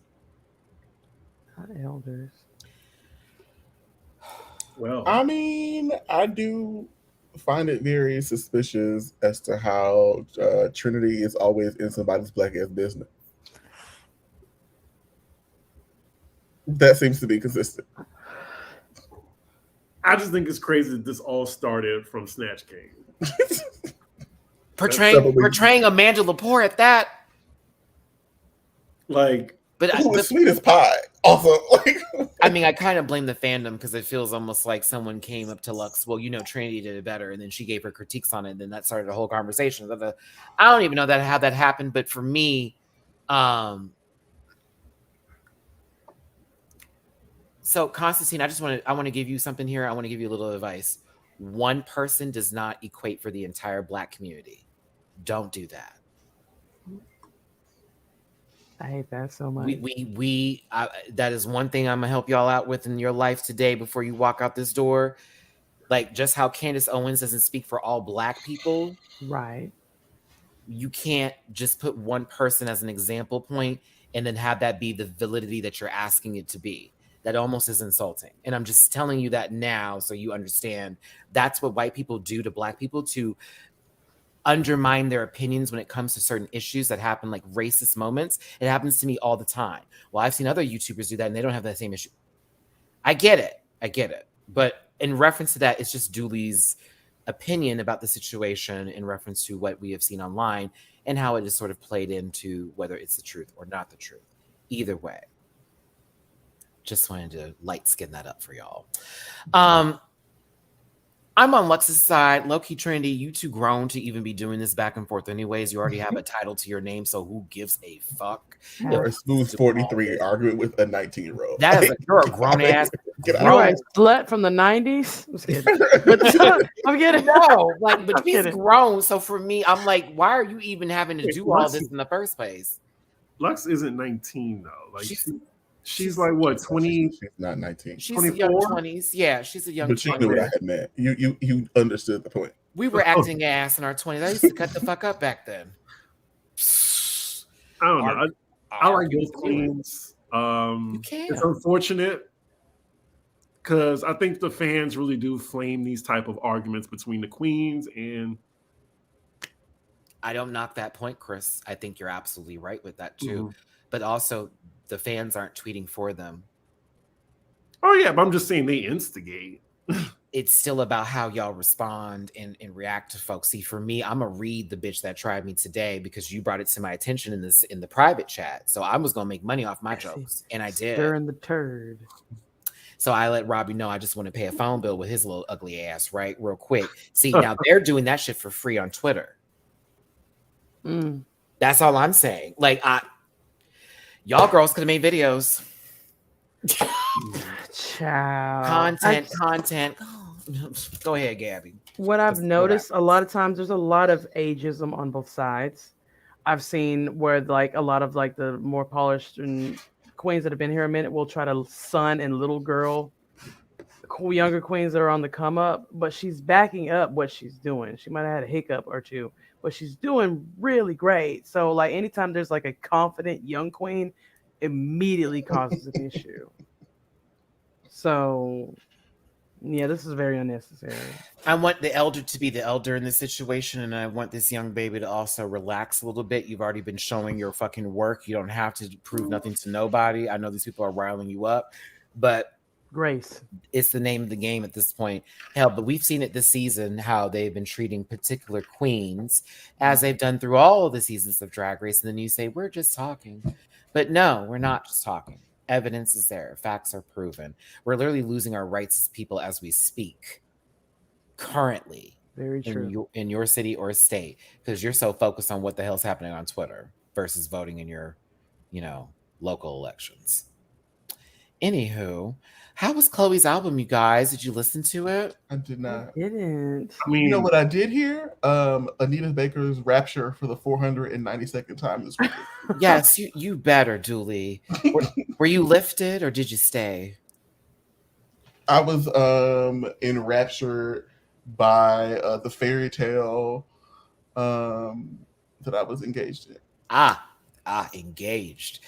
Not elders. Well, I mean, I do find it very suspicious as to how Trinity is always in somebody's black ass business. That seems to be consistent. I just think it's crazy that this all started from Snatch Game. Portraying Amanda Lepore at that. Like, but sweet as pie. Also, I mean, I kind of blame the fandom because it feels almost like someone came up to Lux. Well, Trinity did it better, and then she gave her critiques on it, and then that started a whole conversation. I don't even know how that happened, but for me, so Constantine, I want to give you something here. I want to give you a little advice. One person does not equate for the entire Black community. Don't do that. I hate that so much. That is one thing I'm gonna help y'all out with in your life today before you walk out this door. Like just how Candace Owens doesn't speak for all Black people. Right. You can't just put one person as an example point and then have that be the validity that you're asking it to be. That almost is insulting. And I'm just telling you that now so you understand that's what white people do to Black people to undermine their opinions when it comes to certain issues that happen, like racist moments. It happens to me all the time. Well, I've seen other YouTubers do that and they don't have that same issue. I get it. But in reference to that, it's just Dooley's opinion about the situation in reference to what we have seen online and how it is sort of played into whether it's the truth or not the truth. Either way. Just wanted to light skin that up for y'all. I'm on Lux's side. Low-key Trinity, you too grown to even be doing this back and forth anyways. You already have a title to your name, so who gives a fuck? You're a smooth 43 arguing with a 19-year-old. You're a grown-ass. You're a slut from the 90s? I'm just kidding. I'm kidding. No, but he's grown. So for me, I'm like, why are you even having to do all this in the first place? Lux isn't 19, though. Like, She's like what, 20? She's not 19. She's 24? Young 20s. Yeah, she's a young 20s. But you knew what I had meant. You understood the point. We were acting ass in our 20s. I used to cut the fuck up back then. I don't know. I like both queens. It's unfortunate because I think the fans really do flame these type of arguments between the queens, and I don't knock that point, Chris. I think you're absolutely right with that too. Mm-hmm. But also, the fans aren't tweeting for them. Oh yeah, but I'm just saying they instigate. it's still about how y'all respond and react to folks. See, for me, I'm gonna read the bitch that tried me today because you brought it to my attention in the private chat. So I was gonna make money off my jokes, and I did. Stirring the turd. So I let Robbie know I just want to pay a phone bill with his little ugly ass, right? Real quick. See, now they're doing that shit for free on Twitter. That's all I'm saying. Like, y'all girls could have made videos. Child. Content. Go ahead, Gabby. What I've noticed a lot of times, there's a lot of ageism on both sides. I've seen where like a lot of like the more polished and queens that have been here a minute will try to son and little girl younger queens that are on the come up, but she's backing up what she's doing. She might have had a hiccup or two, but she's doing really great. So like anytime there's like a confident young queen, immediately causes an issue. So yeah, this is very unnecessary. I want the elder to be the elder in this situation, and I want this young baby to also relax a little bit. You've already been showing your fucking work. You don't have to prove nothing to nobody. I know these people are riling you up, but Grace, it's the name of the game at this point. Hell, but we've seen it this season, how they've been treating particular queens as they've done through all of the seasons of Drag Race. And then you say, we're just talking. But no, we're not just talking. Evidence is there. Facts are proven. We're literally losing our rights as people as we speak currently. Very true. In your city or state, because you're so focused on what the hell's happening on Twitter versus voting in your, local elections. Anywho, how was Chloe's album, you guys? Did you listen to it? I did not. I didn't. I mean, you know what I did hear? Anita Baker's Rapture for the 492nd time this week. Yes, you better, Dooley. Were you lifted or did you stay? I was enraptured by the fairy tale that I was engaged in. Engaged.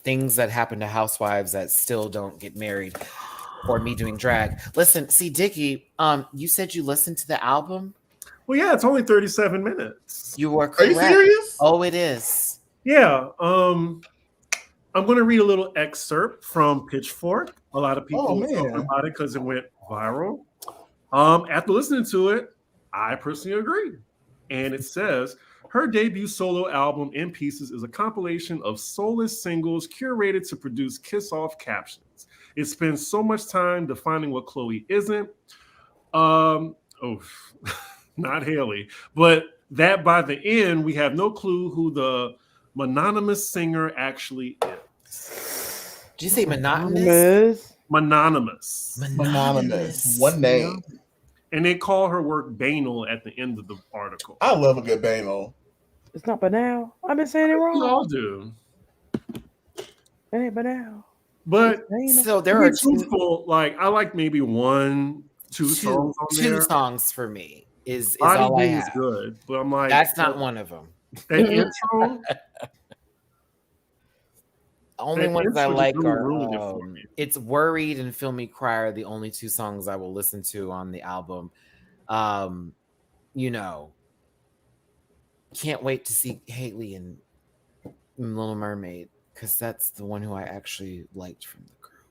Things that happen to housewives that still don't get married, or me doing drag. Listen, see, Dickie, you said you listened to the album? Well, yeah, it's only 37 minutes. You were correct. Are you serious? Oh, it is. Yeah. I'm going to read a little excerpt from Pitchfork. A lot of people were talking about it because it went viral. After listening to it, I personally agree. And it says, her debut solo album, In Pieces, is a compilation of soulless singles curated to produce kiss-off captions. It spends so much time defining what Chloe isn't. Not Haley. But that by the end, we have no clue who the mononymous singer actually is. Did you say monotonous? Mononymous. One name. And they call her work banal at the end of the article. I love a good banal. It's not banal. I've been saying it wrong. We all do. It ain't banal. But so there are truthful, like I like maybe 1, 2 songs on there. 2 songs for me is Body all I Beat have. is good, but I'm like, that's not one of them. That intro. Only ones I like are It's Worried and Feel Me Cry are the only 2 songs I will listen to on the album. Can't wait to see Haley in Little Mermaid, because that's the one who I actually liked from the group.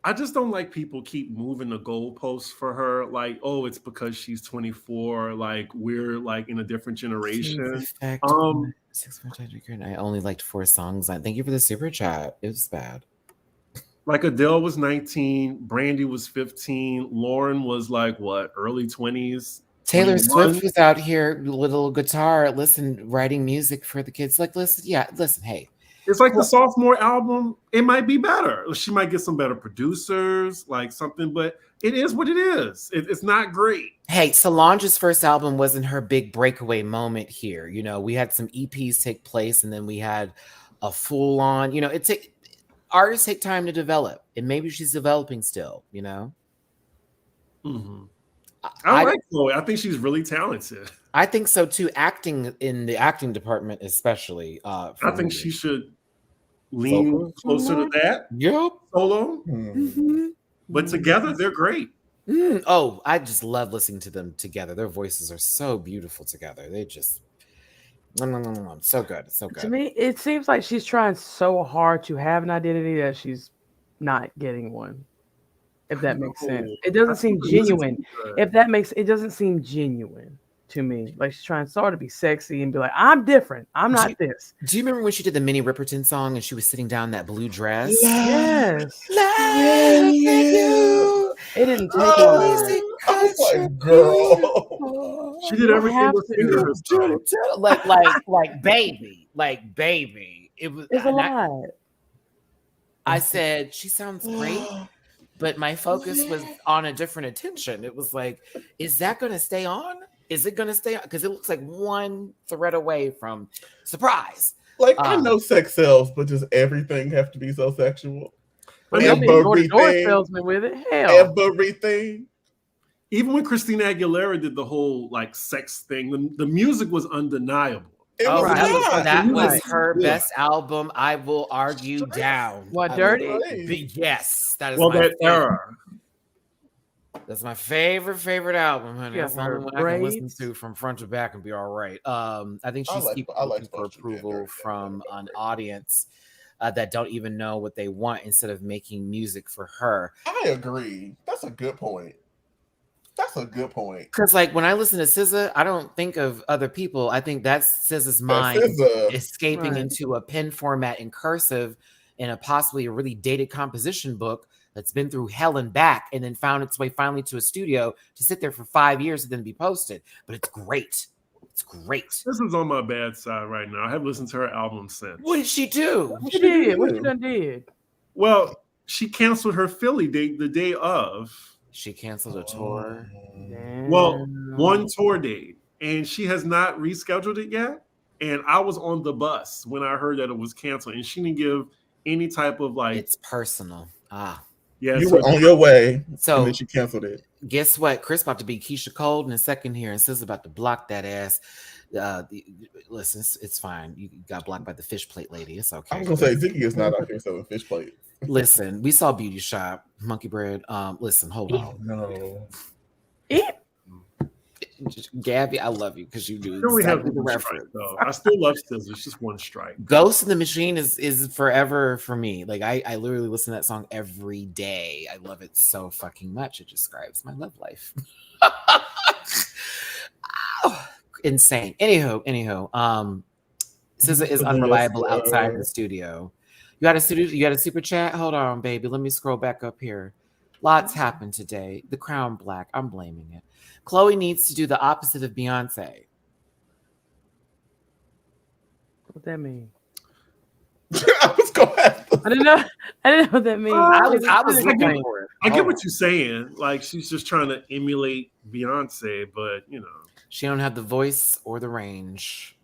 I just don't like people keep moving the goalposts for her. Like, oh, it's because she's 24. Like, we're like in a different generation. I only liked 4 songs. Thank you for the super chat. It was bad. Like Adele was 19, Brandy was 15, Lauren was like what, early 20s. Taylor Swift was out here with a little guitar, writing music for the kids. Like, listen, hey. It's like the sophomore album, it might be better. She might get some better producers, like something, but it is what it is. It's not great. Hey, Solange's first album wasn't her big breakaway moment here. We had some EPs take place, and then we had a full-on, artists take time to develop, and maybe she's developing still, Mm-hmm. I like Chloe. I think she's really talented. I think so too. Acting in the acting department, especially. I think she should lean closer to that. Yep. Solo. Mm-hmm. But together, they're great. Oh, I just love listening to them together. Their voices are so beautiful together. They just so good. So good. To me, it seems like she's trying so hard to have an identity that she's not getting one. If that makes sense. It doesn't seem genuine. It doesn't seem genuine to me. Like she's trying so hard to be sexy and be like, I'm different. I'm not this. Do you remember when she did the Minnie Riperton song and she was sitting down in that blue dress? Yes. You. It didn't take long. I was like, girl. She did everything with like baby. It was. It's a lot. I said she sounds great, but my focus was on a different attention. It was like, is that going to stay on? Is it going to stay on? Because it looks like one thread away from surprise. Like, I know sex sells, but does everything have to be so sexual? Door salesman with it. Hell. Everything. Even when Christina Aguilera did the whole like sex thing, the music was undeniable. That was her best album. I will argue down. What, Dirty? Yes, that is that era. That's my favorite album, honey. Yeah, that's the only one I can listen to from front to back and be all right. I think she's looking for approval from an audience that don't even know what they want instead of making music for her. I agree. That's a good point. Because like when I listen to SZA, I don't think of other people. I think that's SZA's mind escaping into a pen format in cursive in a possibly a really dated composition book that's been through hell and back and then found its way finally to a studio to sit there for 5 years and then be posted. But it's great. It's great. This is on my bad side right now. I haven't listened to her album since. What did she do? What she did? What she done did? Well, she canceled her Philly date the day of. She canceled a tour. Well, one tour date, and she has not rescheduled it yet. And I was on the bus when I heard that it was canceled, and she didn't give any type of like. It's personal. Yeah, you were on your way, so and then she canceled it. Guess what? Chris about to be Keisha Cole in a second here, and Sis about to block that ass. Listen, it's fine. You got blocked by the fish plate lady. It's okay. I was gonna say Ziggy is not out here selling fish plate. Listen, we saw Beauty Shop, Monkey Bread. Listen, hold on. No. Gabby, I love you because you do exactly the reference. Though. I still love SZA. It's just one strike. Ghost in the Machine is forever for me. Like I literally listen to that song every day. I love it so fucking much. It describes my love life. Insane. Anywho, SZA is unreliable outside the studio. You got a super chat? Hold on, baby. Let me scroll back up here. Lots happened today. The Crown Black. I'm blaming it. Chloe needs to do the opposite of Beyonce. What that mean? I was going to I didn't know what that means. I was looking for it. I get what you're saying. Like she's just trying to emulate Beyonce, but you know. She don't have the voice or the range.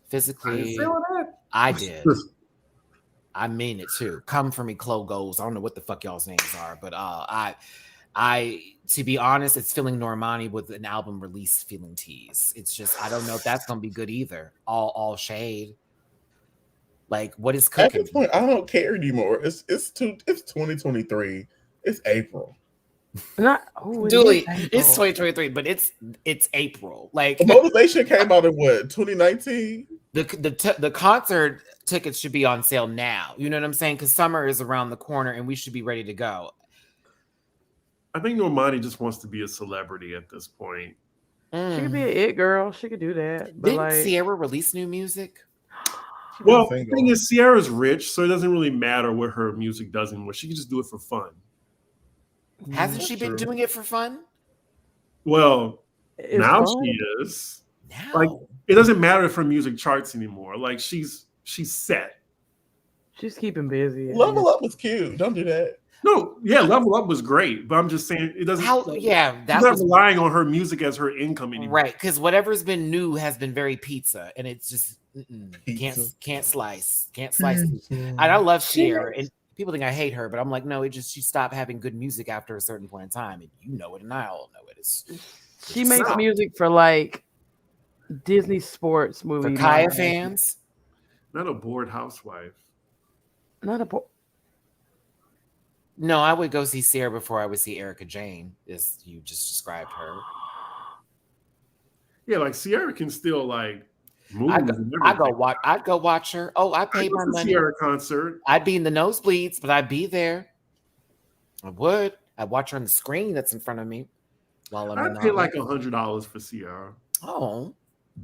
Physically, I did. I mean it too. Come for me, Chloe Goals. I don't know what the fuck y'all's names are, but I to be honest, it's feeling Normani with an album release feeling tease. It's just I don't know if that's gonna be good either. All shade. Like what is cooking? At this point, I don't care anymore. It's 2023. It's April. Dooley, it's 2023, but it's April. Like the Motivation came out in what 2019. The concert tickets should be on sale now. You know what I'm saying? Because summer is around the corner and we should be ready to go. I think Normani just wants to be a celebrity at this point. She could be an it girl. She could do that. But Didn't Sierra release new music? Well, the thing is, Sierra's rich, so it doesn't really matter what her music does anymore. She can just do it for fun. Hasn't she been doing it for fun? Well, now she is. Now? Like, it doesn't matter if her music charts anymore. Like, she's set. She's keeping busy. Level Up was cute. Don't do that. No, yeah, Level Up was great, but I'm just saying it doesn't. That's not relying on her music as her income anymore, right? Because whatever's been new has been very pizza, and it's just can't slice. And I love Cher, and people think I hate her, but I'm like, no, she stopped having good music after a certain point in time, and you know it, and I all know it. She makes music for like Disney sports movies. For Kaya fans, not a bored housewife. Not a bored. No, I would go see Sarah before I would see Erica Jane, as you just described her. Yeah, like Sierra can still like move. I'd go watch her. Oh, I paid my money. Sierra concert. I'd be in the nosebleeds, but I'd be there. I would. I watch her on the screen that's in front of me while I'm in the I pay like $100 for Ciara. Oh,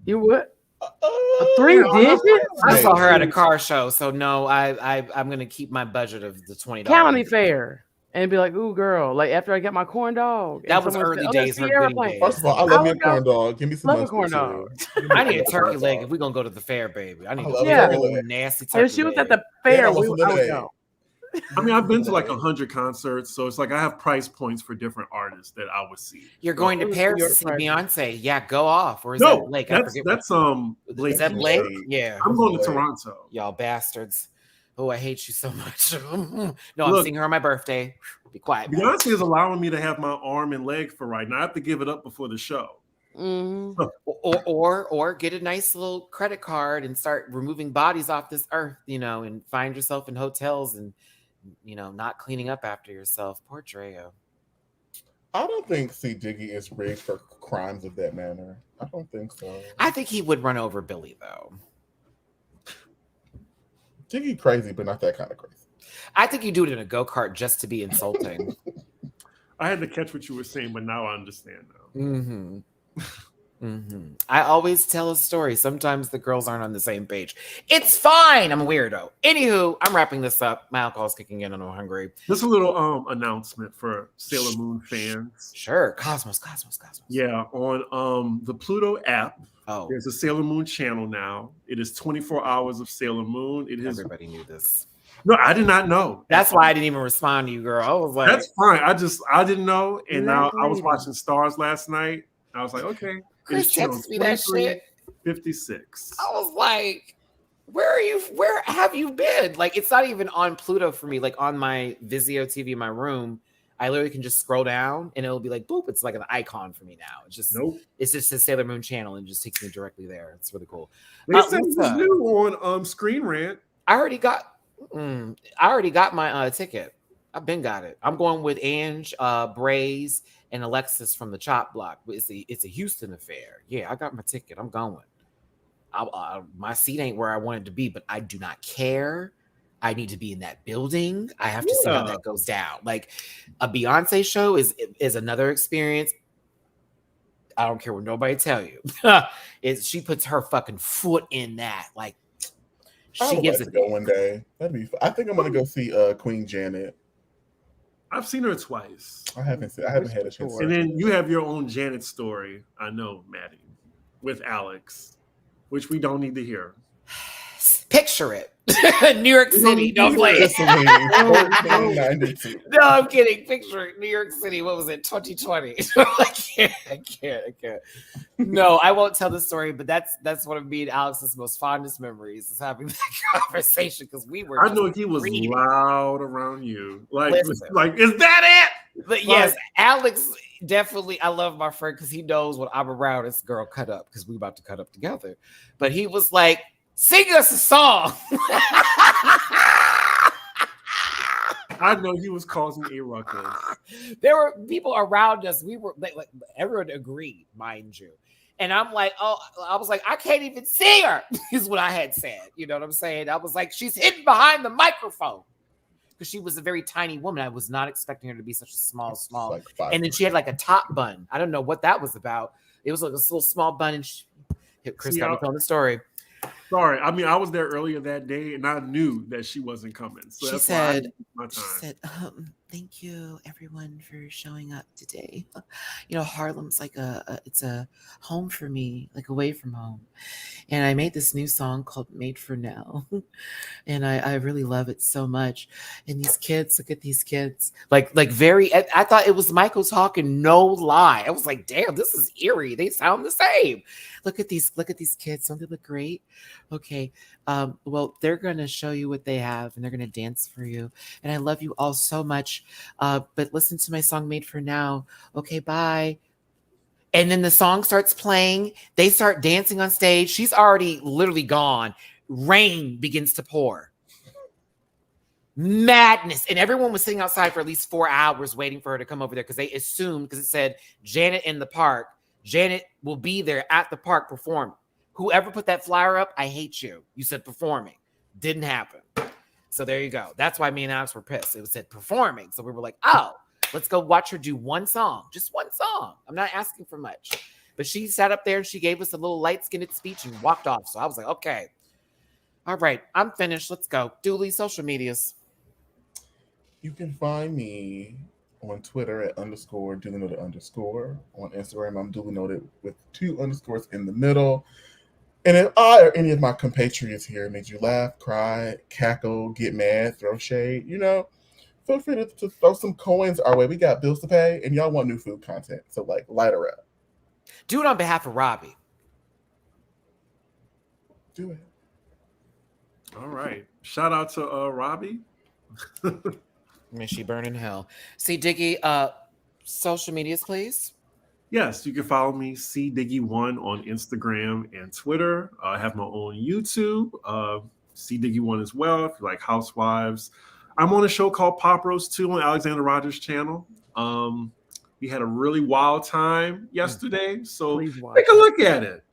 You would? Uh, 3 digits? I saw her at a Hey. car show, so no, I'm gonna keep my budget of the $20. County fair. And be like, ooh, girl, like after I get my corn dog. That was early days, her goodie days. First of all, I love me a corn dog. Give me some Love a mustard corn too. dog. I need a turkey leg if we're gonna go to the fair, baby. I need love a turkey whole leg. nasty turkey If she was leg. at the fair, I we want would some lemonade. go. I mean, I've been to like 100 concerts, so it's like I have price points for different artists that I would see. You're going to Who's Paris your to see friend? Beyonce. Yeah, go off. Or is No, that Blake? I that's forget. that's Blake. Is that Blake? Yeah. I'm going to Blake. Toronto. Y'all bastards. Oh, I hate you so much. No, I'm Look, seeing her on my birthday. Be quiet. now. Beyonce is allowing me to have my arm and leg for right now. I have to give it up before the show. Mhm. Or get a nice little credit card and start removing bodies off this earth, and find yourself in hotels and not cleaning up after yourself. Poor Drea. I don't think C. Diggy is rigged for crimes of that manner. I don't think so. I think he would run over Billy though. Diggy crazy, but not that kind of crazy. I think you do it in a go-kart just to be insulting. I had to catch what you were saying, but now I understand now. Mm-hmm. Mm-hmm. I always tell a story. Sometimes the girls aren't on the same page. It's fine. I'm a weirdo. Anywho, I'm wrapping this up. My alcohol's kicking in and I'm hungry. Just a little announcement for Sailor Moon fans. Sure. Cosmos. Yeah, on the Pluto app, Oh, there's a Sailor Moon channel now. It is 24 hours of Sailor Moon. It is everybody knew this. no, I did not know. That's why I didn't even respond to you, girl. I was like, That's fine. I didn't know, and now I was Lady. watching Stars last night. I was like, okay. Chris texted me that shit. 56. I was like, where are you? Where have you been? Like, it's not even on Pluto for me. Like on my Vizio TV in my room, I literally can just scroll down and it'll be like, boop. It's like an icon for me now. It's just, Nope. It's just a Sailor Moon channel and it just takes me directly there. It's really cool. They said it what's was up? new on Screen Rant. I already got my ticket. I've been got it. I'm going with Ange, Braze, and Alexis from the Chop Block. It's a Houston affair. Yeah, I got my ticket. I'm going. My seat ain't where I wanted to be, but I do not care. I need to be in that building. I have to see how that goes down. Like a Beyonce show is another experience. I don't care what nobody tell you. She puts her fucking foot in that. Like I she would gives like it. to go one day. That'd be fun. I think I'm gonna go see Queen Janet. I've seen her twice. I haven't had a chance. And then you have your own Janet story, I know, Maddie, with Alex, which we don't need to hear. Picture it. New York City. Don't play it. 1492. No, I'm kidding. Picture it. New York City. What was it? 2020. I can't. No, I won't tell the story, but that's one of me and Alex's most fondest memories is having that conversation because we were. I know he was loud around you. Like, Listen. is that it? But yes, Alex definitely. I love my friend because he knows when I'm around, this girl cut up because we about to cut up together. But he was like, "Sing us a song." I know he was causing a ruckus. There were people around us. We were like everyone agreed, mind you. And I'm like, oh, I was like, I can't even see her. Is what I had said. You know what I'm saying? I was like, she's hidden behind the microphone because she was a very tiny woman. I was not expecting her to be such a small. Like And then she had like a top bun. I don't know what that was about. It was like a little small bun. And Chris got me telling the story. Sorry, I mean I was there earlier that day, and I knew that she wasn't coming. So She said, thank you everyone for showing up today. You know, Harlem's like it's a home for me, like away from home. And I made this new song called Made for Now. And I really love it so much. And these kids, look at these kids. Like very, I thought it was Michael talking, no lie. I was like, damn, this is eerie. They sound the same. Look at these kids. Don't they look great? Okay. Well, they're going to show you what they have and they're going to dance for you. And I love you all so much. But listen to my song Made for Now. Okay, bye. And then the song starts playing. They start dancing on stage. She's already literally gone. Rain begins to pour. Madness. And everyone was sitting outside for at least 4 hours waiting for her to come over there because they assumed, because it said Janet in the park. Janet will be there at the park performing. Whoever put that flyer up, I hate you. You said performing. Didn't happen. So there you go. That's why me and Alex were pissed. It said performing. So we were like, oh, Let's go watch her do one song, just one song. I'm not asking for much. But she sat up there and she gave us a little light-skinned speech and walked off. So I was like, okay. All right, I'm finished. Let's go. Dooley, social medias. You can find me on Twitter at _DooleyNoted_. On Instagram, I'm Dooley Noted with 2 underscores in the middle. And if I or any of my compatriots here made you laugh, cry, cackle, get mad, throw shade, feel free to throw some coins our way. We got bills to pay, and y'all want new food content. So, light her up. Do it on behalf of Robbie. Do it. All right. Shout out to Robbie. May she burn in hell. See, Diggy, social medias, please. Yes, you can follow me, cdiggy1 on Instagram and Twitter. I have my own YouTube, cdiggy1 as well, if you like Housewives. I'm on a show called Pop Roast 2 on Alexander Rogers' channel. We had a really wild time yesterday, so take a look at it.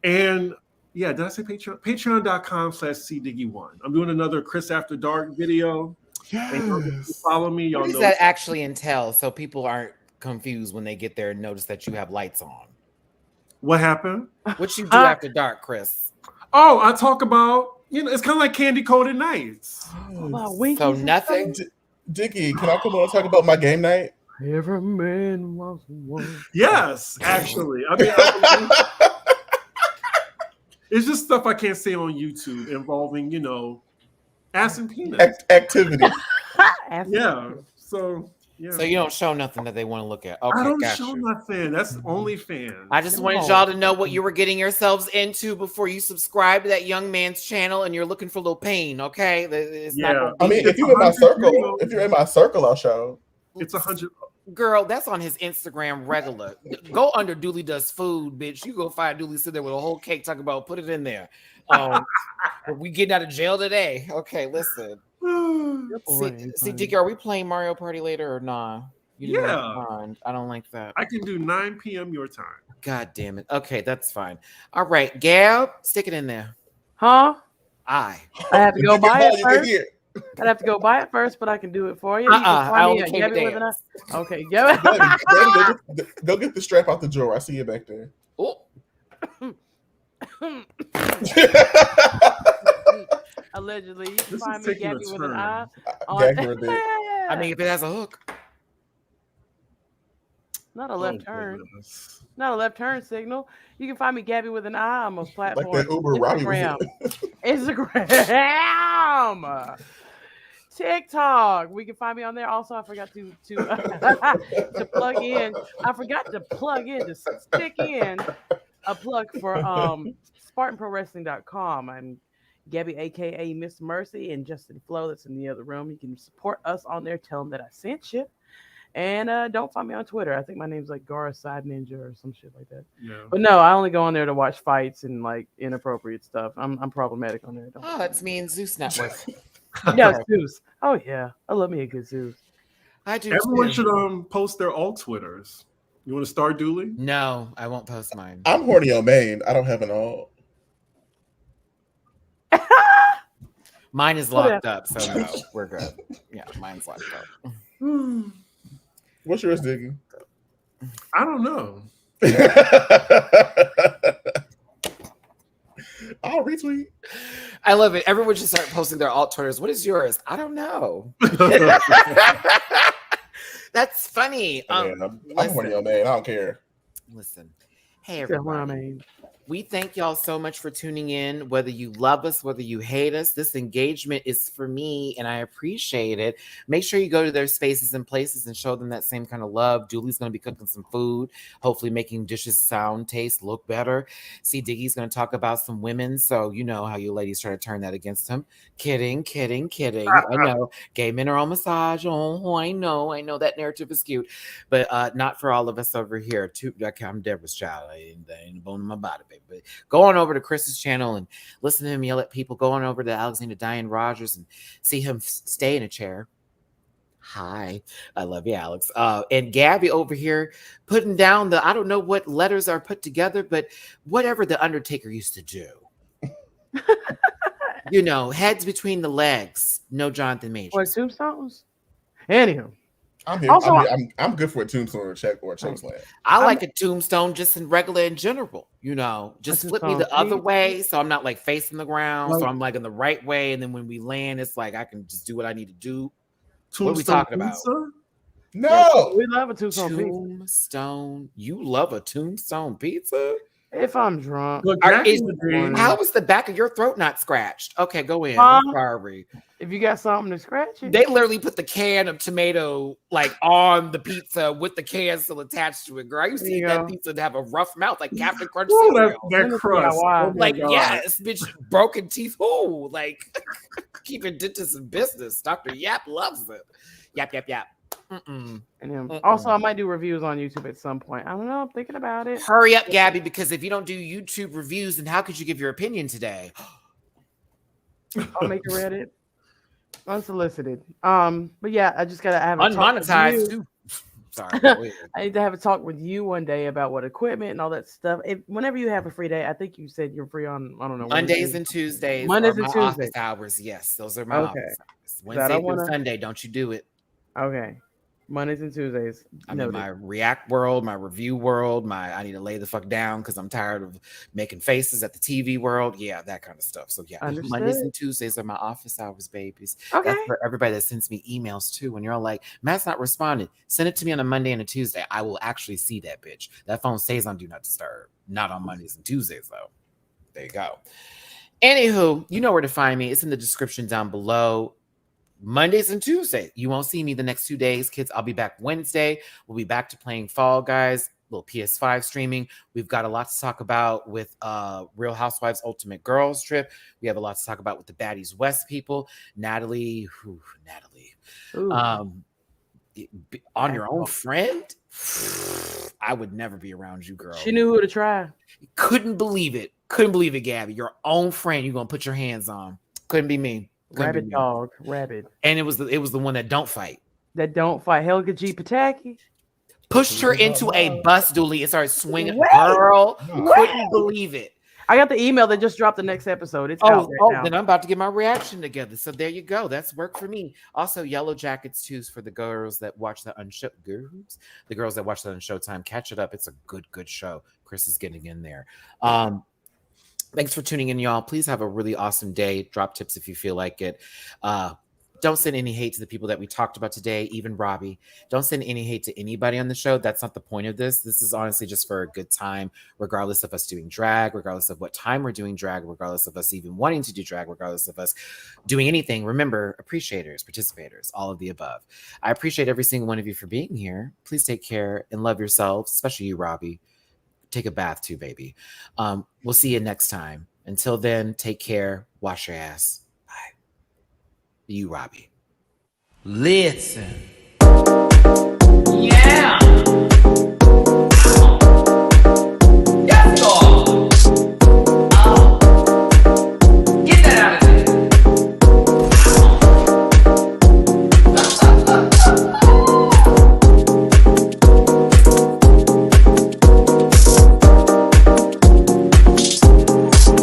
And yeah, did I say Patreon? Patreon.com/cdiggy1. I'm doing another Chris After Dark video. Yes. Follow me. Y'all What does know that actually entail so people aren't confused when they get there and notice that you have lights on? What happened? What you do after dark, Chris? Oh, I talk about, it's kind of like Candy Coated Nights. So nothing? Diggy, can I come on and talk about my game night? Every man wants one. Yes, actually. I mean, it's just stuff I can't say on YouTube involving, ass and penis. Activity. Yeah. So, yeah. So you don't show nothing that they want to look at. Okay, I don't gotcha. show nothing. That's OnlyFans. I just wanted y'all to know what you were getting yourselves into before you subscribe to that young man's channel and you're looking for a little pain, okay? It's not I mean, if you're in my circle, I'll show. It's 100. Girl, that's on his Instagram regular. Go under Dooley Does Food, bitch. You go find Dooley sitting there with a whole cake talking about put it in there. We getting out of jail today. Okay, listen. See, Dicky, are we playing Mario Party later or nah? Yeah. I don't like that. I can do 9 p.m. your time. God damn it. Okay, that's fine. All right, Gab, stick it in there. Huh? I have to go buy it first. I'd have to go buy it first, but I can do it for you. I only came to dance. Okay, go get the strap out the drawer. I see you back there. Oh. Allegedly, you can This find is me taking a Gabby with turn. an eye. I mean, if it has a hook. Not a left turn. Goodness. Not a left turn signal. You can find me Gabby with an eye on most platforms. Like that Uber Instagram. TikTok. We can find me on there. Also, I forgot to to plug in. I forgot to plug in to stick in a plug for SpartanProWrestling.com. I'm Gabby, aka Miss Mercy, and Justin Flo that's in the other room. You can support us on there. Tell them that I sent you. And don't find me on Twitter. I think my name's like Gara Side Ninja or some shit like that. Yeah. But no, I only go on there to watch fights and like inappropriate stuff. I'm problematic on there. That's me and Zeus Network. Yeah, Zeus. Oh yeah, I love me a good Zeus. I do. Everyone should post their alt Twitters. You want to start, Dooley? No, I won't post mine. I'm horny on Maine. I don't have an alt. Mine is locked up, so no, we're good. Yeah, mine's locked up. What's yours, Diggy? I don't know. I'll retweet. I love it. Everyone should start posting their alt Twitters. What is yours? I don't know. That's funny. I'm horny on Maine. I don't care. Listen. Hey, everybody. We thank y'all so much for tuning in. Whether you love us, whether you hate us, this engagement is for me, and I appreciate it. Make sure you go to their spaces and places and show them that same kind of love. Dooley's going to be cooking some food, hopefully making dishes sound, taste, look better. See, Diggy's going to talk about some women, so you know how you ladies try to turn that against him. Kidding. I know. Gay men are on massage. Oh, I know that narrative is cute, but not for all of us over here. I'm Deborah's child. I ain't a bone in my body, baby. But go on over to Chris's channel and listen to him yell at people. Go on over to Alexander Diane Rogers and see him stay in a chair. Hi, I love you, Alex. And Gabby over here putting down I don't know what letters are put together, but whatever the Undertaker used to do. Heads between the legs. No Jonathan Majors. Or tombstones? Anyhow. I'm here. Also, I'm good for a tombstone or a choke slam. I like a tombstone just in regular in general, just flip me the other way. So I'm not like facing the ground. So I'm like in the right way. And then when we land, it's like, I can just do what I need to do. What are we talking about? No. We love a tombstone pizza. Tombstone. You love a tombstone pizza? If I'm drunk. How is the back of your throat not scratched? Okay, go in. I'm sorry. If you got something to scratch it. They literally put the can of tomato like on the pizza with the can still attached to it. Girl, I used to eat that pizza to have a rough mouth like Captain Crunch cereal. That crust. Oh like, yes, bitch, broken teeth. Ooh, like keeping dentists in business. Dr. Yap loves it. Yap, yap, yap. And also, I might do reviews on YouTube at some point. I don't know. I'm thinking about it. Hurry up, Gabby, because if you don't do YouTube reviews, then how could you give your opinion today? I'll make a Reddit. Unsolicited. But yeah, I just gotta have a unmonetized too. Sorry. I need to have a talk with you one day about what equipment and all that stuff. Whenever you have a free day, I think you said you're free on, I don't know, Mondays and Tuesdays. Mondays and Tuesdays. Office hours. Yes, those are my office hours. Wednesday through Sunday, don't you do it. Okay. Mondays and Tuesdays. I'm in my React world, my review world, I need to lay the fuck down because I'm tired of making faces at the TV world. Yeah, that kind of stuff. So yeah, Understood. Mondays and Tuesdays are my office hours, babies. Okay. That's for everybody that sends me emails too. When you're all like, Matt's not responding, send it to me on a Monday and a Tuesday. I will actually see that bitch. That phone stays on Do Not Disturb. Not on Mondays and Tuesdays though. There you go. Anywho, you know where to find me. It's in the description down below. Mondays and Tuesdays. You won't see me the next 2 days, kids. I'll be back Wednesday. We'll be back to playing Fall Guys, little PS5 streaming. We've got a lot to talk about with Real Housewives Ultimate Girls Trip. We have a lot to talk about with the Baddies West people. Natalie. On your own friend? I would never be around you, girl. She knew who to try. Couldn't believe it. Couldn't believe it, Gabby. Your own friend you're going to put your hands on. Couldn't be me. Rabbit dog, rabbit. And it was the one that don't fight. Helga G. Pataki. Pushed her into a bus, Dooley, and started swinging. Girl, couldn't believe it. I got the email that just dropped the next episode. It's out right now. Then I'm about to get my reaction together. So there you go. That's work for me. Also, Yellow Jackets too for the girls that watch the girls that watch that on Showtime. Catch it up. It's a good show. Chris is getting in there. Thanks for tuning in, y'all. Please have a really awesome day. Drop tips if you feel like it. Don't send any hate to the people that we talked about today, even Robbie. Don't send any hate to anybody on the show. That's not the point of this. This is honestly just for a good time, regardless of us doing drag, regardless of what time we're doing drag, regardless of us even wanting to do drag, regardless of us doing anything. Remember, appreciators, participators, all of the above. I appreciate every single one of you for being here. Please take care and love yourselves, especially you, Robbie. Take a bath too, baby. We'll see you next time. Until then, take care. Wash your ass. Bye. You, Robbie. Listen. Yeah.